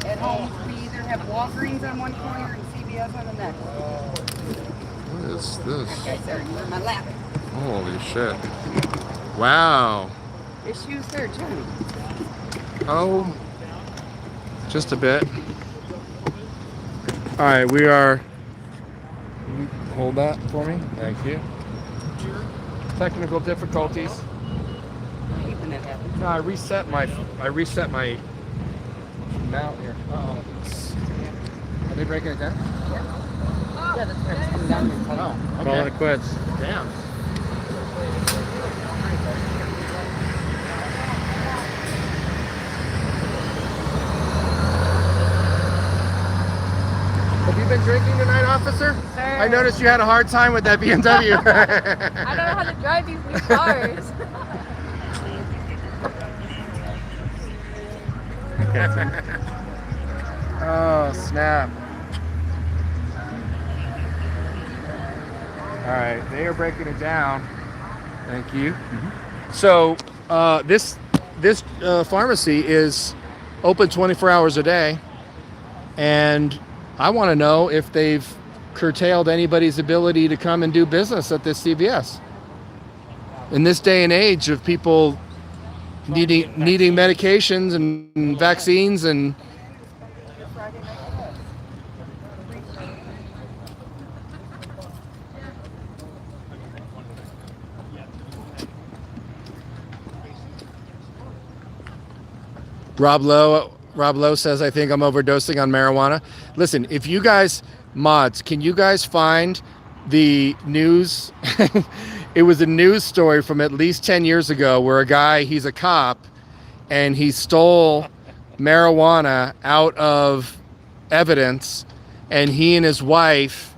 [SPEAKER 8] At home, we either have Walgreens on one corner and CVS on the next.
[SPEAKER 1] What is this?
[SPEAKER 8] Okay, sorry, you're in my lap.
[SPEAKER 1] Holy shit. Wow.
[SPEAKER 8] Issues there, Johnny.
[SPEAKER 1] Oh, just a bit. All right, we are. Can you hold that for me? Thank you. Technical difficulties.
[SPEAKER 8] I hate when that happens.
[SPEAKER 1] No, I reset my mount here. Uh-oh. Are they breaking it down?
[SPEAKER 8] Yeah, that's right. It's coming down here.
[SPEAKER 1] Oh, okay.
[SPEAKER 9] Calling it quits. Damn.
[SPEAKER 1] Have you been drinking tonight, officer?
[SPEAKER 11] Sir.
[SPEAKER 1] I noticed you had a hard time with that BMW.
[SPEAKER 11] I don't know how to drive these new cars.
[SPEAKER 1] Oh, snap. All right, they are breaking it down. Thank you. So this pharmacy is open 24 hours a day, and I want to know if they've curtailed anybody's ability to come and do business at this CVS. In this day and age of people needing medications and vaccines and Rob Lowe says, I think I'm overdosing on marijuana. Listen, if you guys, mods, can you guys find the news? It was a news story from at least 10 years ago where a guy, he's a cop, and he stole marijuana out of evidence, and he and his wife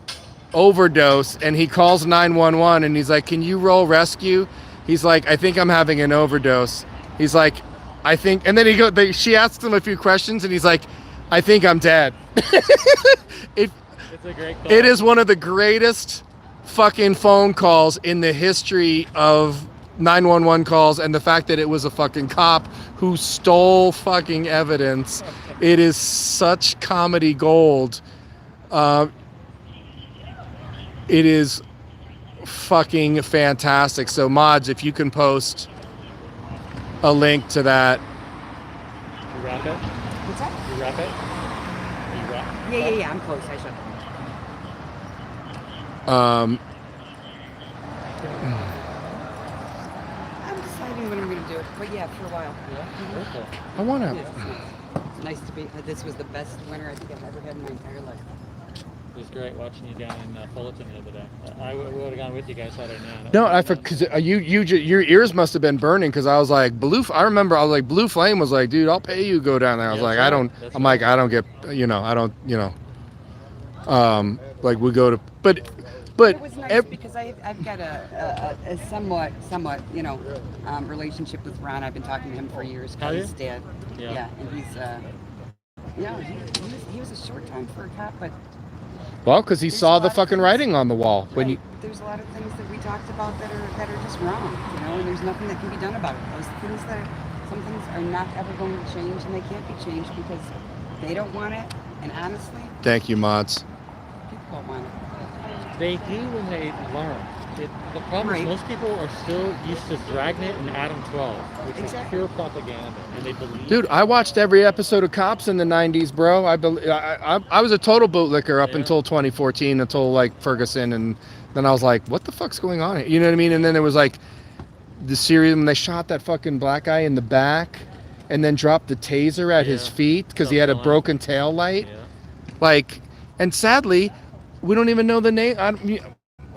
[SPEAKER 1] overdose, and he calls 911, and he's like, can you roll rescue? He's like, I think I'm having an overdose. He's like, I think, and then she asks him a few questions, and he's like, I think I'm dead. It's
[SPEAKER 4] a great call.
[SPEAKER 1] It is one of the greatest fucking phone calls in the history of 911 calls, and the fact that it was a fucking cop who stole fucking evidence. It is such comedy gold. It is fucking fantastic. So mods, if you can post a link to that.
[SPEAKER 4] You wrap it?
[SPEAKER 8] What's that?
[SPEAKER 4] You wrap it? You wrap?
[SPEAKER 8] Yeah, I'm close. I should. I'm deciding when I'm going to do it, but yeah, for a while.
[SPEAKER 4] Yeah?
[SPEAKER 1] I want
[SPEAKER 8] Yeah,
[SPEAKER 1] to.
[SPEAKER 8] it's nice to be. This was the best winter I think I've ever had in my entire life.
[SPEAKER 4] It was great watching you down in Fullerton the other day. I would have gone with you guys Saturday night.
[SPEAKER 1] No, I because your ears must have been burning because I was like I remember I was like Blue Flame was like, dude, I'll pay you to go down there. I was like, I don't. I'm like, I don't get, I don't, like we go to, but
[SPEAKER 8] It was nice because I've got a somewhat relationship with Ron. I've been talking to him for years.
[SPEAKER 4] Have you?
[SPEAKER 8] His dad.
[SPEAKER 4] Yeah.
[SPEAKER 8] And he's he was a short time for a cop, but
[SPEAKER 1] well, because he saw the fucking writing on the wall when you.
[SPEAKER 8] There's a lot of things that we talked about that are just wrong, and there's nothing that can be done about it. Some things are not ever going to change, and they can't be changed because they don't want it. And honestly,
[SPEAKER 1] Thank you, mods.
[SPEAKER 8] people don't want it.
[SPEAKER 4] They do when they learn. The problem is most people are still used to Dragnet and Adam 12, which is pure propaganda, and they believe.
[SPEAKER 1] Dude, I watched every episode of Cops in the '90s, bro. I was a total bootlicker up until 2014, until like Ferguson, and then I was like, what the fuck's going on here? You know what I mean? And then it was like the series when they shot that fucking black guy in the back, and then dropped the taser at his feet because he had a broken tail light. Like, and sadly, we don't even know the name.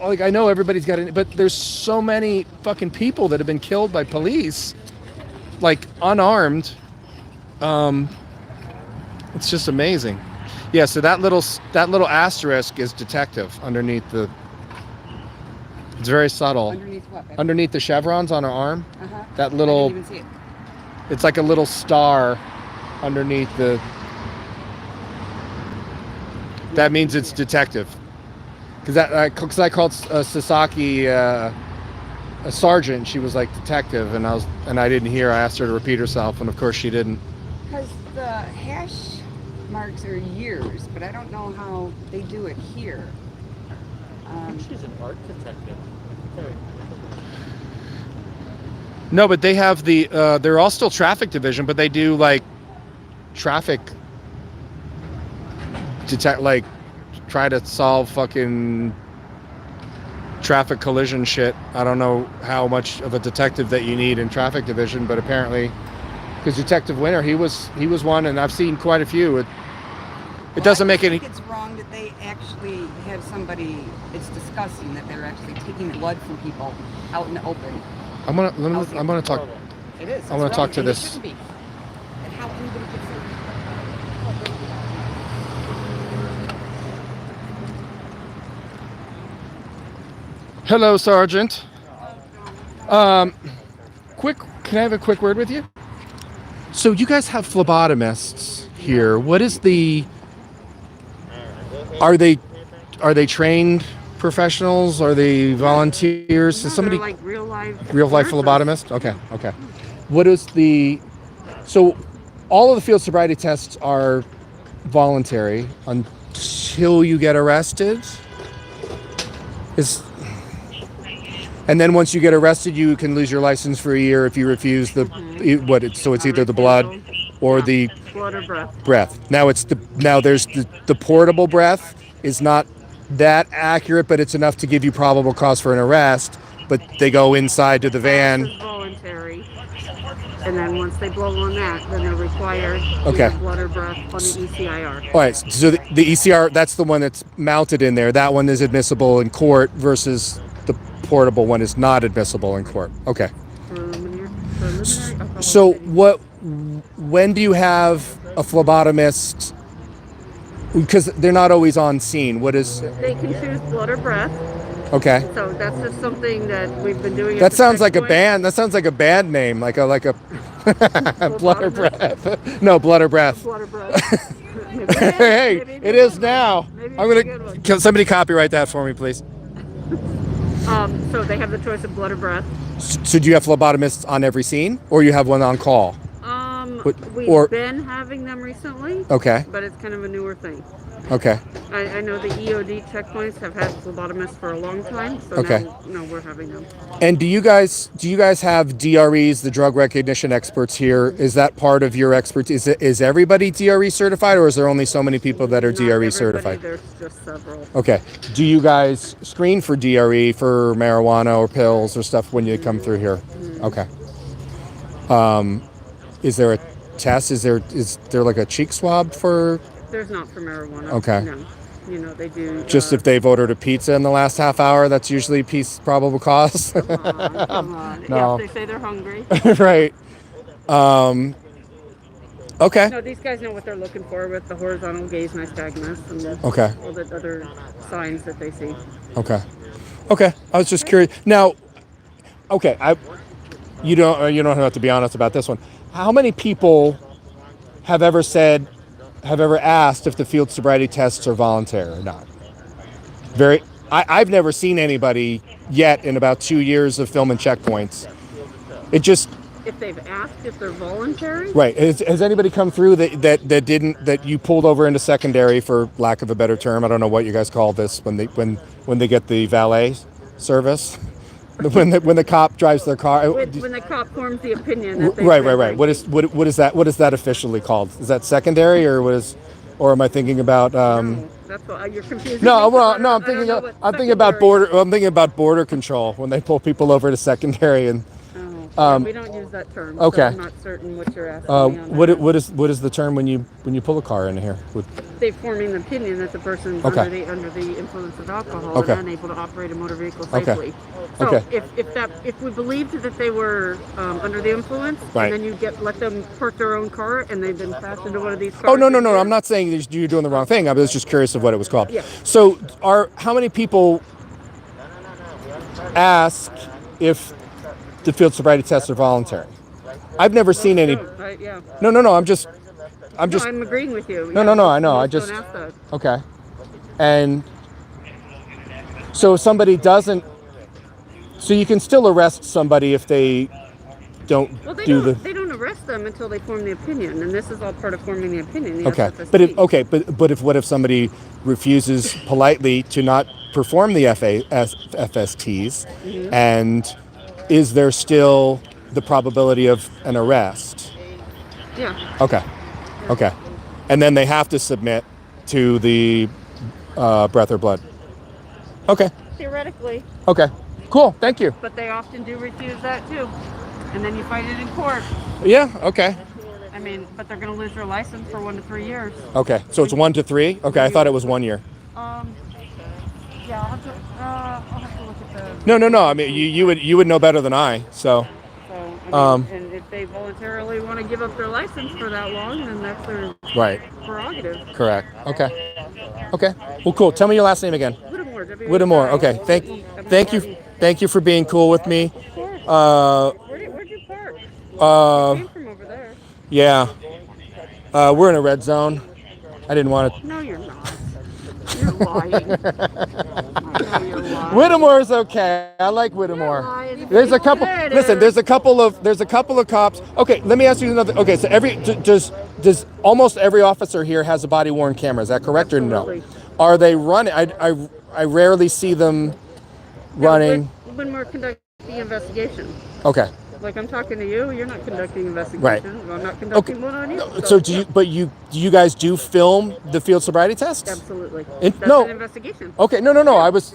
[SPEAKER 1] I know everybody's got it, but there's so many fucking people that have been killed by police, like unarmed. It's just amazing. Yeah, so that little asterisk is detective underneath the. It's very subtle.
[SPEAKER 8] Underneath what?
[SPEAKER 1] Underneath the chevrons on her arm.
[SPEAKER 8] Uh-huh.
[SPEAKER 1] That little.
[SPEAKER 8] I didn't even see it.
[SPEAKER 1] It's like a little star underneath the. That means it's detective. Because I called Sasaki a sergeant. She was like detective, and I didn't hear. I asked her to repeat herself, and of course she didn't.
[SPEAKER 8] Because the hash marks are years, but I don't know how they do it here.
[SPEAKER 4] I think she's an art detective. Okay.
[SPEAKER 1] No, but they have the. They're all still traffic division, but they do like traffic. Like try to solve fucking traffic collision shit. I don't know how much of a detective that you need in traffic division, but apparently, because Detective Winter, he was one, and I've seen quite a few. It doesn't make any.
[SPEAKER 8] I think it's wrong that they actually have somebody. It's disgusting that they're actually taking blood from people out in the open.
[SPEAKER 1] I'm gonna talk.
[SPEAKER 8] It is.
[SPEAKER 1] I want to talk to
[SPEAKER 8] and it
[SPEAKER 1] this.
[SPEAKER 8] shouldn't be. And how anybody could say.
[SPEAKER 1] Hello, Sergeant. Can I have a quick word with you? So you guys have phlebotomists here. What is the? Are they trained professionals? Are they volunteers?
[SPEAKER 8] No,
[SPEAKER 1] Is somebody
[SPEAKER 8] they're like real life
[SPEAKER 1] phlebotomist? Okay. What is the? So all of the field sobriety tests are voluntary until you get arrested. And then once you get arrested, you can lose your license for a year if you refuse the so it's either the blood or the
[SPEAKER 8] blood or
[SPEAKER 1] breath. Now there's the portable breath is not that accurate, but it's enough to give you probable cause for an arrest. But they go inside to the van.
[SPEAKER 8] This is voluntary, and then once they blow on that, then they're required
[SPEAKER 1] Okay.
[SPEAKER 8] blood or breath on the ECIR.
[SPEAKER 1] All right, so the ECR, that's the one that's mounted in there. That one is admissible in court versus the portable one is not admissible in court. Okay. So when do you have a phlebotomist? Because they're not always on scene. What is?
[SPEAKER 8] They can choose blood or breath.
[SPEAKER 1] Okay.
[SPEAKER 8] So that's just something that we've been doing.
[SPEAKER 1] That sounds like a band. That sounds like a band name, like a blood or breath. No, blood or breath.
[SPEAKER 8] Blood or breath.
[SPEAKER 1] Hey, it is now. I'm gonna. Somebody copyright that for me, please.
[SPEAKER 8] So they have the choice of blood or breath.
[SPEAKER 1] So do you have phlebotomists on every scene, or you have one on call?
[SPEAKER 8] We've been having them recently.
[SPEAKER 1] Okay.
[SPEAKER 8] But it's kind of a newer thing.
[SPEAKER 1] Okay.
[SPEAKER 8] I know the EOD checkpoints have had phlebotomists for a long time, so
[SPEAKER 1] Okay.
[SPEAKER 8] now we're having them.
[SPEAKER 1] And do you guys have DREs, the drug recognition experts here? Is that part of your expertise? Is everybody DRE certified, or is there only so many people that are DRE certified?
[SPEAKER 8] There's just several.
[SPEAKER 1] Okay. Do you guys screen for DRE for marijuana or pills or stuff when you come through here? Okay. Is there a test? Is there like a cheek swab for?
[SPEAKER 8] There's not for marijuana.
[SPEAKER 1] Okay.
[SPEAKER 8] No. They do.
[SPEAKER 1] Just if they've ordered a pizza in the last half hour, that's usually probable cause.
[SPEAKER 8] Come on.
[SPEAKER 1] No.
[SPEAKER 8] Yeah, if they say they're hungry.
[SPEAKER 1] Right. Okay.
[SPEAKER 8] No, these guys know what they're looking for with the horizontal gaze nystagmus and
[SPEAKER 1] Okay.
[SPEAKER 8] all the other signs that they see.
[SPEAKER 1] Okay. I was just curious. Now, okay, you don't have to be honest about this one. How many people have ever asked if the field sobriety tests are voluntary or not? I've never seen anybody yet in about 2 years of filming checkpoints.
[SPEAKER 8] If they've asked if they're voluntary?
[SPEAKER 1] Right. Has anybody come through that you pulled over into secondary, for lack of a better term? I don't know what you guys call this when they get the valet service. When the cop drives their car.
[SPEAKER 8] When the cop forms the opinion. That they
[SPEAKER 1] Right. What is that officially called? Is that secondary, or am I thinking about?
[SPEAKER 8] No, that's what you're confused.
[SPEAKER 1] I'm thinking about border control when they pull people over to secondary and.
[SPEAKER 12] We don't use that term.
[SPEAKER 1] Okay.
[SPEAKER 12] So I'm not certain what you're asking me on that.
[SPEAKER 1] What is the term when you pull a car in here?
[SPEAKER 12] They forming an opinion that the person's
[SPEAKER 1] Okay.
[SPEAKER 12] under the influence of alcohol
[SPEAKER 1] Okay.
[SPEAKER 12] and unable to operate a motor vehicle
[SPEAKER 1] Okay.
[SPEAKER 12] safely. So
[SPEAKER 1] Okay.
[SPEAKER 12] if we believed that they were under the influence,
[SPEAKER 1] Right.
[SPEAKER 12] and then you let them park their own car and they've been passed into one of these cars.
[SPEAKER 1] Oh, no. I'm not saying you're doing the wrong thing. I was just curious of what it was called.
[SPEAKER 12] Yeah.
[SPEAKER 1] So how many people ask if the field sobriety tests are voluntary? I've never seen any.
[SPEAKER 12] Right, yeah.
[SPEAKER 1] No. I'm just.
[SPEAKER 12] I'm agreeing with you.
[SPEAKER 1] No, I know. I just.
[SPEAKER 12] Don't ask that.
[SPEAKER 1] Okay. And so if somebody doesn't. So you can still arrest somebody if they don't
[SPEAKER 12] They don't arrest them until they form the opinion, and this is all part of forming the opinion. The
[SPEAKER 1] Okay.
[SPEAKER 12] SFST.
[SPEAKER 1] But what if somebody refuses politely to not perform the FSTs,
[SPEAKER 12] Mm-hmm.
[SPEAKER 1] and is there still the probability of an arrest?
[SPEAKER 12] Yeah.
[SPEAKER 1] Okay. And then they have to submit to the breath or blood. Okay.
[SPEAKER 12] Theoretically.
[SPEAKER 1] Okay. Cool. Thank you.
[SPEAKER 12] But they often do refuse that too. And then you fight it in court.
[SPEAKER 1] Yeah. Okay.
[SPEAKER 12] I mean, but they're going to lose their license for 1 to 3 years.
[SPEAKER 1] Okay. So it's 1 to 3. Okay. I thought it was 1 year.
[SPEAKER 12] Yeah, I'll have to look at the...
[SPEAKER 1] No. I mean, you would know better than I. So.
[SPEAKER 12] I mean, and if they voluntarily want to give up their license for that long, then that's their
[SPEAKER 1] Right.
[SPEAKER 12] prerogative.
[SPEAKER 1] Correct. Okay. Well, cool. Tell me your last name again. Whittemore. Okay. Thank you for being cool with me.
[SPEAKER 12] Where'd you park? You came from over there.
[SPEAKER 1] Yeah. We're in a red zone. I didn't want to.
[SPEAKER 12] No, you're not. You're lying. I know you're lying.
[SPEAKER 1] Whittemore's okay. I like Whittemore. There's a couple. Listen, there's a couple of cops. Okay, let me ask you another. Okay, so does almost every officer here has a body worn camera? Is that correct or no? Are they running? I rarely see them running.
[SPEAKER 12] When we're conducting the investigation.
[SPEAKER 1] Okay.
[SPEAKER 12] Like I'm talking to you, you're not conducting investigation.
[SPEAKER 1] Right.
[SPEAKER 12] I'm not conducting one on you.
[SPEAKER 1] So do you guys do film the field sobriety tests?
[SPEAKER 12] Absolutely.
[SPEAKER 1] That's
[SPEAKER 12] an investigation.
[SPEAKER 1] Okay. No. I was.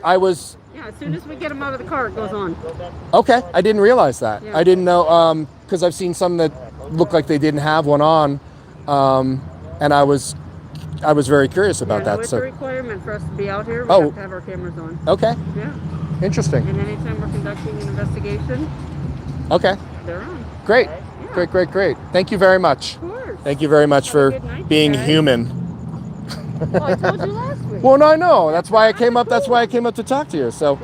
[SPEAKER 12] Yeah. As soon as we get them out of the car, it goes on.
[SPEAKER 1] Okay. I didn't realize that.
[SPEAKER 12] Yeah.
[SPEAKER 1] I didn't know because I've seen some that look like they didn't have one on, and I was very curious about that.
[SPEAKER 12] It's
[SPEAKER 1] So
[SPEAKER 12] a requirement for us to be out here. We have to have our cameras on.
[SPEAKER 1] Okay.
[SPEAKER 12] Yeah.
[SPEAKER 1] Interesting.
[SPEAKER 12] And anytime we're conducting an investigation,
[SPEAKER 1] Okay.
[SPEAKER 12] they're on.
[SPEAKER 1] Great.
[SPEAKER 12] Yeah.
[SPEAKER 1] Great. Thank you very much.
[SPEAKER 12] Of course.
[SPEAKER 1] Thank you very much for
[SPEAKER 12] good night,
[SPEAKER 1] being
[SPEAKER 12] guys.
[SPEAKER 1] human.
[SPEAKER 12] Well, I told you last week.
[SPEAKER 1] Well, no, I know. That's why I came up. That's why I came up to talk to you. So,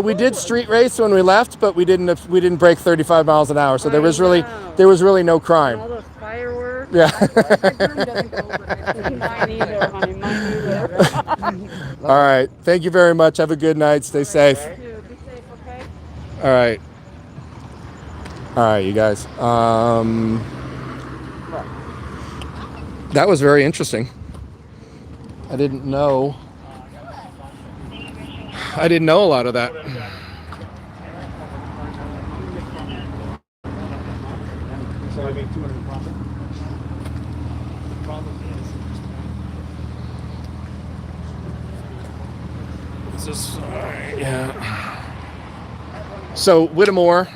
[SPEAKER 1] we did street race when we left, but we didn't break 35 miles an hour. So there was really no crime.
[SPEAKER 12] All those fireworks.
[SPEAKER 1] Yeah.
[SPEAKER 12] Mine either, honey. Mine either.
[SPEAKER 1] All right. Thank you very much. Have a good night. Stay safe.
[SPEAKER 12] Be safe, okay?
[SPEAKER 1] All right. You guys. That was very interesting. I didn't know a lot of that.
[SPEAKER 7] So I make 200 profit. The problem is.
[SPEAKER 1] This is yeah. So Whittemore.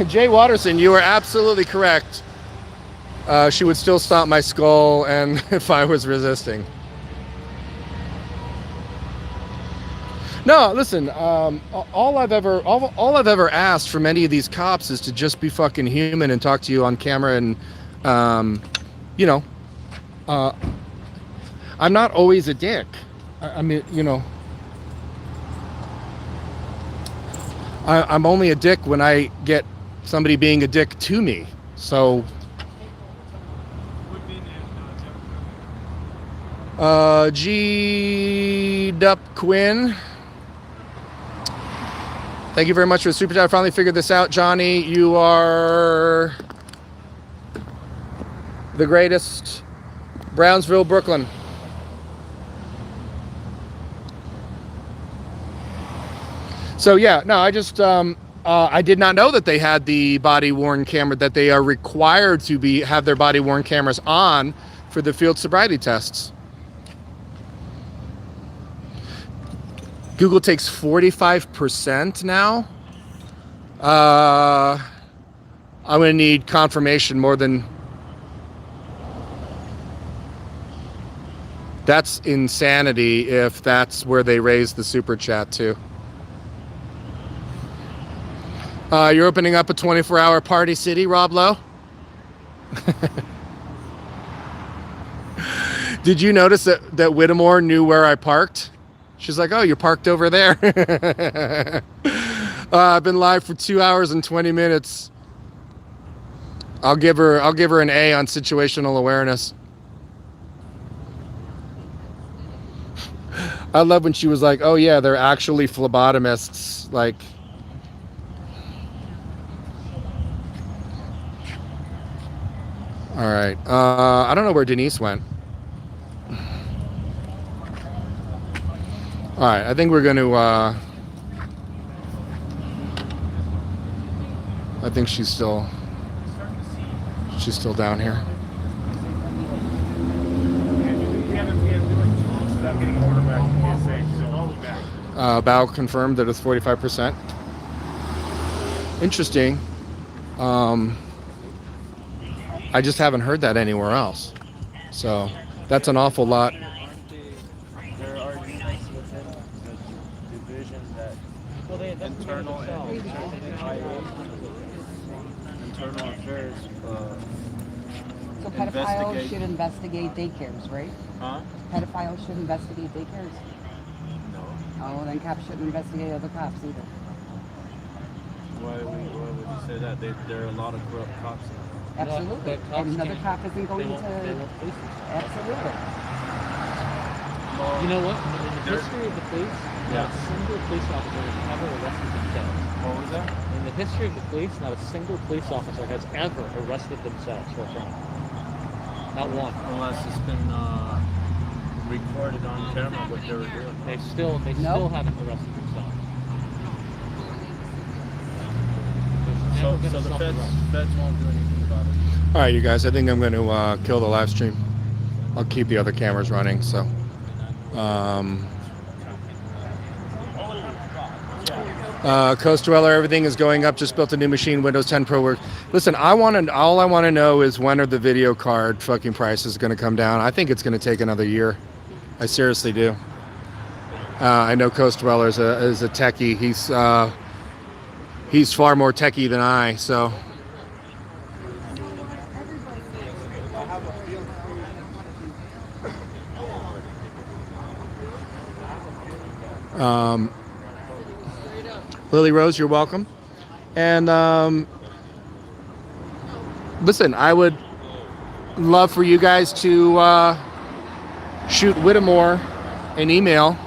[SPEAKER 1] Jay Watterson, you are absolutely correct. She would still stomp my skull, and if I was resisting. No, listen. All I've ever asked from any of these cops is to just be fucking human and talk to you on camera, and I'm not always a dick. I mean, I'm only a dick when I get somebody being a dick to me. So. G. Dup Quinn. Thank you very much for the super chat. I finally figured this out, Johnny. You are the greatest. Brownsville, Brooklyn. So yeah, no, I just I did not know that they had the body worn camera, that they are required to have their body worn cameras on for the field sobriety tests. Google takes 45% now. I'm going to need confirmation more than... That's insanity if that's where they raise the super chat to. You're opening up a 24-hour party city, Rob Lowe? Did you notice that Whittemore knew where I parked? She's like, oh, you're parked over there. I've been live for 2 hours and 20 minutes. I'll give her an A on situational awareness. I love when she was like, oh yeah, they're actually phlebotomists. Like, all right. I don't know where Denise went. All right, I think we're going to, I think she's still down here. Bow confirmed that it's 45%. Interesting. I just haven't heard that anywhere else. So that's an awful lot.
[SPEAKER 9] There are units within the division that internal affairs
[SPEAKER 8] So pedophiles should investigate daycares, right?
[SPEAKER 9] Huh?
[SPEAKER 8] Pedophiles should investigate daycares.
[SPEAKER 9] No.
[SPEAKER 8] Oh, then cops shouldn't investigate other cops either.
[SPEAKER 9] Why would you say that? There are a lot of corrupt cops.
[SPEAKER 8] Absolutely. And another cop isn't going to... Absolutely.
[SPEAKER 4] You know what? In the history of the police, not a single police officer has ever arrested themselves.
[SPEAKER 9] What was that?
[SPEAKER 4] In the history of the police, not a single police officer has ever arrested themselves for a crime. Not one.
[SPEAKER 9] Unless it's been recorded on camera what they were doing.
[SPEAKER 4] They still haven't arrested themselves.
[SPEAKER 9] So the feds won't do anything about it.
[SPEAKER 1] All right, you guys, I think I'm going to kill the live stream. I'll keep the other cameras running, so. Coast Dweller, everything is going up. Just built a new machine, Windows 10 Pro work. Listen, all I want to know is when are the video card fucking prices going to come down. I think it's going to take another year. I seriously do. I know Coast Dweller is a techie. He's far more techie than I, so. Lily Rose, you're welcome. And listen, I would love for you guys to shoot Whittemore an email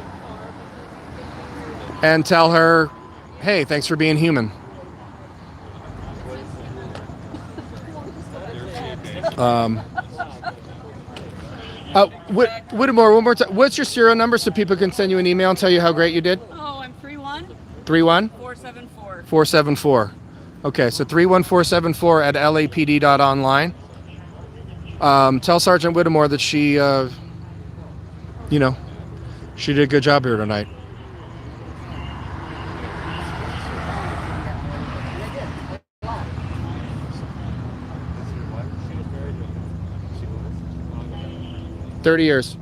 [SPEAKER 1] and tell her, hey, thanks for being human. Whittemore, one more time. What's your serial number so people can send you an email and tell you how great you did?
[SPEAKER 12] Oh, I'm 31.
[SPEAKER 1] 31?
[SPEAKER 12] 474.
[SPEAKER 1] 474. Okay, so 31474 at lapd.online. Tell Sergeant Whittemore that she, she did a good job here tonight. $30 years.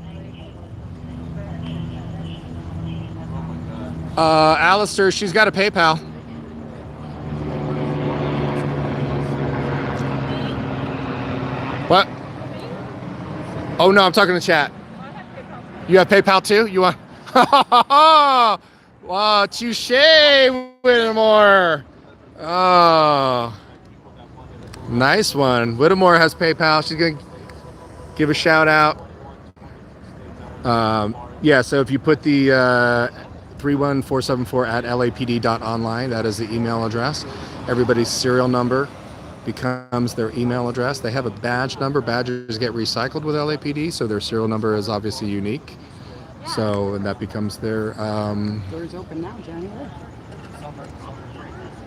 [SPEAKER 1] Alistair, she's got a PayPal. What? Oh no, I'm talking to chat. You have PayPal too? You want? Wow, touche, Whittemore. Oh, nice one. Whittemore has PayPal. She's gonna give a shout out. Yeah, so if you put the 31474 at lapd.online, that is the email address. Everybody's serial number becomes their email address. They have a badge number. Badges get recycled with LAPD, so their serial number is obviously unique. So, and that becomes their...
[SPEAKER 8] Doors open now, Johnny.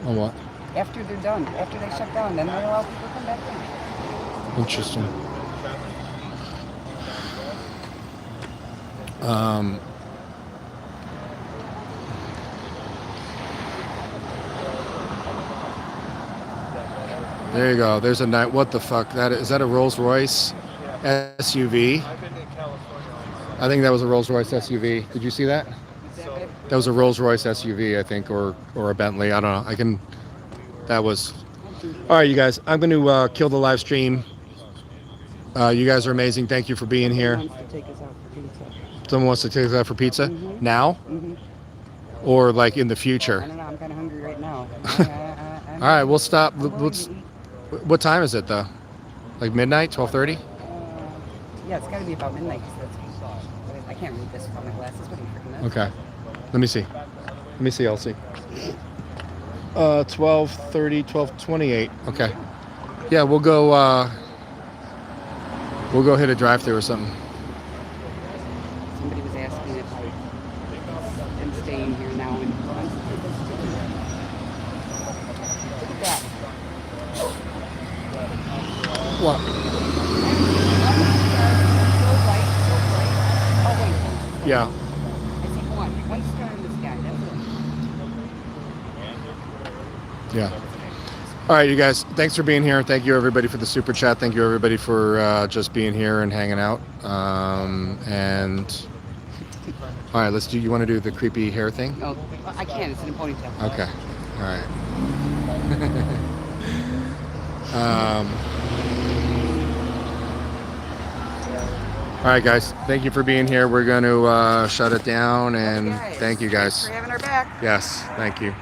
[SPEAKER 1] On what?
[SPEAKER 8] After they're done, after they shut down, then they allow people to come back in.
[SPEAKER 1] Interesting. There you go. There's a night. What the fuck? Is that a Rolls Royce SUV? I think that was a Rolls Royce SUV. Did you see that? That was a Rolls Royce SUV, I think, or a Bentley. I don't know. That was. All right, you guys. I'm going to kill the live stream. You guys are amazing. Thank you for being here. Someone wants to take us out for pizza now, or like in the future.
[SPEAKER 8] I don't know. I'm kind of hungry right now.
[SPEAKER 1] All right, we'll stop. What time is it though? Like midnight, 12:30?
[SPEAKER 8] Yeah, it's got to be about midnight. I can't read this without my glasses. What are you freaking nuts?
[SPEAKER 1] Okay. Let me see. I'll see. 12:30, 12:28. Okay. Yeah, we'll go hit a drive-thru or something.
[SPEAKER 8] Somebody was asking if I am staying here now. And look at that.
[SPEAKER 1] What? Yeah.
[SPEAKER 8] I see one star in the sky. That's it.
[SPEAKER 1] Yeah. All right, you guys. Thanks for being here. Thank you everybody for the super chat. Thank you everybody for just being here and hanging out. And all right, let's do. You want to do the creepy hair thing?
[SPEAKER 8] Oh, I can. It's in a ponytail.
[SPEAKER 1] Okay. All right. All right, guys. Thank you for being here. We're going to shut it down, and thank you guys.
[SPEAKER 8] Thanks for having our back.
[SPEAKER 1] Yes. Thank you.